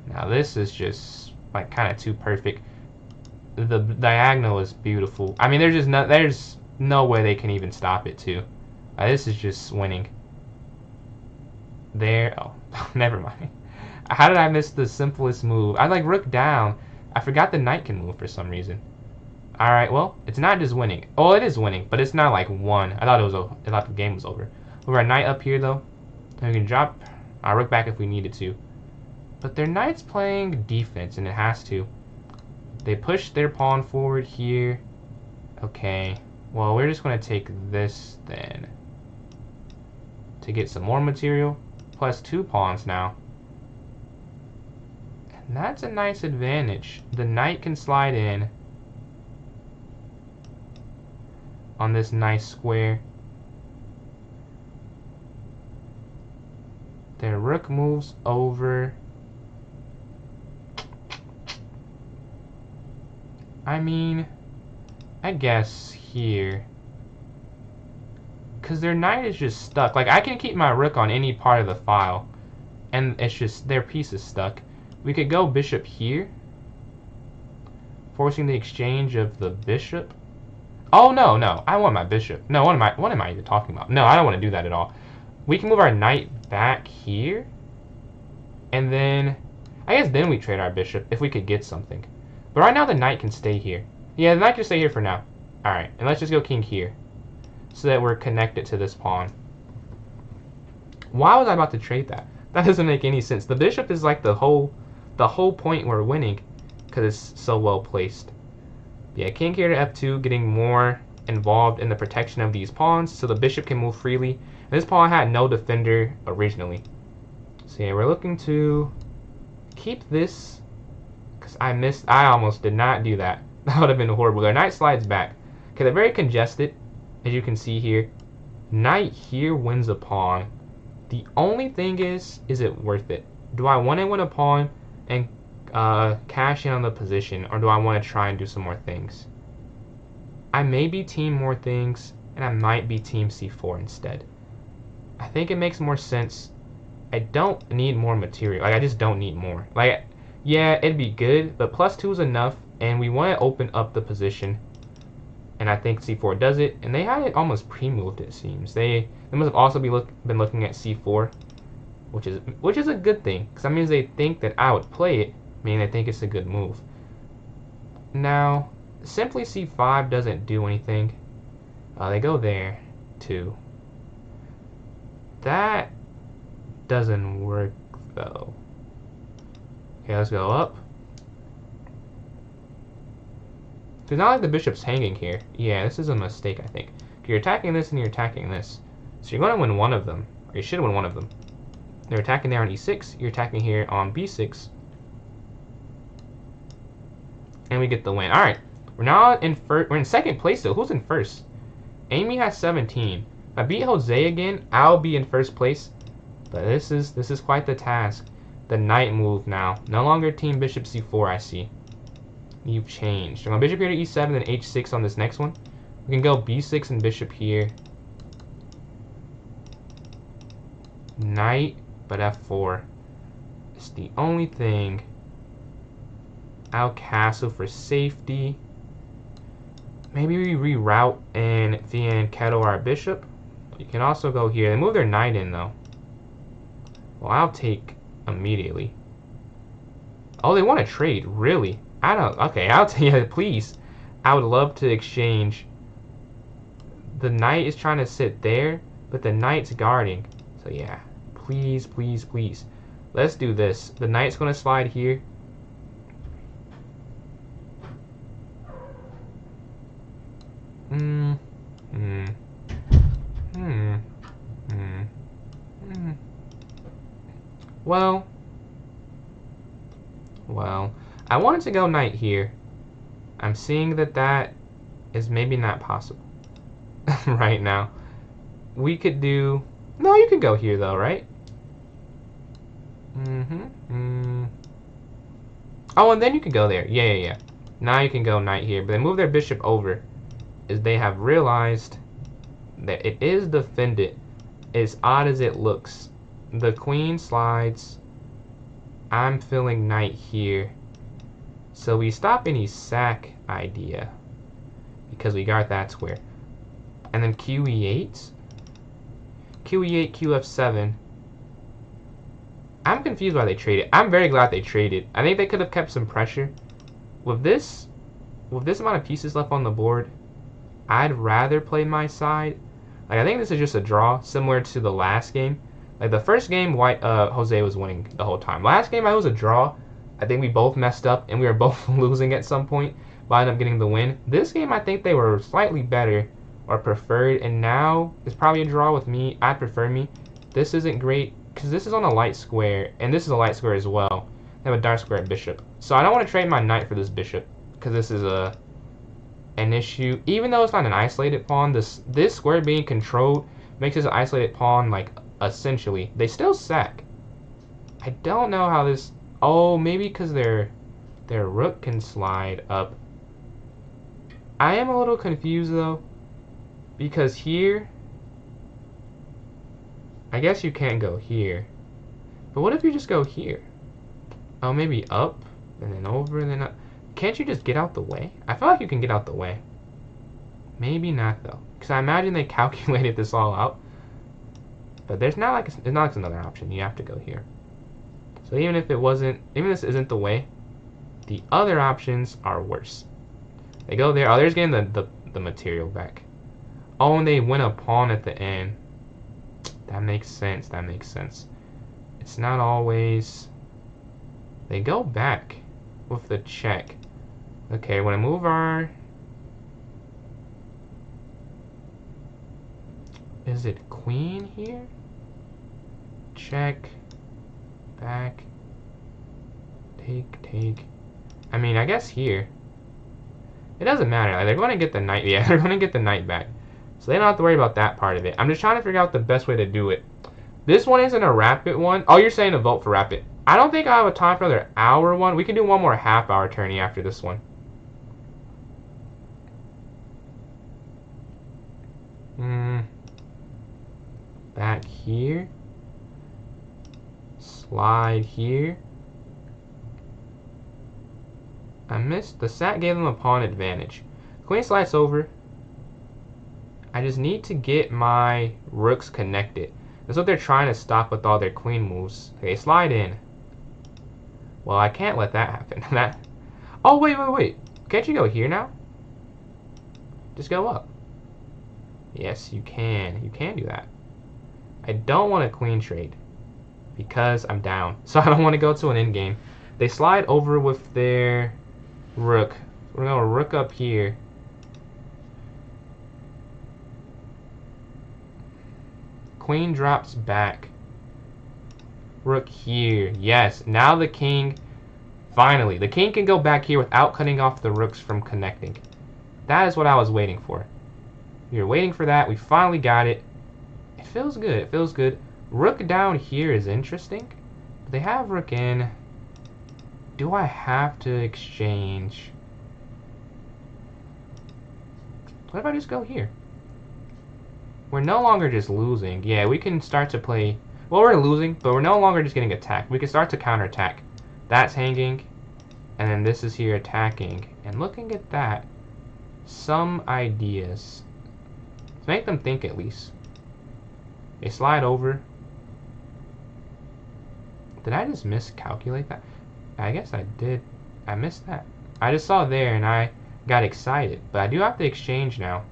Now this is just like kind of too perfect. The diagonal is beautiful. I mean, there's no way they can even stop it too. This is just winning. There. Oh, never mind. How did I miss the simplest move? I like rook down. I forgot the knight can move for some reason. Alright, well, it's not just winning. Oh, it is winning, but it's not like one. I thought the game was over. Move our knight up here though. And we can drop our rook back if we needed to. But their knight's playing defense, and it has to. They push their pawn forward here. Okay. Well, we're just going to take this then. To get some more material. Plus 2 pawns now. And that's a nice advantage. The knight can slide in. On this nice square. Their rook moves over. I mean, I guess here. Because their knight is just stuck. Like, I can keep my rook on any part of the file. And it's just, their piece is stuck. We could go bishop here. Forcing the exchange of the bishop. Oh, no. I want my bishop. No, what am I even talking about? No, I don't want to do that at all. We can move our knight back here. And then, I guess then we trade our bishop if we could get something. But right now the knight can stay here. Yeah, the knight can stay here for now. Alright, and let's just go king here. So that we're connected to this pawn. Why was I about to trade that? That doesn't make any sense. The bishop is like the whole point we're winning. Because it's so well placed. Yeah, king here to f2, getting more involved in the protection of these pawns. So the bishop can move freely. And this pawn had no defender originally. So yeah, we're looking to keep this. Because I almost did not do that. That would have been horrible. Their knight slides back. Okay, they're very congested. As you can see here. Knight here wins a pawn. The only thing is it worth it? Do I want to win a pawn and cash in on the position, or do I want to try and do some more things? I may be team more things, and I might be team c4 instead. I think it makes more sense. I don't need more material. Like, I just don't need more. Like, yeah, it'd be good, but +2 is enough, and we want to open up the position. And I think c4 does it, and they had it almost pre-moved, it seems. They must have also been looking at c4, which is a good thing, because that means they think that I would play it, meaning they think it's a good move. Now, simply c5 doesn't do anything. They go there, too. That doesn't work, though. Okay, let's go up. It's not like the bishop's hanging here. Yeah, this is a mistake, I think. You're attacking this and you're attacking this. So you're going to win one of them. Or you should win one of them. They're attacking there on e6. You're attacking here on b6. And we get the win. Alright. We're now in first. We're in second place, though. Who's in first? Amy has 17. If I beat Jose again, I'll be in first place. But this is quite the task. The knight move now. No longer team bishop c4, I see. You've changed. I'm going bishop here to e7, then h6 on this next one. We can go b6 and bishop here. Knight, but f4. It's the only thing. I'll castle for safety. Maybe we reroute and fianchetto our bishop. You can also go here. They move their knight in, though. Well, I'll take immediately. Oh, they want to trade, really? I don't. Okay, I'll tell you, please. I would love to exchange. The knight is trying to sit there, but the knight's guarding. So yeah, please, please, please. Let's do this. The knight's going to slide here. Well, I wanted to go knight here. I'm seeing that is maybe not possible right now. We could do... No, you could go here, though, right? Oh, and then you could go there. Yeah. Now you can go knight here. But they move their bishop over. As they have realized that it is defended. As odd as it looks. The queen slides. I'm filling knight here. So we stop any sack idea. Because we got that square. And then QE8. QE8, QF7. I'm confused why they traded. I'm very glad they traded. I think they could have kept some pressure. With this amount of pieces left on the board, I'd rather play my side. Like, I think this is just a draw, similar to the last game. Like, the first game, Jose was winning the whole time. Last game, I was a draw. I think we both messed up, and we were both losing at some point, but I ended up getting the win. This game, I think they were slightly better, or preferred, and now it's probably a draw with me. I'd prefer me. This isn't great, because this is on a light square, and this is a light square as well. They have a dark square bishop. So I don't want to trade my knight for this bishop, because this is an issue. Even though it's not an isolated pawn, this square being controlled makes this an isolated pawn, like, essentially. They still sack. I don't know how this... Oh, maybe because their rook can slide up. I am a little confused, though, because here... I guess you can't go here. But what if you just go here? Oh, maybe up, and then over, and then up. Can't you just get out the way? I feel like you can get out the way. Maybe not, though. Because I imagine they calculated this all out. But there's not like another option. You have to go here. So even if it wasn't, even if this isn't the way, The other options are worse. They go there. Oh, there's getting the material back. Oh, and they win a pawn at the end. That makes sense. That makes sense. It's not always... They go back with the check. Okay, when I move our... Is it queen here? Check. Back. Take. I mean, I guess here. It doesn't matter. Like, they're going to get the knight. Yeah, they're going to get the knight back. So they don't have to worry about that part of it. I'm just trying to figure out the best way to do it. This one isn't a rapid one. Oh, you're saying to vote for rapid. I don't think I have a time for another hour one. We can do one more half-hour tourney after this one. Back here. Slide here. I missed. The sat gave them a pawn advantage. Queen slides over. I just need to get my rooks connected. That's what they're trying to stop with all their queen moves. Okay, slide in. Well, I can't let that happen. Oh, wait. Can't you go here now? Just go up. Yes, you can. You can do that. I don't want a queen trade because I'm down. So I don't want to go to an endgame. They slide over with their rook. We're going to rook up here. Queen drops back. Rook here. Yes, now the king, finally, the king can go back here without cutting off the rooks from connecting. That is what I was waiting for. We were waiting for that. We finally got it. It feels good. It feels good. Rook down here is interesting. They have rook in. Do I have to exchange? What if I just go here? We're no longer just losing. Yeah, we can start to play... Well, we're losing, but we're no longer just getting attacked. We can start to counterattack. That's hanging, and then this is here attacking. And looking at that, some ideas. Let's make them think at least. They slide over. Did I just miscalculate that? I guess I did. I missed that. I just saw there and I got excited. But I do have to exchange now,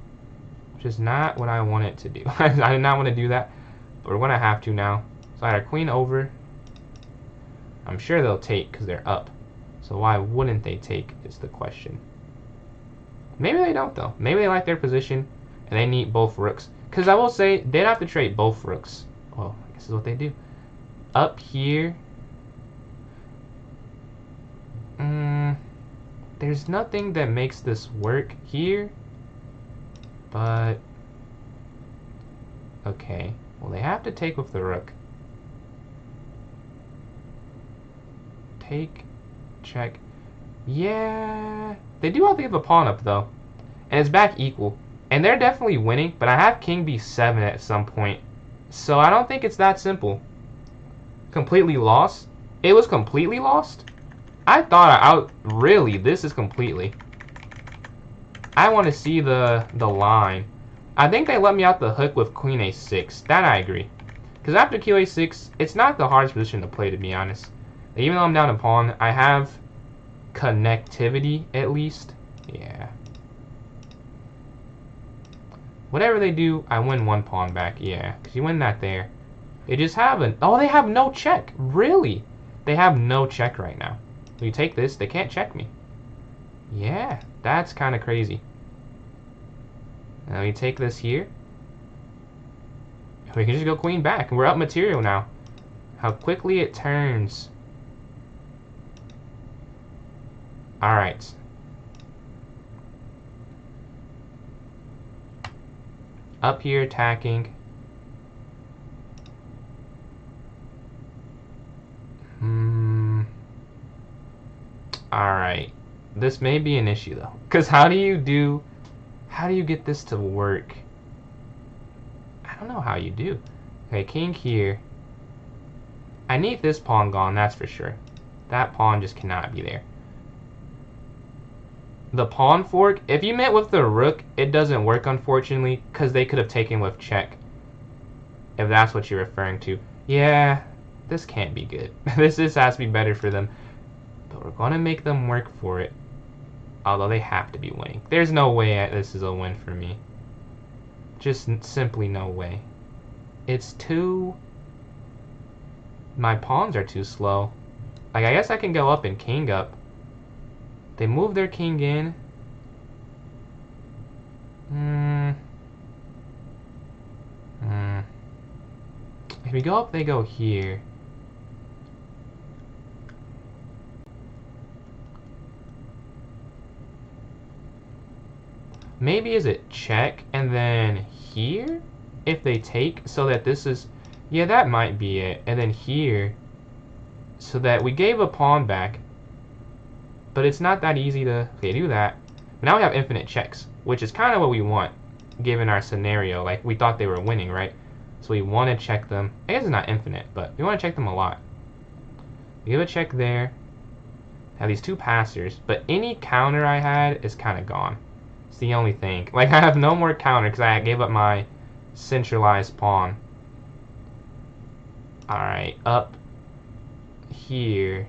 which is not what I wanted to do. I did not want to do that, but we're going to have to now. Slide our queen over. I'm sure they'll take because they're up. So why wouldn't they take is the question. Maybe they don't though. Maybe they like their position and they need both rooks. Because I will say, they'd have to trade both rooks. Well, I guess this is what they do. Up here. There's nothing that makes this work here. But... okay. Well, they have to take with the rook. Take. Check. Yeah. They do have to give a pawn up, though. And it's back equal. And they're definitely winning, but I have king b7 at some point. So I don't think it's that simple. Completely lost? It was completely lost? I thought really, this is completely. I want to see the line. I think they let me out the hook with queen a6. That I agree. Because after q6, it's not the hardest position to play, to be honest. Even though I'm down a pawn, I have connectivity at least. Yeah. Whatever they do, I win one pawn back. Yeah, because you win that there. They just have an... oh, they have no check. Really? They have no check right now. So you take this, they can't check me. Yeah, that's kind of crazy. Now you take this here. We can just go queen back. And we're up material now. How quickly it turns. Alright. Up here attacking. Alright. This may be an issue though. Because how do you get this to work? I don't know how you do. Okay, king here. I need this pawn gone, that's for sure. That pawn just cannot be there. The pawn fork, if you met with the rook, it doesn't work unfortunately, because they could have taken with check. If that's what you're referring to. Yeah, this can't be good. This has to be better for them. But We're gonna make them work for it. Although they have to be winning. There's no way this is a win for me. Just simply no way. It's too... My pawns are too slow. Like, I guess I can go up and king up. They move their king in. If we go up, they go here. Maybe is it check and then here if they take, so that this is, yeah, that might be it. And then here, so that we gave a pawn back, but it's not that easy to, okay, do that. But now we have infinite checks, which is kind of what we want given our scenario. Like, we thought they were winning, right? So we want to check them. I guess it's not infinite, but we want to check them a lot. We give a check there. Have these two passers, but any counter I had is kind of gone. It's the only thing. Like, I have no more counter because I gave up my centralized pawn. Alright, up here.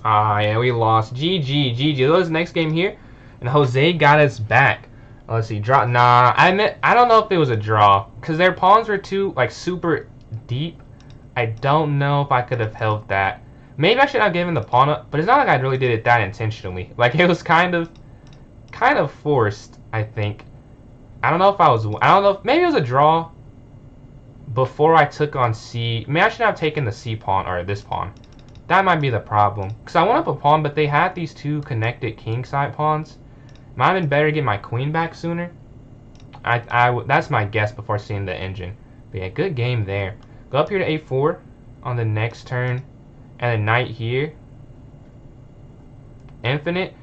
Ah, yeah, we lost. GG, GG. This next game here, and Jose got us back. Let's see, draw. Nah, I don't know if it was a draw, because their pawns were too, like, super deep. I don't know if I could have held that. Maybe I should have given the pawn up, but it's not like I really did it that intentionally. Like, it was kind of forced, I think. I don't know if I don't know, maybe it was a draw before I took on C. Maybe I should have taken the C pawn, or this pawn. That might be the problem. Because I went up a pawn, but they had these two connected king side pawns. Might have been better to get my queen back sooner. That's my guess before seeing the engine. But yeah, good game there. Go up here to a4 on the next turn. And then knight here. Infinite.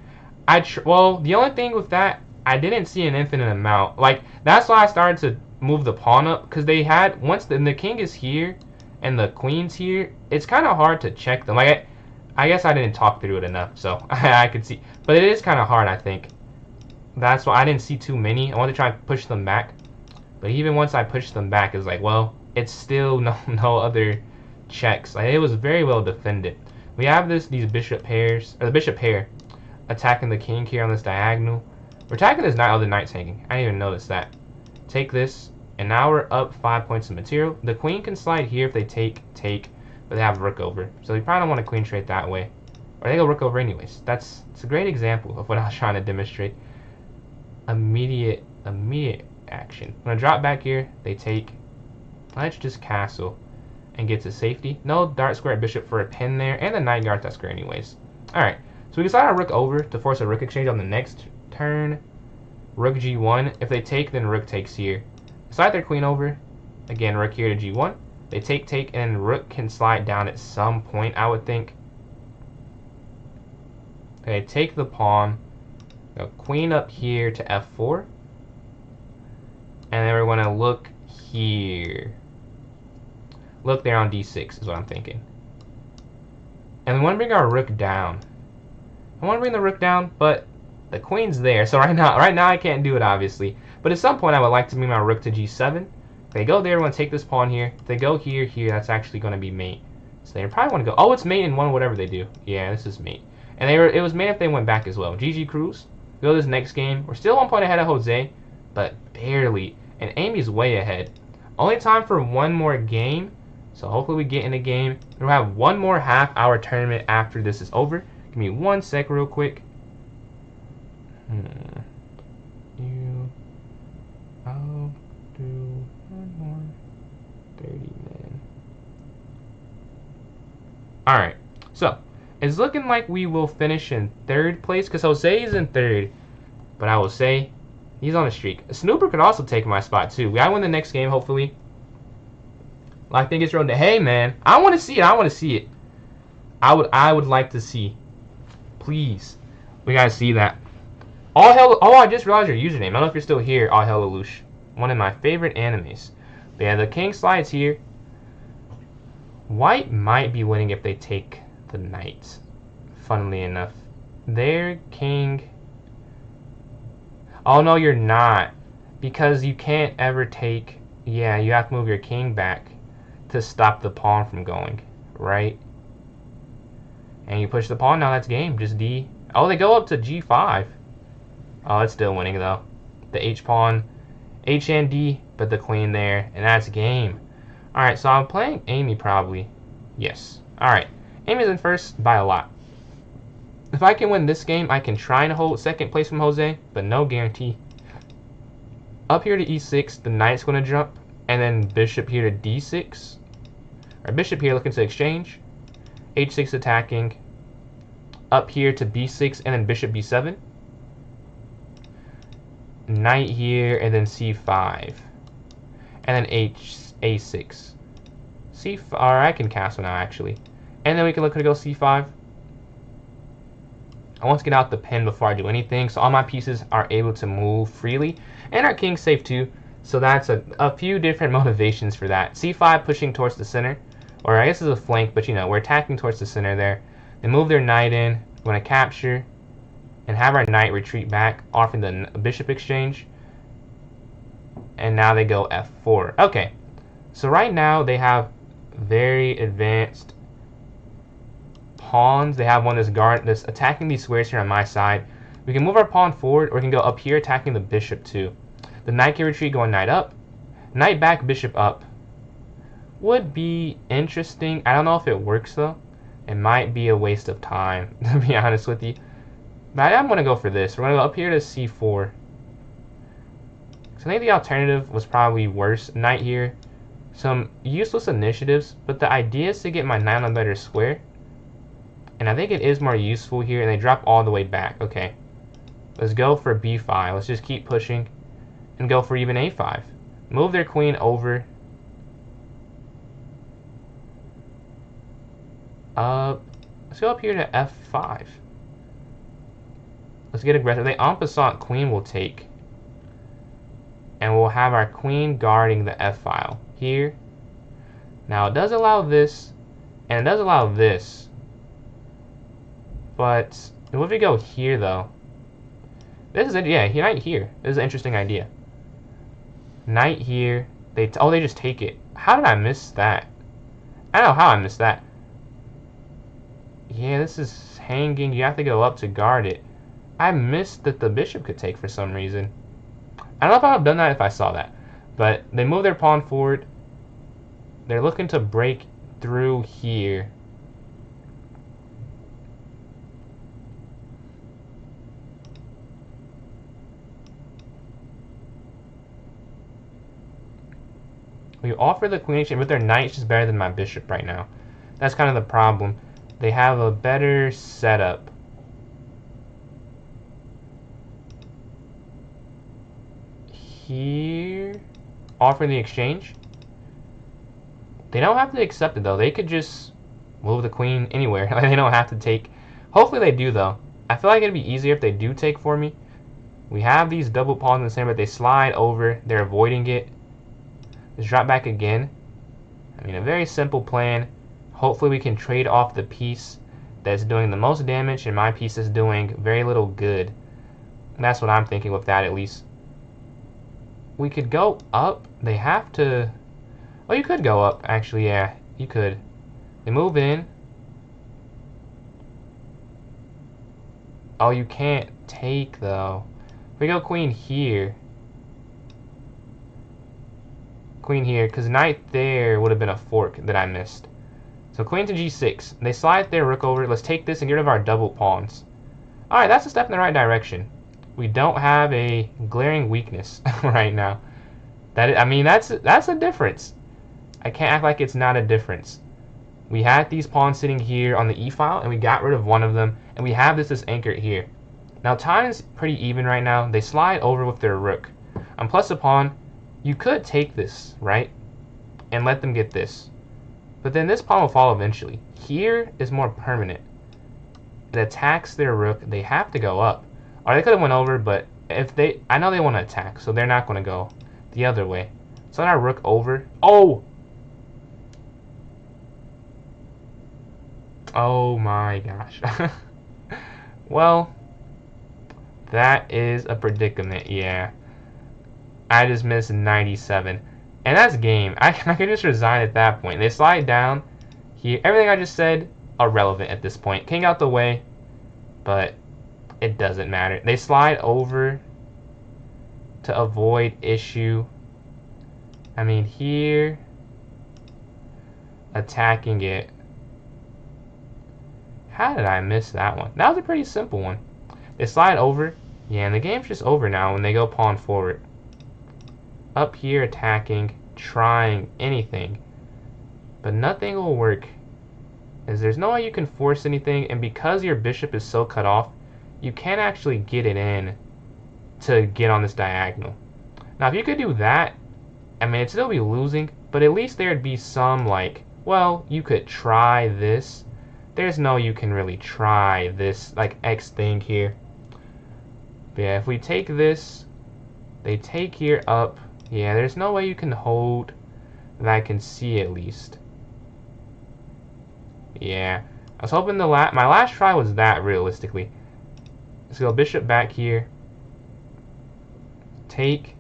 Well, the only thing with that, I didn't see an infinite amount. Like, that's why I started to move the pawn up. Because they had, once the king is here, and the queen's here, it's kind of hard to check them. Like, I guess I didn't talk through it enough, so I could see. But it is kind of hard, I think. That's why I didn't see too many. I wanted to try and push them back. But even once I pushed them back, it's like, well, it's still no other checks. Like, it was very well defended. We have these bishop pairs, or the bishop pair, attacking the king here on this diagonal. We're attacking this knight, oh, the knight's hanging. I didn't even notice that. Take this. And now we're up 5 points of material. The queen can slide here if they take, but they have rook over. So you probably don't want to queen trade that way. Or they go rook over anyways. It's a great example of what I was trying to demonstrate. Immediate action. I'm going to drop back here. They take. Let's just castle and get to safety. No dart square bishop for a pin there. And the knight guards that square anyways. Alright. So we can slide our rook over to force a rook exchange on the next turn. Rook g1. If they take, then rook takes here. Slide their queen over. Again, rook here to g1. They take, and rook can slide down at some point, I would think. Okay, take the pawn. Go queen up here to f4. And then we're going to look here. Look there on d6 is what I'm thinking. And we want to bring our rook down. I want to bring the rook down, but the queen's there. So right now I can't do it, obviously. But at some point, I would like to move my rook to g7. If they go there, we're going to take this pawn here. If they go here, that's actually going to be mate. So they probably want to go. Oh, it's mate in one, whatever they do. Yeah, this is mate. And it was mate if they went back as well. GG Cruz. Go to this next game. We're still 1 point ahead of Jose, but barely. And Amy's way ahead. Only time for one more game. So hopefully we get in the game. We'll have one more half-hour tournament after this is over. Give me 1 sec real quick. I'll do one more 30 men. Alright, so It's looking like we will finish in 3rd place because Jose is in 3rd. But I will say, he's on a streak. Snooper could also take my spot too. We gotta win the next game, hopefully. I think it's road to. Hey man, I want to see it. I want to see it. I would like to see. Please, we gotta see that. All hell. Oh, I just realized your username. I don't know if you're still here. All hell Lelouch. One of my favorite animes. But yeah, the king slides here. White might be winning if they take the knight. Funnily enough, their king. Oh no, you're not, because you can't ever take. Yeah, you have to move your king back to stop the pawn from going, right? And you push the pawn, now that's game, just D. Oh, they go up to G5. Oh, it's still winning though. The H pawn, H and D, but the queen there, and that's game. Alright, so I'm playing Amy probably. Yes. Alright, Amy's in first by a lot. If I can win this game, I can try and hold 2nd place from Jose, but no guarantee. Up here to E6, the knight's going to jump, and then bishop here to D6. Or bishop here looking to exchange. H6 attacking. Up here to B6, and then bishop B7. Knight here, and then C5. And then A6. C5, or I can castle now actually. And then we can look to go C5. I want to get out the pin before I do anything, so all my pieces are able to move freely. And our king's safe too, so that's a few different motivations for that. C5 pushing towards the center, or I guess it's a flank, but you know, we're attacking towards the center there. They move their knight in, we're going to capture, and have our knight retreat back, offering the bishop exchange. And now they go F4. Okay, so right now they have very advanced pawns. They have one that's attacking these squares here on my side. We can move our pawn forward, or we can go up here attacking the bishop too. The knight can retreat, going knight up, knight back, bishop up. Would be interesting. I don't know if it works though. It might be a waste of time, to be honest with you. But I'm gonna go for this. We're gonna go up here to C4. So I think the alternative was probably worse. Knight here, some useless initiatives, but the idea is to get my knight on a better square. And I think it is more useful here, and they drop all the way back. Okay, let's go for B5. Let's just keep pushing and go for even A5. Move their queen over. Let's go up here to F5. Let's get aggressive. The en passant queen will take. And we'll have our queen guarding the F file here. Now it does allow this, and it does allow this. But what if we go here though? This is it. Yeah, knight here. This is an interesting idea. Knight here. They just take it. How did I miss that? I don't know how I missed that. Yeah, this is hanging. You have to go up to guard it. I missed that the bishop could take for some reason. I don't know if I would have done that if I saw that. But they move their pawn forward. They're looking to break through here. We offer the queen exchange, but their knight's just better than my bishop right now. That's kind of the problem. They have a better setup. Here, offering the exchange. They don't have to accept it though. They could just move the queen anywhere. They don't have to take. Hopefully they do though. I feel like it'd be easier if they do take for me. We have these double pawns in the center, but they slide over. They're avoiding it. Let's drop back again. I mean, a very simple plan. Hopefully we can trade off the piece that's doing the most damage, and my piece is doing very little good. That's what I'm thinking with that, at least. We could go up. They have to... Oh, you could go up, actually, yeah. You could. They move in. Oh, you can't take, though. If we go queen here. Queen here, because knight there would have been a fork that I missed. So queen to g6. They slide their rook over. Let's take this and get rid of our double pawns. Alright, that's a step in the right direction. We don't have a glaring weakness right now. I mean, that's a difference. I can't act like it's not a difference. We had these pawns sitting here on the e-file, and we got rid of one of them, and we have this anchored here. Now time's pretty even right now. They slide over with their rook. On plus a pawn, you could take this, right? And let them get this. But then this pawn will fall eventually. Here is more permanent. It attacks their rook. They have to go up. Or they could have went over, but if they... I know they want to attack, so they're not going to go the other way. So let our rook over. Oh! Oh my gosh. Well, that is a predicament, yeah. I just missed 97. And that's game. I could just resign at that point. They slide down here. Everything I just said, irrelevant at this point. King out the way, but it doesn't matter. They slide over to avoid issue. I mean, here, attacking it. How did I miss that one? That was a pretty simple one. They slide over. Yeah, and the game's just over now when they go pawn forward. Up here attacking, trying anything. But nothing will work. As there's no way you can force anything, and because your bishop is so cut off, you can't actually get it in to get on this diagonal. Now if you could do that, I mean it'd still be losing, but at least there'd be some like, well, you could try this. There's no you can really try this like X thing here. But yeah, if we take this, they take here up. Yeah, there's no way you can hold that I can see at least. Yeah, I was hoping my last try was that realistically. Let's go bishop back here. Take.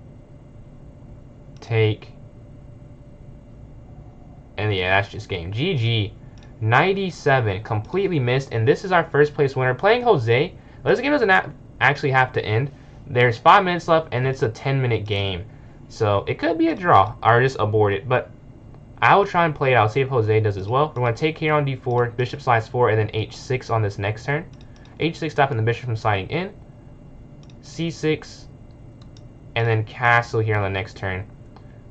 And yeah, that's just game. GG. 97. Completely missed. And this is our first place winner. Playing Jose. This game doesn't actually have to end. There's 5 minutes left and it's a 10-minute game. So it could be a draw or just abort it. But I will try and play it out. See if Jose does as well. We're going to take here on d4. Bishop slides 4 and then h6 on this next turn. h6 stopping the bishop from sliding in. c6. And then castle here on the next turn.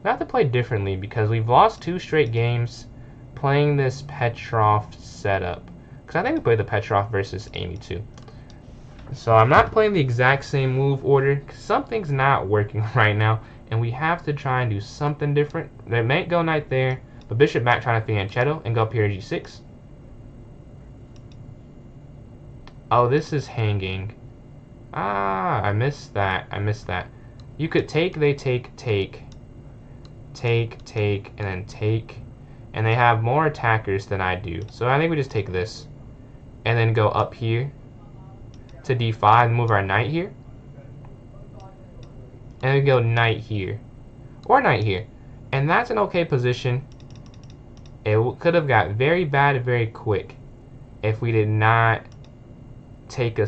We have to play differently because we've lost 2 straight games playing this Petrov setup. Because I think we played the Petrov versus Amy too. So I'm not playing the exact same move order because something's not working right now. And we have to try and do something different. They may go knight there, but bishop back trying to fianchetto and go up here g6. Oh, this is hanging. Ah, I missed that. You could take, they take, and then take. And they have more attackers than I do. So I think we just take this. And then go up here to d5 and move our knight here. And then go knight here. Or knight here. And that's an okay position. It could have got very bad very quick if we did not take a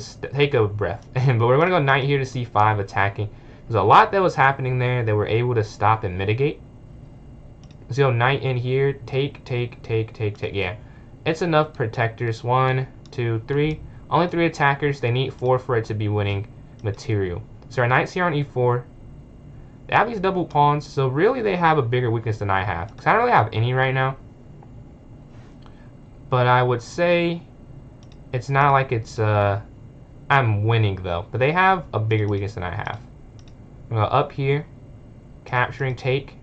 breath. But we're going to go knight here to c5 attacking. There's a lot that was happening there that we're able to stop and mitigate. Let's go knight in here. Take. Yeah. It's enough protectors. 1, 2, 3. Only 3 attackers. They need 4 for it to be winning material. So our knight's here on e4. They have these double pawns. So really they have a bigger weakness than I have. Because I don't really have any right now. But I would say it's not like it's I'm winning though. But they have a bigger weakness than I have. I'm going to go up here. Capturing, take.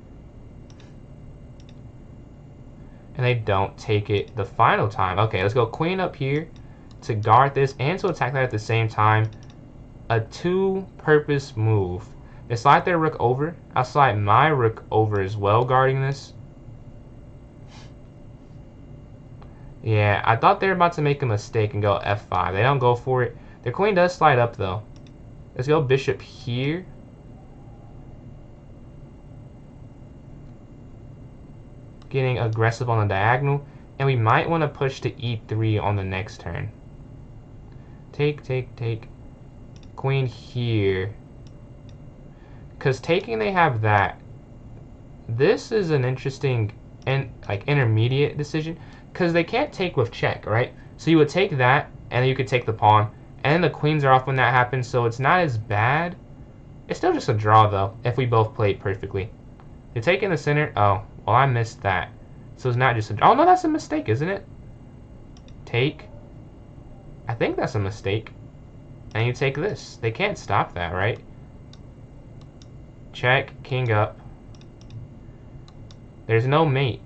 And they don't take it the final time. Okay, let's go queen up here to guard this and to attack that at the same time. A 2-purpose move. They slide their rook over. I'll slide my rook over as well, guarding this. Yeah, I thought they were about to make a mistake and go f5. They don't go for it. Their queen does slide up though. Let's go bishop here. Getting aggressive on the diagonal, and we might want to push to e3 on the next turn. Take. Queen here. Because taking, they have that. This is an interesting and like intermediate decision because they can't take with check, right? So you would take that, and then you could take the pawn, and then the queens are off when that happens, so it's not as bad. It's still just a draw though if we both played perfectly. They take in the center. Oh. Well, I missed that. So it's not just a... Oh, no, that's a mistake, isn't it? Take. I think that's a mistake. And you take this. They can't stop that, right? Check, king up. There's no mate.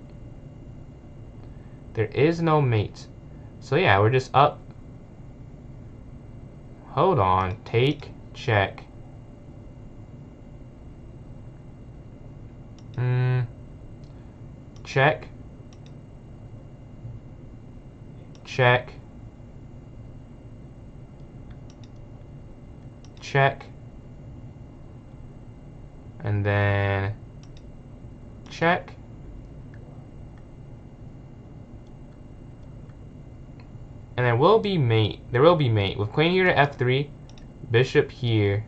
There is no mate. So yeah, we're just up. Hold on. Take, check. Check. Check. Check. And then check. And there will be mate. There will be mate. With queen here to f3, bishop here.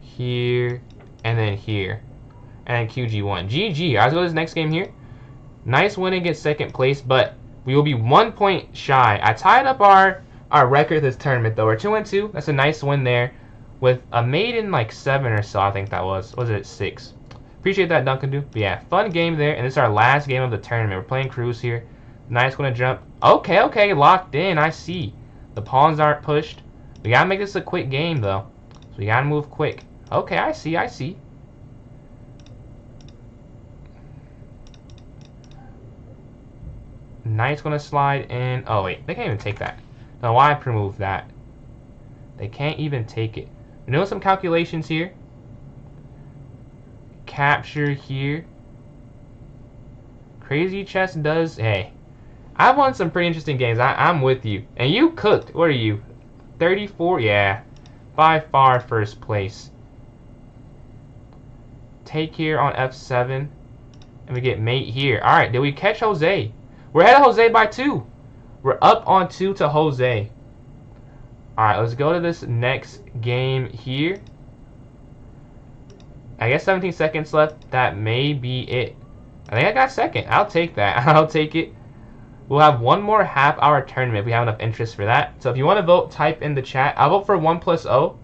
Here. And then here. And then QG1. GG. Let's go to this next game here. Nice win against second place, but we will be 1 point shy. I tied up our record this tournament, though. We're 2-2. That's a nice win there. With a mate in like 7 or so, I think that was. Was it 6? Appreciate that, Duncan. But yeah, fun game there. And this is our last game of the tournament. We're playing Cruz here. Nice one to jump. Okay, locked in. I see. The pawns aren't pushed. We gotta make this a quick game, though. So we gotta move quick. Okay, I see. Knight's gonna slide in. Oh wait, they can't even take that. Now why remove that? They can't even take it. We're doing some calculations here. Capture here. Crazy Chess does. Hey, I've won some pretty interesting games. I'm with you. And you cooked. What are you? 34? Yeah. By far first place. Take here on f7. And we get mate here. Alright, did we catch Jose? We're ahead of Jose by 2. We're up on 2 to Jose. Alright, let's go to this next game here. I guess 17 seconds left. That may be it. I think I got second. I'll take that. I'll take it. We'll have one more half-hour tournament if we have enough interest for that. So if you want to vote, type in the chat. I'll vote for 1+0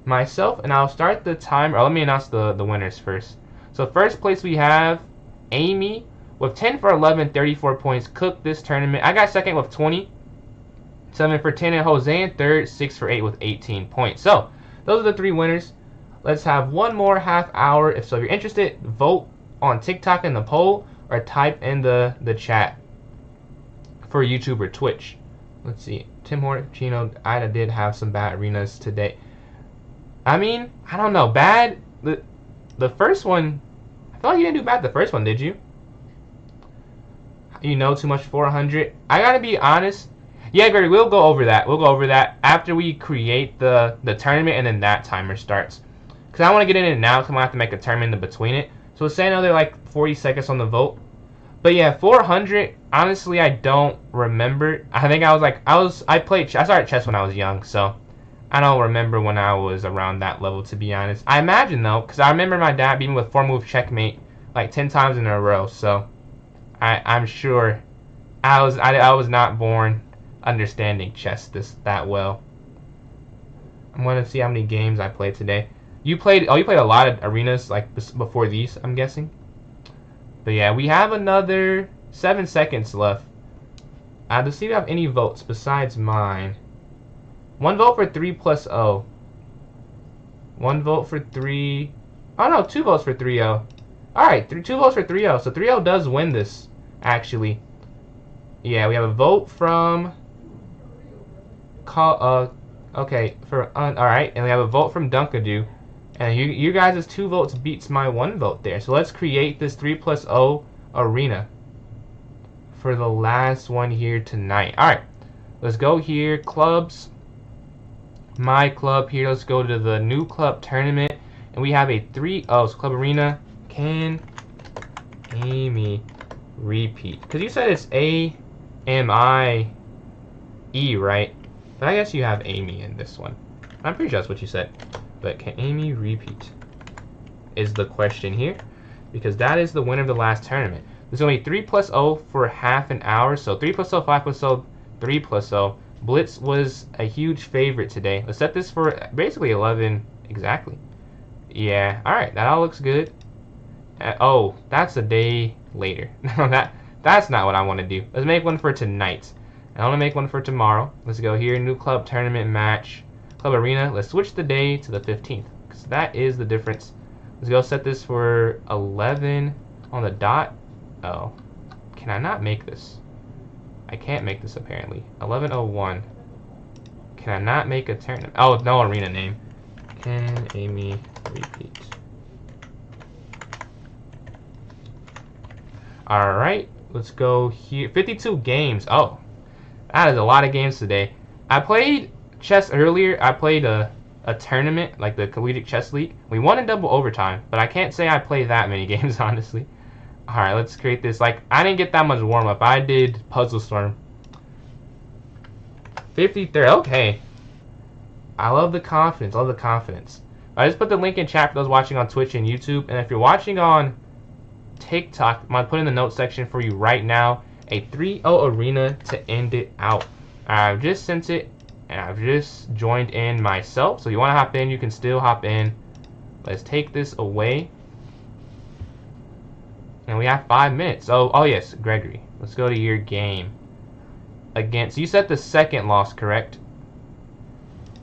myself, and I'll start the timer. Let me announce the winners first. So first place we have Amy with 10 for 11, 34 points. Cooked this tournament. I got second with 20. 7 for 10, and Jose in third, 6 for 8 with 18 points. So those are the 3 winners. Let's have one more half hour. If you're interested, vote on TikTok in the poll or type in the chat for YouTube or Twitch. Let's see. Tim Hortino, I did have some bad arenas today. I mean, I don't know. Bad. The first one, I feel like you didn't do bad the first one, did you? You know too much 400. I gotta be honest. Yeah, Gary, we'll go over that. We'll go over that after we create the tournament and then that timer starts. Because I want to get in it now because I'm going to have to make a tournament in between it. So let's say another like 40 seconds on the vote. But yeah, 400, honestly, I don't remember. I think I started chess when I was young, so I don't remember when I was around that level, to be honest. I imagine, though, because I remember my dad beating with 4-move checkmate like 10 times in a row, so I'm sure I was not born understanding chess that well. I'm going to see how many games I played today. You played a lot of arenas like before these, I'm guessing. But yeah, we have another 7 seconds left. To see if I have any votes besides mine. 1 vote for 3+0. 1 vote for 3. Oh no, 2 votes for 3-0. Alright, 2 votes for 3-0. So 3-0 does win this, actually. Yeah, we have a vote from okay, alright, and we have a vote from Dunkadoo. And you guys' 2 votes beats my 1 vote there. So let's create this 3+0 arena for the last one here tonight. Alright, let's go here. Clubs. My club here. Let's go to the new club tournament. And we have a 3-0 club arena. Can Amy repeat? Because you said it's A-M-I-E, right? But I guess you have Amy in this one. I'm pretty sure that's what you said. But can Amy repeat is the question here, because that is the winner of the last tournament. There's only 3+0 for half an hour, so 3+0, 5+0, 3+0. Blitz was a huge favorite today. Let's set this for basically 11 exactly. Yeah, alright, that all looks good. Oh, that's a day later. That's not what I want to do. Let's make one for tonight. I want to make one for tomorrow. Let's go here, new club tournament match, club arena. Let's switch the day to the 15th because that is the difference. Let's go set this for 11 on the dot. Oh, can I not make this? I can't make this apparently. 11:01. Can I not make a tournament? Oh, no arena name. Can Amy repeat? Alright, let's go here. 52 games. Oh, that is a lot of games today. I played chess earlier. I played a tournament, like the Collegiate Chess League. We won in double overtime, but I can't say I played that many games, honestly. Alright, let's create this. Like, I didn't get that much warm-up. I did Puzzle Storm. 53. Okay. I love the confidence. Love the confidence. I just put the link in chat for those watching on Twitch and YouTube. And if you're watching on TikTok, I'm going to put in the notes section for you right now a 3-0 arena to end it out. I've just sent it, and I've just joined in myself. So if you want to hop in, you can still hop in. Let's take this away. And we have 5 minutes. Oh yes, Gregory. Let's go to your game. Against, you set the second loss, correct?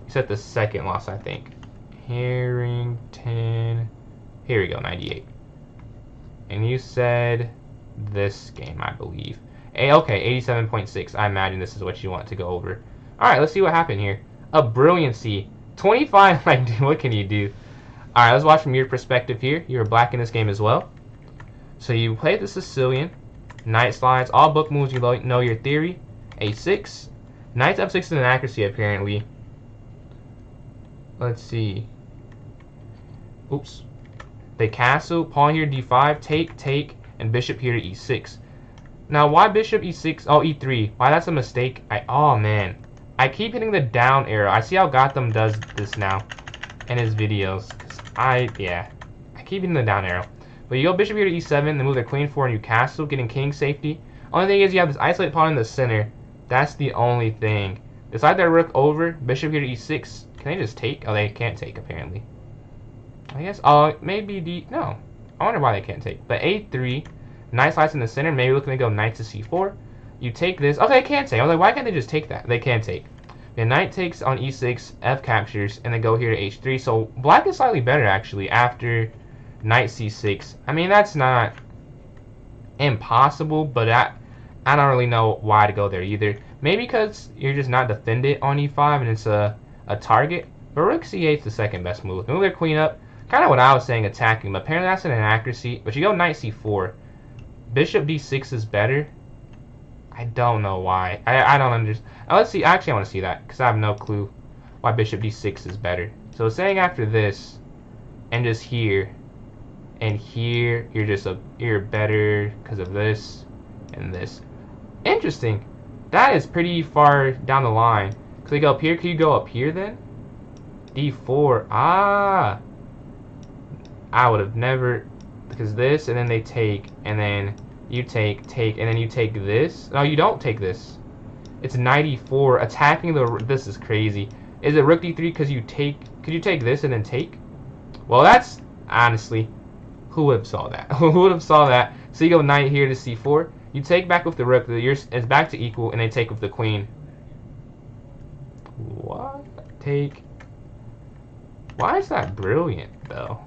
You set the second loss, I think. Harrington. Here we go, 98. And you said this game, I believe. Okay, 87.6. I imagine this is what you want to go over. Alright, let's see what happened here. A brilliancy. 25, like, dude, what can you do? Alright, let's watch from your perspective here. You were black in this game as well. So you played the Sicilian. Knight slides. All book moves, you know your theory. A6. Knight's F6 is an accuracy, apparently. Let's see. Oops. They castle. Pawn here, D5. Take, and bishop here to E6. Now, why bishop E6? Oh, E3. Why, that's a mistake. Oh, man. I keep hitting the down arrow. I see how Gotham does this now in his videos. I keep hitting the down arrow. But you go bishop here to E7, then move the queen forward and you castle, getting king safety. Only thing is you have this isolated pawn in the center. That's the only thing. Decide their rook over, bishop here to E6. Can they just take? Oh, they can't take, apparently. I guess, maybe no. I wonder why they can't take. But A3, knight slides in the center, maybe looking to go knight to C4. You take this. Oh, they can't take. I was like, why can't they just take that? They can take. The knight takes on E6, F captures, and then go here to H3. So black is slightly better, actually, after knight C6. I mean, that's not impossible, but I don't really know why to go there either. Maybe because you're just not defended on E5 and it's a target. But rook C8 is the second best move. Move their queen up. Kind of what I was saying, attacking. But apparently that's an inaccuracy. But you go knight C4. Bishop D6 is better. I don't know why. I don't understand. Let's see. Actually, I want to see that because I have no clue why bishop D6 is better. So it's saying after this and just here and here, you're better because of this and this. Interesting. That is pretty far down the line. Could you go up here? Could you go up here then? D4. Ah. I would have never, because this, and then they take, and then you take, and then you take this. No, you don't take this. It's 94. Attacking the, this is crazy. Is it rook D3 because you take, could you take this and then take? Well, that's, honestly, who would have saw that? Who would have saw that? So you go knight here to C4. You take back with the rook, it's back to equal, and they take with the queen. What? Take. Why is that brilliant, though?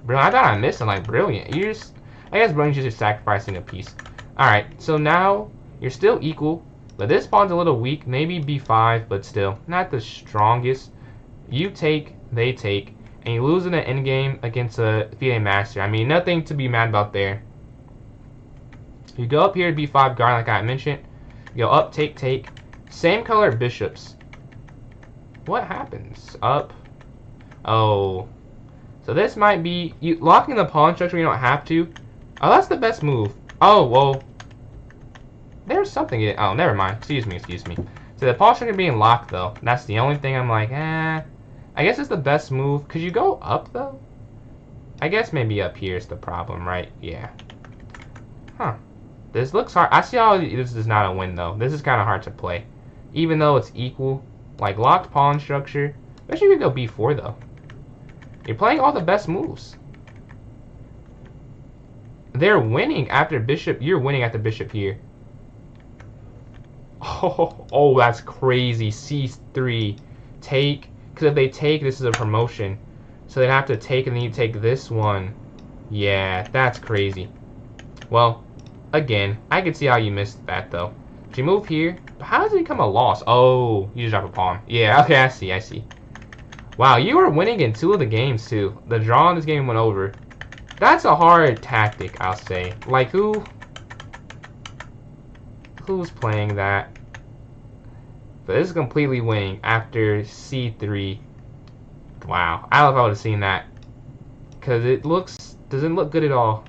Brilliant. I thought I missed something like brilliant. You just, I guess brilliant is just sacrificing a piece. Alright, so now you're still equal, but this pawn's a little weak. Maybe B5, but still not the strongest. You take, they take, and you lose in an endgame against a FIDE master. I mean, nothing to be mad about there. You go up here to B5 guard, like I mentioned. You go up, take. Same color bishops. What happens? Up. Oh. So this might be you locking the pawn structure. You don't have to. Oh, that's the best move. Oh, well. There's something. Oh, never mind. Excuse me. So the pawn structure being locked, though. That's the only thing I'm like, I guess it's the best move. Could you go up, though? I guess maybe up here is the problem, right? Yeah. Huh. This looks hard. I see how this is not a win, though. This is kind of hard to play. Even though it's equal. Like, locked pawn structure. I bet you could go B4, though. You're playing all the best moves. They're winning after bishop. You're winning after bishop here. Oh, that's crazy. C3. Take. Because if they take, this is a promotion. So they'd have to take, and then you take this one. Yeah, that's crazy. Well, again, I can see how you missed that, though. If you move here, how does it become a loss? Oh, you just drop a pawn. Yeah, okay, I see. Wow, you were winning in 2 of the games, too. The draw in this game went over. That's a hard tactic, I'll say. Like, who's playing that? But this is completely winning after C3. Wow, I don't know if I would have seen that. Because it doesn't look good at all.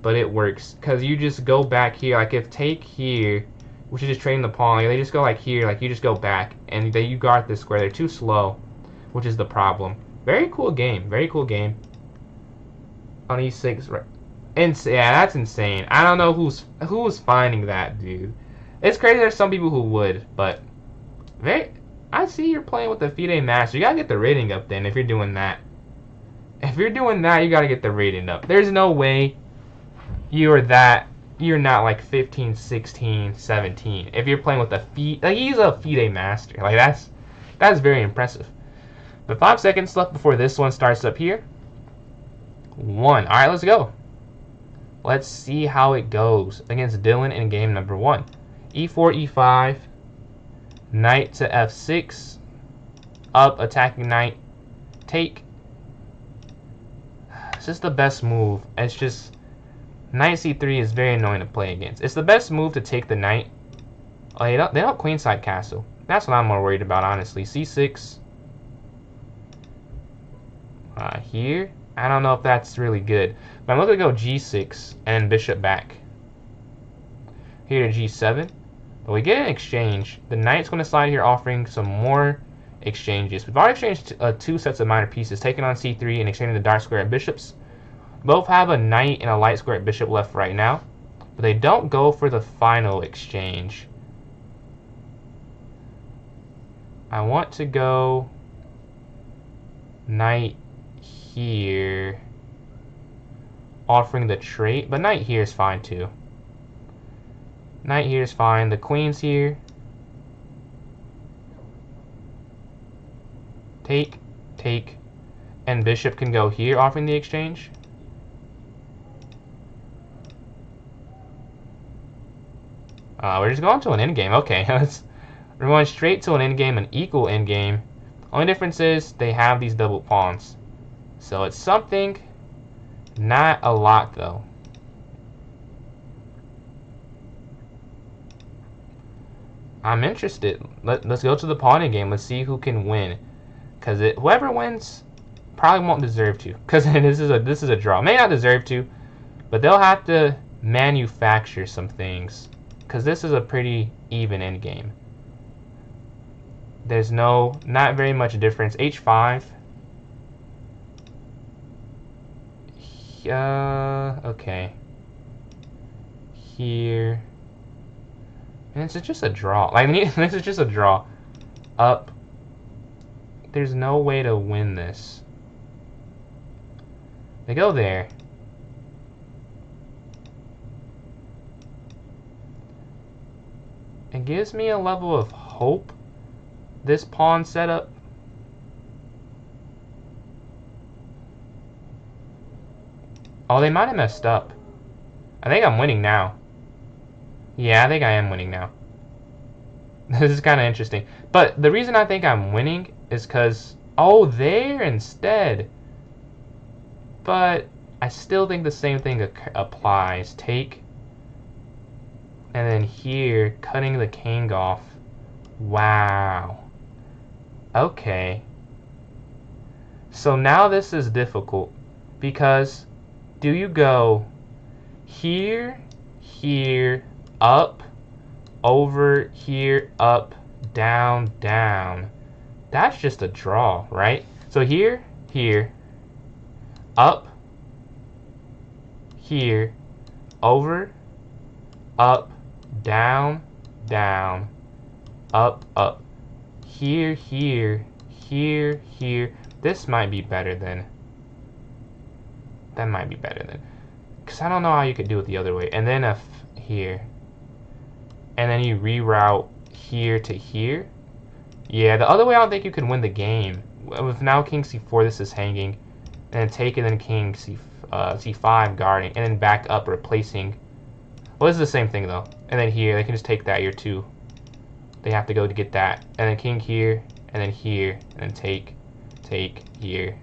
But it works. Because you just go back here. Like, if take here, which is just trading the pawn, like, they just go like here. Like, you just go back. And you guard this square. They're too slow, which is the problem. Very cool game. Very cool game. On E6, right? Yeah, that's insane. I don't know who's finding that, dude. It's crazy. There's some people who would, but I see you're playing with the FIDE Master. You gotta get the rating up then if you're doing that. If you're doing that, you gotta get the rating up. There's no way you're not like 15, 16, 17. If you're playing with the FIDE, like he's a FIDE Master. Like that's very impressive. But 5 seconds left before this one starts up here. 1. All right, let's go. Let's see how it goes against Dylan in game number 1. E4, E5, knight to F6, up, attacking knight, take. It's just the best move. It's just, knight C3 is very annoying to play against. It's the best move to take the knight. Oh, they don't queenside castle. That's what I'm more worried about, honestly. C6. Here. I don't know if that's really good. But I'm looking to go G6 and bishop back. Here to G7. But we get an exchange. The knight's going to slide here, offering some more exchanges. We've already exchanged 2 sets of minor pieces, taking on C3 and exchanging the dark square at bishops. Both have a knight and a light square at bishop left right now. But they don't go for the final exchange. I want to go knight here, offering the trait, but knight here is fine too. Knight here is fine. The queen's here. Take, and bishop can go here, offering the exchange. We're just going to an endgame. Okay, we're going straight to an endgame, an equal endgame. Only difference is they have these double pawns. So it's something, not a lot though. I'm interested. Let's go to the pawning game. Let's see who can win. Because whoever wins probably won't deserve to. Because this is a draw. May not deserve to, but they'll have to manufacture some things. Because this is a pretty even end game. There's not very much difference. H5. Okay. Here. And it's just a draw. Like, this is just a draw. Up. There's no way to win this. They go there. It gives me a level of hope, this pawn setup. Oh, they might have messed up. I think I'm winning now. Yeah, I think I am winning now. This is kind of interesting. But the reason I think I'm winning is because, oh, there instead. But I still think the same thing applies. Take. And then here, cutting the king off. Wow. Okay. So now this is difficult. Because do you go here, here, up, over, here, up, down, down? That's just a draw, right? So here, here, up, here, over, up, down, down, up, up, here, here, here, here. This might be better than. That might be better than. Because I don't know how you could do it the other way. And then here. And then you reroute here to here. Yeah, the other way I don't think you can win the game. With now king c4, this is hanging. And then take it, then king c5 guarding. And then back up replacing. Well, this is the same thing though. And then here, they can just take that here too. They have to go to get that. And then king here, and then here, and then take, here,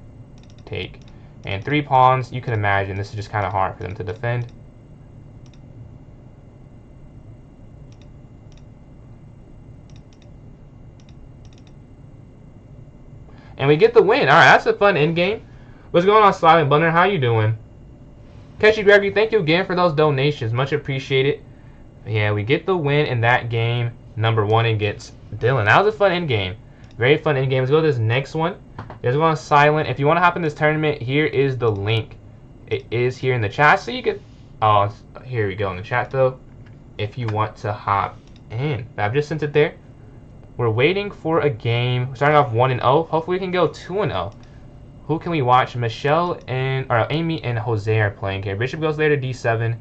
take. And 3 pawns, you can imagine this is just kind of hard for them to defend. And we get the win. Alright, that's a fun endgame. What's going on, Slime Blunder? How you doing? Catchy Gregory, thank you again for those donations. Much appreciated. Yeah, we get the win in that game. Number 1 against Dylan. That was a fun endgame. Very fun endgame. Let's go to this next one. Let's go on silent. If you want to hop in this tournament, here is the link. It is here in the chat. So you could... Oh, here we go in the chat, though. If you want to hop in. I've just sent it there. We're waiting for a game. We're starting off 1-0. Hopefully we can go 2-0. Who can we watch? Michelle and... Or Amy and Jose are playing here. Bishop goes there to d7.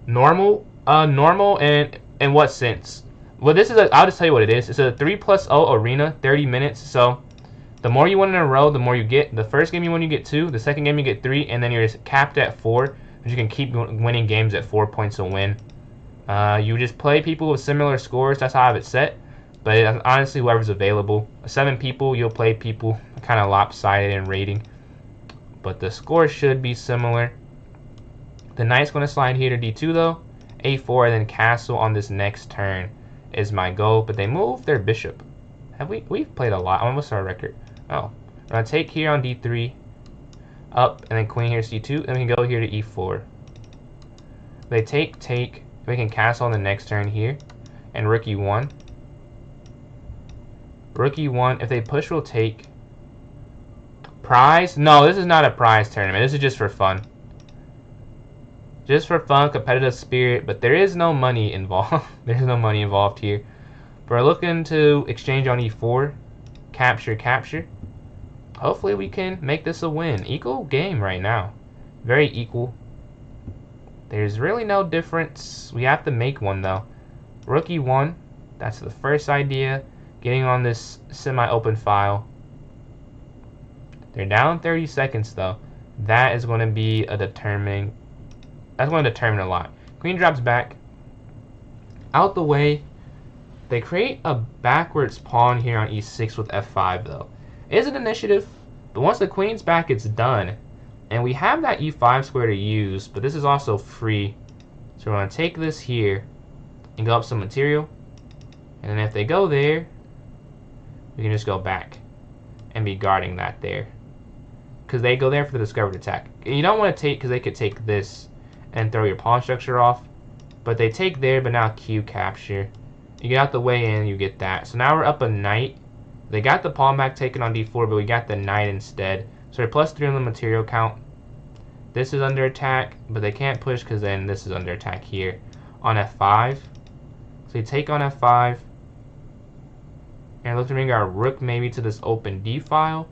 Normal? Normal and in what sense? Well, this is I'll just tell you what it is. It's a 3+0 arena, 30 minutes. So the more you win in a row, the more you get. The first game you win, you get 2. The second game you get 3, and then you're just capped at 4. But you can keep winning games at 4 points a win. You just play people with similar scores. That's how I have it set. But honestly, whoever's available. 7 people, you'll play people kind of lopsided in rating. But the score should be similar. The knight's going to slide here to d2 though. a4, and then castle on this next turn is my goal. But they moved their bishop. We've played a lot. Almost our record. Oh. I'm going to take here on d3. Up, and then queen here to c2. And we can go here to e4. They take. We can castle on the next turn here. And rook e1. Rook e1. If they push, we'll take. Prize? No, this is not a prize tournament. This is just for fun. Just for fun, competitive spirit, but there is no money involved. There's no money involved here. But we're looking to exchange on e4. Capture. Hopefully we can make this a win. Equal game right now. Very equal. There's really no difference. We have to make one though. Rook e1. That's the first idea. Getting on this semi-open file. They're down 30 seconds though. That is going to be a determining... That's going to determine a lot. Queen drops back. Out the way. They create a backwards pawn here on e6 with f5 though. It is an initiative, but once the queen's back, it's done. And we have that e5 square to use, but this is also free. So we're going to take this here and go up some material. And then if they go there, we can just go back and be guarding that there. Because they go there for the discovered attack. And you don't want to take, because they could take this and throw your pawn structure off. But they take there, but now Q capture. You get out the way and you get that. So now we're up a knight. They got the pawn back taken on d4, but we got the knight instead. So we're +3 on the material count. This is under attack, but they can't push because then this is under attack here on f5. So you take on f5. And look to bring our rook maybe to this open d file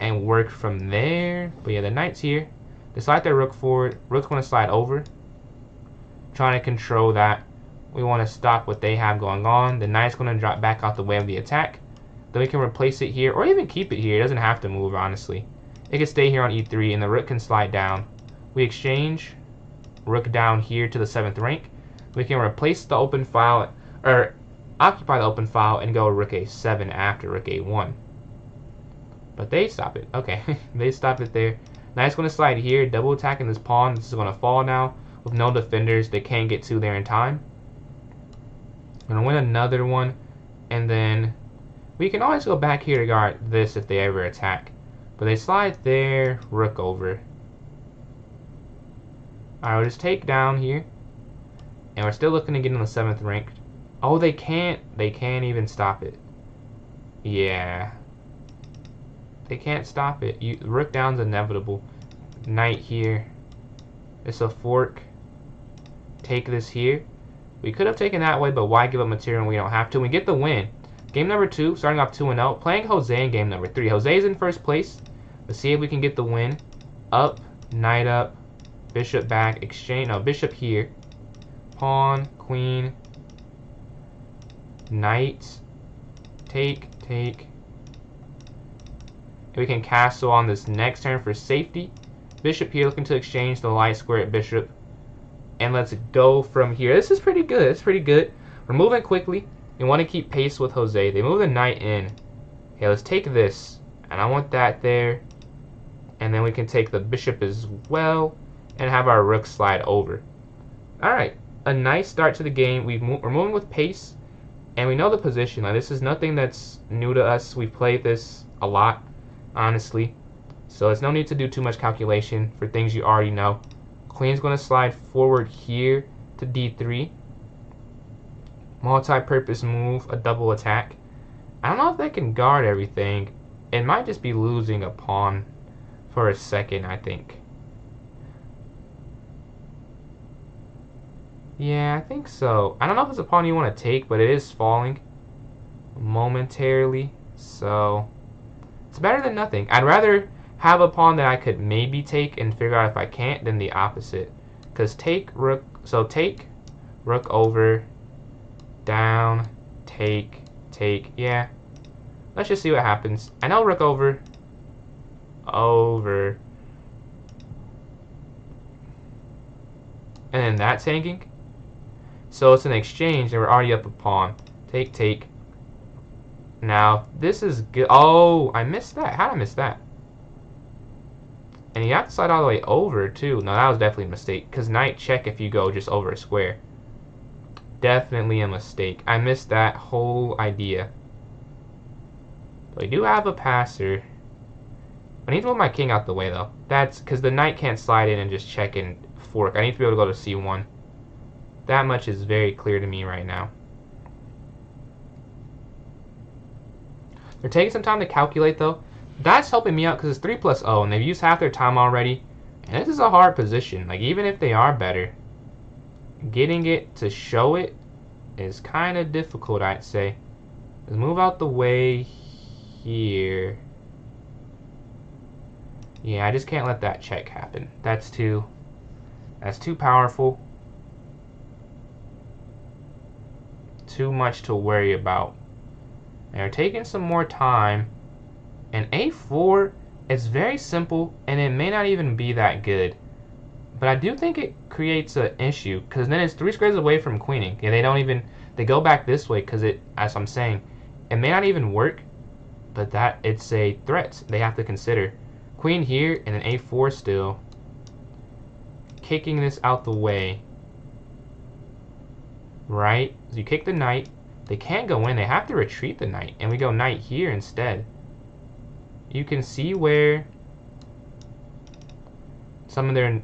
and work from there. But yeah, the knight's here. They slide their rook forward. Rook's going to slide over. Trying to control that. We want to stop what they have going on. The knight's going to drop back out the way of the attack. Then we can replace it here, or even keep it here. It doesn't have to move, honestly. It can stay here on e3, and the rook can slide down. We exchange. Rook down here to the 7th rank. We can replace the open file, or occupy the open file, and go rook a7 after rook a1. But they stop it. Okay, they stop it there. Knight's going to slide here, double attacking this pawn. This is going to fall now. With no defenders, they can't get to there in time. Going to win another one, and then we can always go back here to guard this if they ever attack. But they slide there, rook over. Alright, we'll just take down here. And we're still looking to get in the 7th rank. Oh, they can't even stop it. Yeah. They can't stop it. Rook down's inevitable. Knight here. It's a fork. Take this here. We could have taken that way, but why give up material when we don't have to? We get the win. Game number 2, starting off 2-0. Playing Jose in game number 3. Jose's in first place. Let's see if we can get the win. Up, Knight up, bishop back, exchange, no, bishop here, pawn, queen, knight, take. We can castle on this next turn for safety. Bishop here, looking to exchange the light square at bishop. And let's go from here. This is pretty good. It's pretty good. We're moving quickly. We want to keep pace with Jose. They move the knight in. Okay, let's take this. And I want that there. And then we can take the bishop as well. And have our rook slide over. Alright. A nice start to the game. We're moving with pace. And we know the position. Like, this is nothing that's new to us. We've played this a lot, honestly. So there's no need to do too much calculation for things you already know. Queen's going to slide forward here to d3. Multi-purpose move, a double attack. I don't know if they can guard everything. It might just be losing a pawn for a second, I think. Yeah, I think so. I don't know if it's a pawn you want to take, but it is falling momentarily. So it's better than nothing. I'd rather have a pawn that I could maybe take and figure out if I can't than the opposite. Because take rook, so take rook over, down, take, yeah. Let's just see what happens. I know rook over, and then that's hanging. So it's an exchange and we're already up a pawn. Take. Now, this is good. Oh, I missed that. How did I miss that? And you have to slide all the way over, too. No, that was definitely a mistake. Because knight check if you go just over a square. Definitely a mistake. I missed that whole idea. But we do have a passer. I need to move my king out the way, though. That's because the knight can't slide in and just check and fork. I need to be able to go to c1. That much is very clear to me right now. They're taking some time to calculate, though. That's helping me out because it's 3 plus 0, and they've used half their time already. And this is a hard position. Like, even if they are better, getting it to show it is kind of difficult, I'd say. Let's move out the way here. Yeah, I just can't let that check happen. That's too powerful. Too much to worry about. They're taking some more time. And a4 is very simple, and it may not even be that good. But I do think it creates an issue, because then it's 3 squares away from queening. Yeah, they go back this way, because as I'm saying, it may not even work, but it's a threat they have to consider. Queen here, and then a4 still. Kicking this out the way. Right? So you kick the knight. They can't go in. They have to retreat the knight. And we go knight here instead. You can see where some of their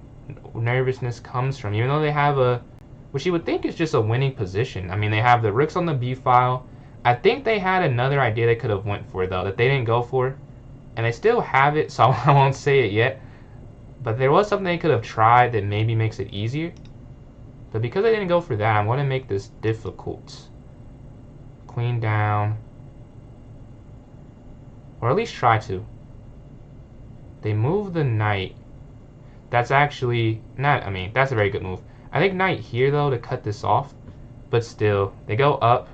nervousness comes from. Even though they have which you would think is just a winning position. I mean, they have the rooks on the b file. I think they had another idea they could have went for, though, that they didn't go for. And they still have it, so I won't say it yet. But there was something they could have tried that maybe makes it easier. But because I didn't go for that, I'm going to make this difficult. Queen down. Or at least try to. They move the knight. That's actually not, I mean, that's a very good move. I think knight here, though, to cut this off. But still, they go up.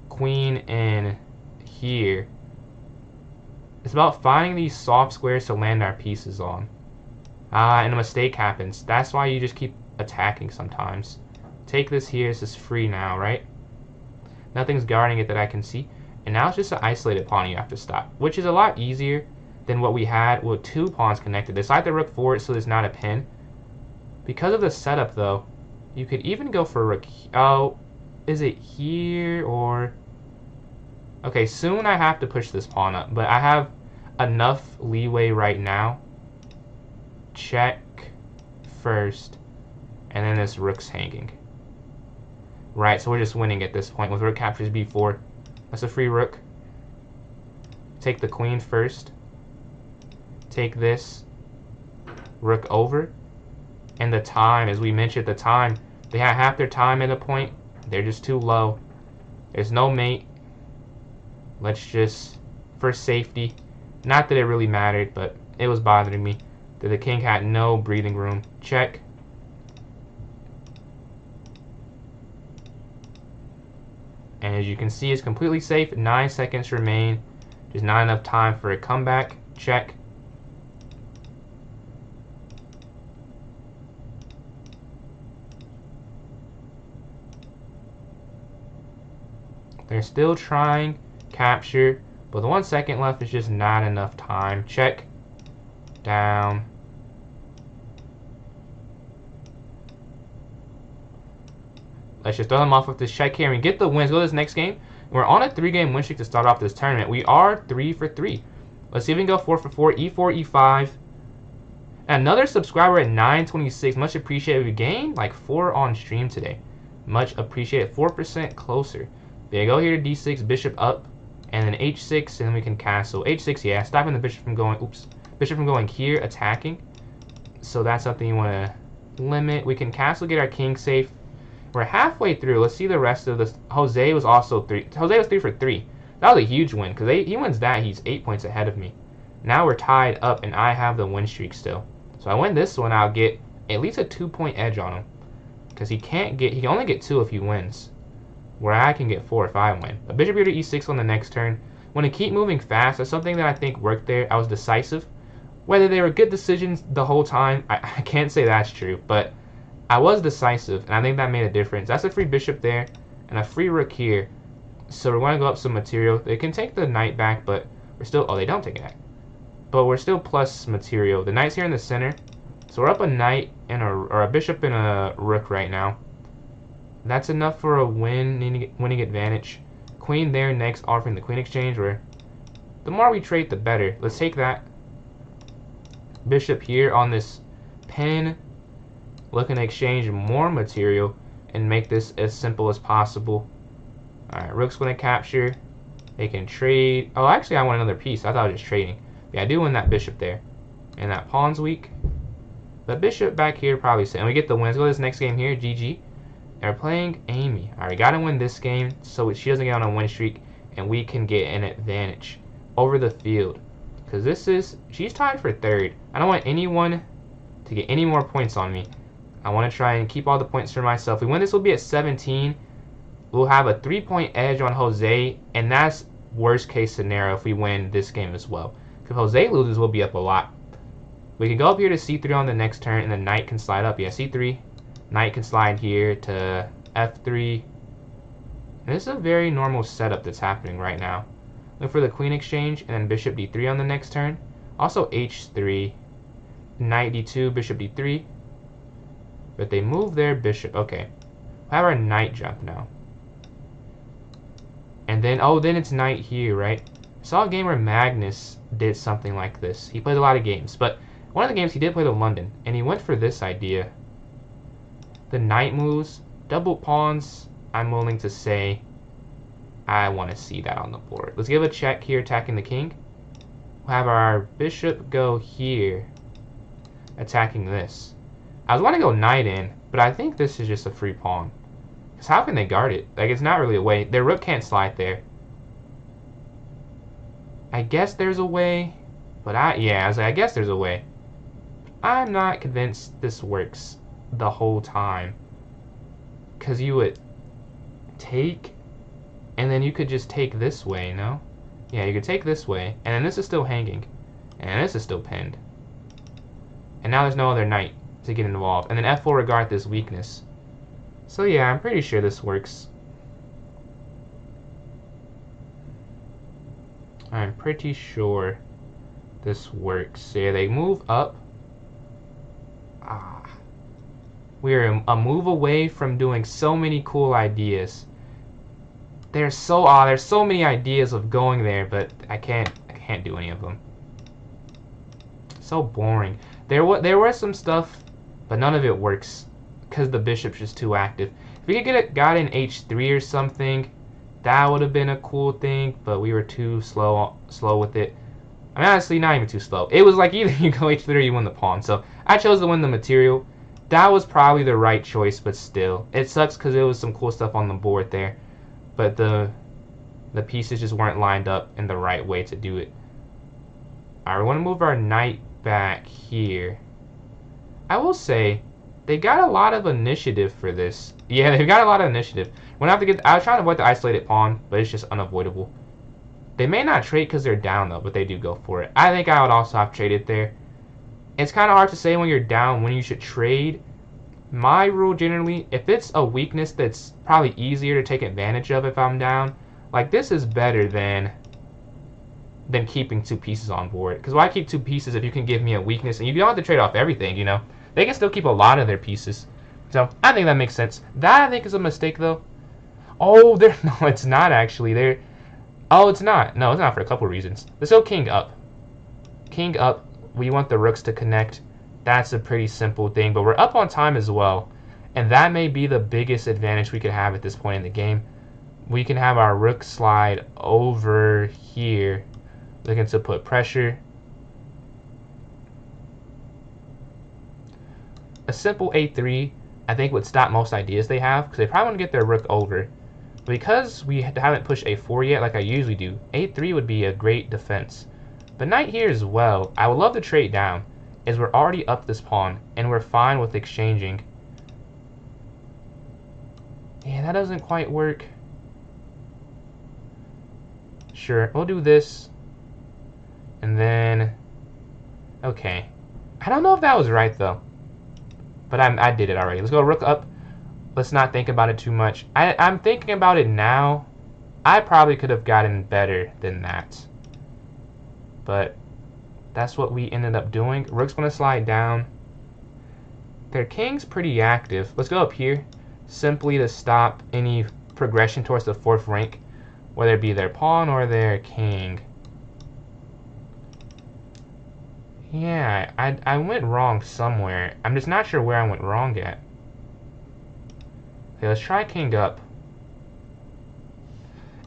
Queen in here. It's about finding these soft squares to land our pieces on. And a mistake happens. That's why you just keep attacking sometimes. Take this here. This is free now, right? Nothing's guarding it that I can see. And now it's just an isolated pawn you have to stop, which is a lot easier than what we had with 2 pawns connected. They slide the rook forward so there's not a pin. Because of the setup, though, you could even go for rook. Oh, is it here or... Okay, soon I have to push this pawn up, but I have enough leeway right now. Check first, and then this rook's hanging. Right, so we're just winning at this point with rook captures b4. That's a free rook. Take the queen first. Take this. Rook over. And the time, as we mentioned, the time, they have half their time at a point. They're just too low. There's no mate. Let's just, for safety, not that it really mattered, but it was bothering me. that the king had no breathing room. Check. And as you can see, it's completely safe. 9 seconds remain. Just not enough time for a comeback. Check. They're still trying capture, but the 1 second left is just not enough time. Check. Down. Let's just throw them off with this check here and get the wins. Go to this next game. We're on a 3-game win streak to start off this tournament. We are 3 for 3. Let's see if we can go 4 for 4. E4, E5. Another subscriber at 926. Much appreciated. We gained like 4 on stream today. Much appreciated. 4% closer. There you go here to D6, bishop up, and then H6, and then we can castle. H6, yeah, stopping the bishop from going, bishop from going here, attacking. So that's something you want to limit. We can castle, get our king safe. We're halfway through. Let's see the rest of this. Jose was also 3. Jose was 3 for 3. That was a huge win, because he wins that, he's 8 points ahead of me. Now we're tied up, and I have the win streak still. So I win this one, I'll get at least a 2-point edge on him. Because he can only get 2 if he wins. Where I can get 4 if I win. A bishop here to E6 on the next turn. Want to keep moving fast. That's something that I think worked there. I was decisive. Whether they were good decisions the whole time, I can't say that's true. But I was decisive, and I think that made a difference. That's a free bishop there, and a free rook here. So we're going to go up some material. They can take the knight back, but we're still... Oh, they don't take it back. But we're still plus material. The knight's here in the center. So we're up a knight and or a bishop and a rook right now. That's enough for a winning advantage. Queen there next, offering the queen exchange, where the more we trade, the better. Let's take that. Bishop here on this pin. Looking to exchange more material and make this as simple as possible. Alright, rook's going to capture. They can trade. Oh, actually, I want another piece. I thought I was just trading. Yeah, I do win that bishop there. And that pawn's weak. The bishop back here probably... And we get the wins. Go to this next game here. GG. They're playing Amy. Alright, gotta win this game so she doesn't get on a win streak and we can get an advantage over the field. Because she's tied for 3rd. I don't want anyone to get any more points on me. I want to try and keep all the points for myself. If we win this, we'll be at 17. We'll have a 3-point edge on Jose, and that's worst case scenario if we win this game as well. If Jose loses, we'll be up a lot. We can go up here to C3 on the next turn, and the knight can slide up. Yeah, C3. Knight can slide here to F3. And this is a very normal setup that's happening right now. Look for the queen exchange, and then bishop D3 on the next turn. Also H3. Knight D2, bishop D3. But they move their bishop. Okay. We'll have our knight jump now. And then, oh, then it's knight here, right? I saw a game where Magnus did something like this. He played a lot of games, but one of the games he did play the London, and he went for this idea. The knight moves, double pawns. I'm willing to say I want to see that on the board. Let's give a check here, attacking the king. We'll have our bishop go here, attacking this. I was wanting to go knight in, but I think this is just a free pawn. Because how can they guard it? Like, it's not really a way. Their rook can't slide there. I guess there's a way, but I was like, I guess there's a way. I'm not convinced this works the whole time. Because you would take, and then you could just take this way, no? Yeah, you could take this way, and then this is still hanging. And this is still pinned. And now there's no other knight to get involved. And then F will regard this weakness. So yeah, I'm pretty sure this works. I'm pretty sure this works. So yeah, they move up. We're a move away from doing so many cool ideas. There's so many ideas of going there, but I can't do any of them. So boring. There was some stuff, but none of it works because the bishop's just too active. If we could got in H3 or something, that would have been a cool thing, but we were too slow with it. I mean, honestly, not even too slow. It was like either you go H3 or you win the pawn. So I chose to win the material. That was probably the right choice, but still. It sucks because there was some cool stuff on the board there. But the pieces just weren't lined up in the right way to do it. Alright, we want to move our knight back here. I will say, they got a lot of initiative for this. Yeah, they've got a lot of initiative. When I have to get, I was trying to avoid the isolated pawn, but it's just unavoidable. They may not trade because they're down though, but they do go for it. I think I would also have traded there. It's kind of hard to say when you're down when you should trade. My rule generally, if it's a weakness that's probably easier to take advantage of if I'm down, like this is better than keeping 2 pieces on board. Because why keep 2 pieces if you can give me a weakness and you don't have to trade off everything, you know? They can still keep a lot of their pieces. So I think that makes sense. That I think is a mistake though. Oh, no, it's not actually. Oh, it's not. No, it's not for a couple reasons. Let's go king up. King up. We want the rooks to connect. That's a pretty simple thing, but we're up on time as well. And that may be the biggest advantage we could have at this point in the game. We can have our rook slide over here, looking to put pressure. A simple a3, I think, would stop most ideas they have, because they probably want to get their rook over. Because we haven't pushed a4 yet like I usually do, a3 would be a great defense. But knight here as well, I would love to trade down, as we're already up this pawn, and we're fine with exchanging. Yeah, that doesn't quite work. Sure, we'll do this. And then, okay. I don't know if that was right though. But I did it already. Let's go rook up. Let's not think about it too much. I'm thinking about it now. I probably could have gotten better than that. But that's what we ended up doing. Rook's going to slide down. Their king's pretty active. Let's go up here. Simply to stop any progression towards the 4th rank. Whether it be their pawn or their king. Yeah, I went wrong somewhere. I'm just not sure where I went wrong at. Okay, let's try king up.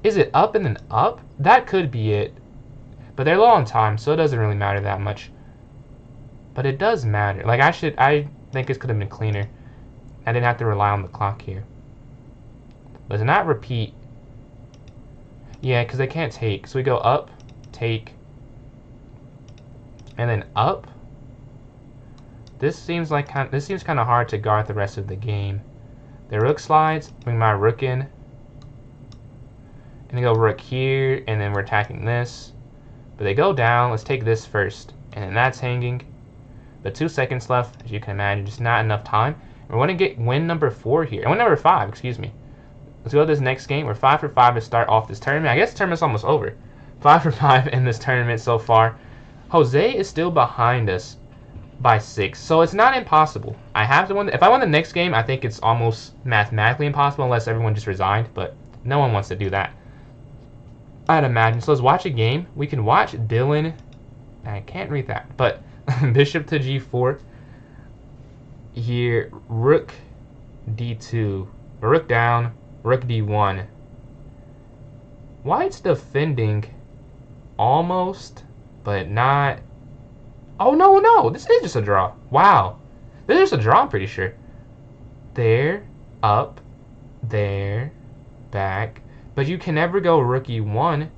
Is it up and then up? That could be it. But they're low on time, so it doesn't really matter that much. But it does matter. Like, I think this could have been cleaner. I didn't have to rely on the clock here. Let's not repeat. Yeah, because they can't take. So we go up, take, and then up. This seems kind of hard to guard the rest of the game. The rook slides, bring my rook in, and they go rook here, and then we're attacking this. But they go down. Let's take this first, and then that's hanging. But 2 seconds left, as you can imagine, just not enough time. We're going to get win number 4 here. Win number 5, excuse me. Let's go to this next game. We're 5 for 5 to start off this tournament. I guess the tournament's almost over. 5 for 5 in this tournament so far. Jose is still behind us by 6, so it's not impossible. I have to win. If I win the next game, I think it's almost mathematically impossible unless everyone just resigned, but no one wants to do that, I'd imagine. So let's watch a game. We can watch Dylan. I can't read that, but bishop to g4. Here, rook d2, rook down, rook d1. White's defending almost, but not. Oh, no, this is just a draw. Wow. This is just a draw, I'm pretty sure. There, up, there, back. But you can never go rook e1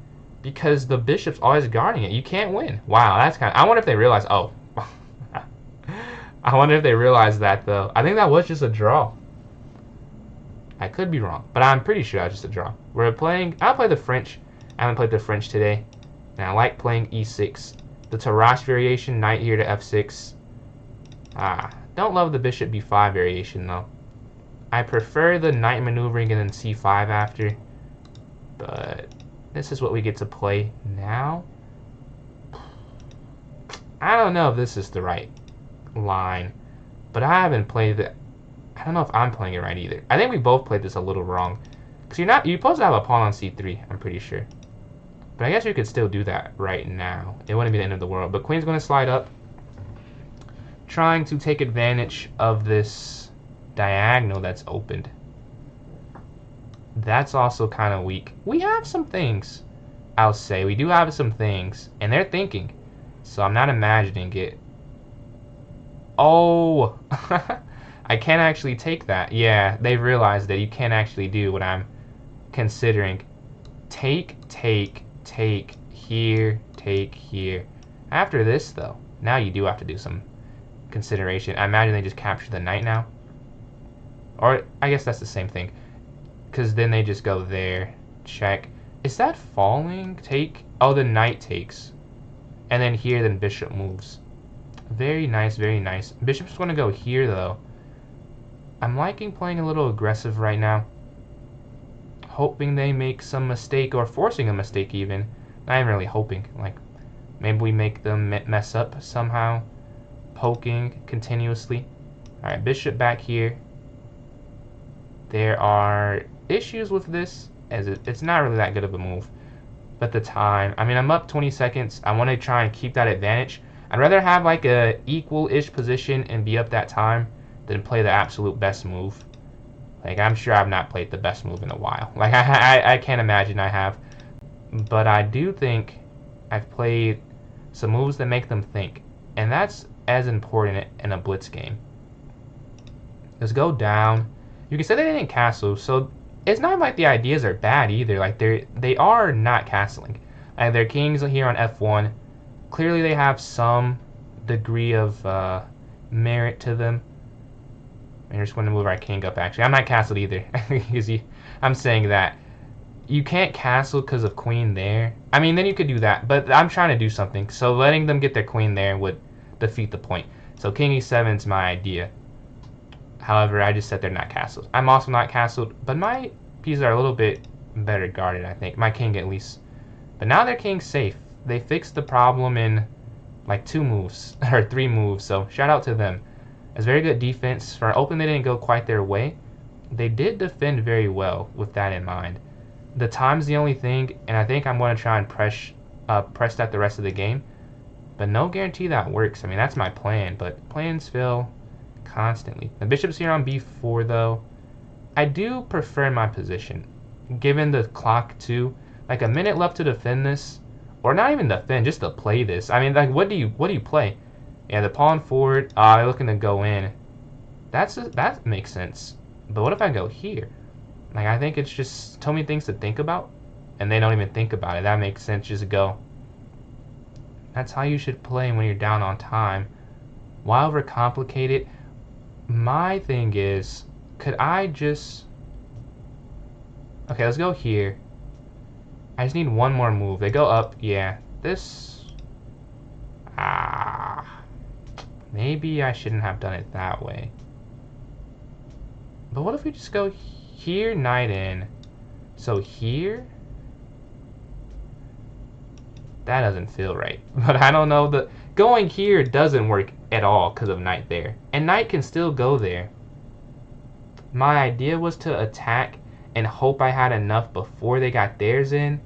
because the bishop's always guarding it. You can't win. Wow, that's kind of. I wonder if they realize. Oh. I wonder if they realized that, though. I think that was just a draw. I could be wrong, but I'm pretty sure that was just a draw. We're playing. I'll play the French. I haven't played the French today. And I like playing e6. The Tarrasch variation, knight here to f6. Don't love the bishop b5 variation, though. I prefer the knight maneuvering and then c5 after. But this is what we get to play now. I don't know if this is the right line, but I haven't played it. I don't know if I'm playing it right either. I think we both played this a little wrong. Because you're supposed to have a pawn on c3, I'm pretty sure. But I guess you could still do that right now. It wouldn't be the end of the world. But queen's going to slide up, trying to take advantage of this diagonal that's opened. That's also kind of weak. We have some things, I'll say. We do have some things. And they're thinking. So I'm not imagining it. Oh! I can't actually take that. Yeah, they've realized that you can't actually do what I'm considering. Take, here, take here. After this, though, Now you do have to do some consideration. I imagine they just capture the knight now. Or, I guess that's the same thing. Because then they just go there. Check. Is that falling? Take? Oh, the knight takes. And then here, then bishop moves. Very nice, very nice. Bishop's going to go here, though. I'm liking playing a little aggressive right now. Hoping they make some mistake, or forcing a mistake even. Not even really hoping. Like, maybe we make them mess up somehow. Poking continuously. Alright, bishop back here. There are issues with this, as it's not really that good of a move. But the time, I mean, I'm up 20 seconds. I want to try and keep that advantage. I'd rather have like a equal-ish position and be up that time than play the absolute best move. Like, I'm sure I've not played the best move in a while. Like, I can't imagine I have. But I do think I've played some moves that make them think. And that's as important in a blitz game. Let's go down. You can say they didn't castle, so it's not like the ideas are bad either. Like, they are not castling. Like, their kings here on F1. Clearly they have some degree of merit to them. I just want to move our king up, actually. I'm not castled either. I'm saying that. You can't castle because of queen there. I mean, then you could do that, but I'm trying to do something. So letting them get their queen there would defeat the point. So king e7 is my idea. However, I just said they're not castled. I'm also not castled, but my pieces are a little bit better guarded, I think. My king, at least. But now their king's safe. They fixed the problem in like 2 moves, or 3 moves, so shout out to them. It's very good defense. For open, they didn't go quite their way. They did defend very well with that in mind. The time's the only thing, and I think I'm going to try and press that the rest of the game. But no guarantee that works. I mean, that's my plan, but plans fail constantly. The bishop's here on b4, though. I do prefer my position, given the clock, too. Like, a minute left to defend this, or not even defend, just to play this. I mean, like, what do you play? Yeah, the pawn forward. They're looking to go in. That makes sense. But what if I go here? Like, I think it's just tell me things to think about, and they don't even think about it. That makes sense. Just go. That's how you should play when you're down on time. Why overcomplicate it? My thing is, could I just... Okay, let's go here. I just need one more move. They go up. Yeah, this... Maybe I shouldn't have done it that way. But what if we just go here, knight in? So here? That doesn't feel right. But I don't know. Going here doesn't work at all because of knight there. And knight can still go there. My idea was to attack and hope I had enough before they got theirs in.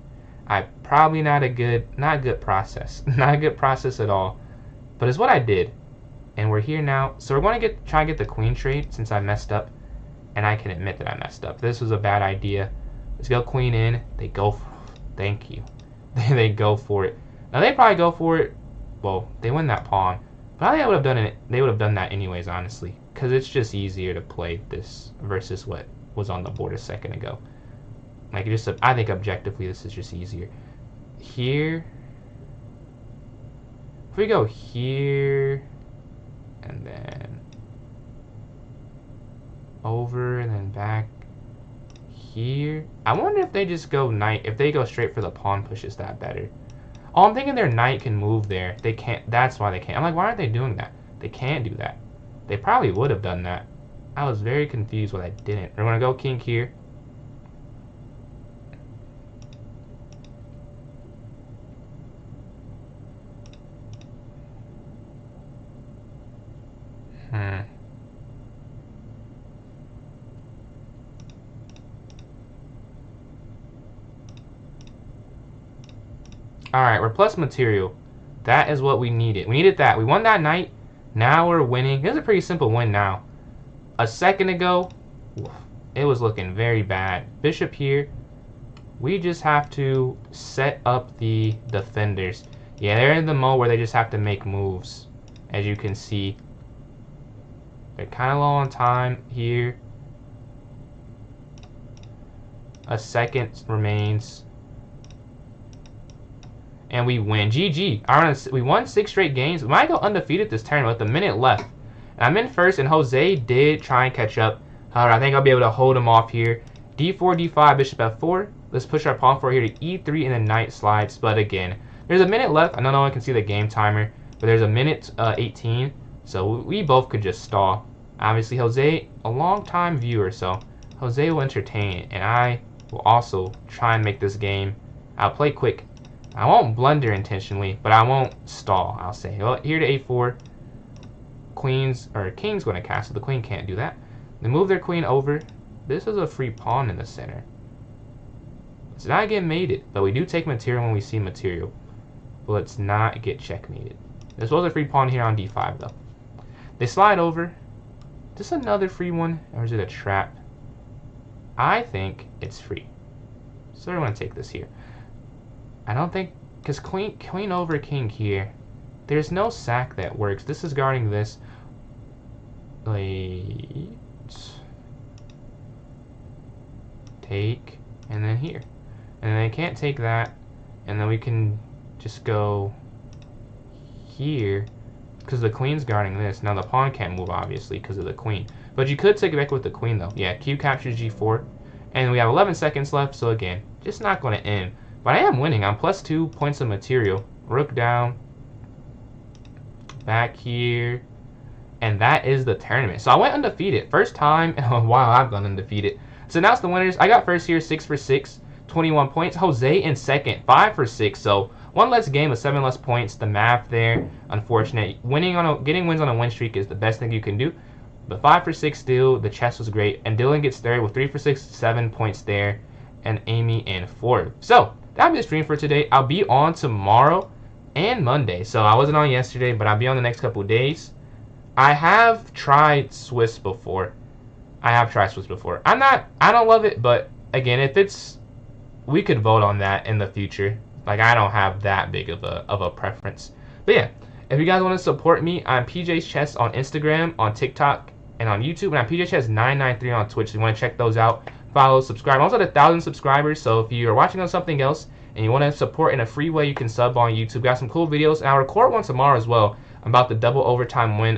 Probably not a good process. Not a good process at all. But it's what I did. And we're here now. So we're going to try and get the queen trade since I messed up. And I can admit that I messed up. This was a bad idea. Let's go queen in. They go for it. Thank you. They go for it. Now they probably go for it. Well, they win that pawn. But I think I would have done it. They would have done that anyways, honestly. Because it's just easier to play this versus what was on the board a second ago. Like, I think objectively this is just easier. Here. If we go here. And then over and then back here. I wonder if they just go knight. If they go straight for the pawn push, is that better? Oh, I'm thinking their knight can move there. They can't. That's why they can't. I'm like, why aren't they doing that? They can't do that. They probably would have done that. I was very confused why they didn't. We're going to go king here. Alright, we're plus material. That is what we needed. We needed that. We won that knight. Now we're winning. It's a pretty simple win now. A second ago, it was looking very bad. Bishop here. We just have to set up the defenders. Yeah, they're in the mode where they just have to make moves. As you can see. They're kind of low on time here. A second remains. and we win. GG. We won 6 straight games. We might go undefeated this tournament with a minute left. And I'm in first, and Jose did try and catch up. However, I think I'll be able to hold him off here. D4, D5, Bishop F4. Let's push our pawn forward here to E3, and then knight slides. But again, there's a minute left. I know no one can see the game timer, but there's a minute 18. So we both could just stall. Obviously, Jose, a long-time viewer, so Jose will entertain it, and I will also try and make this game. I'll play quick. I won't blunder intentionally, but I won't stall, I'll say. Well, here to A4. King's going to castle. The queen can't do that. They move their queen over. This is a free pawn in the center. Let's not get mated, but we do take material when we see material. But let's not get checkmated. This was a free pawn here on D5, though. They slide over. Just another free one, or is it a trap? I think it's free. So we're going to take this here. I don't think, because queen over king here, there's no sack that works. This is guarding this. Wait. Take, and then here. And then they can't take that, and then we can just go here, because the queen's guarding this. Now the pawn can't move, obviously, because of the queen. But you could take it back with the queen, though. Yeah, Q captures G4. And we have 11 seconds left, so again, just not going to end. But I am winning. I'm plus 2 points of material. Rook down. Back here. And that is the tournament. So I went undefeated. First time in a while I've gone undefeated. So now it's the winners. I got first here, 6 for 6. 21 points. Jose in second, 5 for 6. So one less game with 7 less points. The math there, unfortunate. Getting wins on a win streak is the best thing you can do. But 5 for 6 still. The chess was great. And Dylan gets third with 3 for 6, 7 points there. And Amy in fourth. So that'll be the stream for today. I'll be on tomorrow and Monday. So I wasn't on yesterday, but I'll be on the next couple of days. I have tried Swiss before. I don't love it, but again, if it's, we could vote on that in the future. Like, I don't have that big of a preference. But yeah, if you guys want to support me, I'm PJ's Chess on Instagram, on TikTok, and on YouTube, and I'm PJ Chess 993 on Twitch. So you want to check those out, follow, subscribe. I'm also at 1,000 subscribers, so if you're watching on something else and you want to support in a free way, you can sub on YouTube. Got some cool videos, and I'll record one tomorrow as well about the double overtime win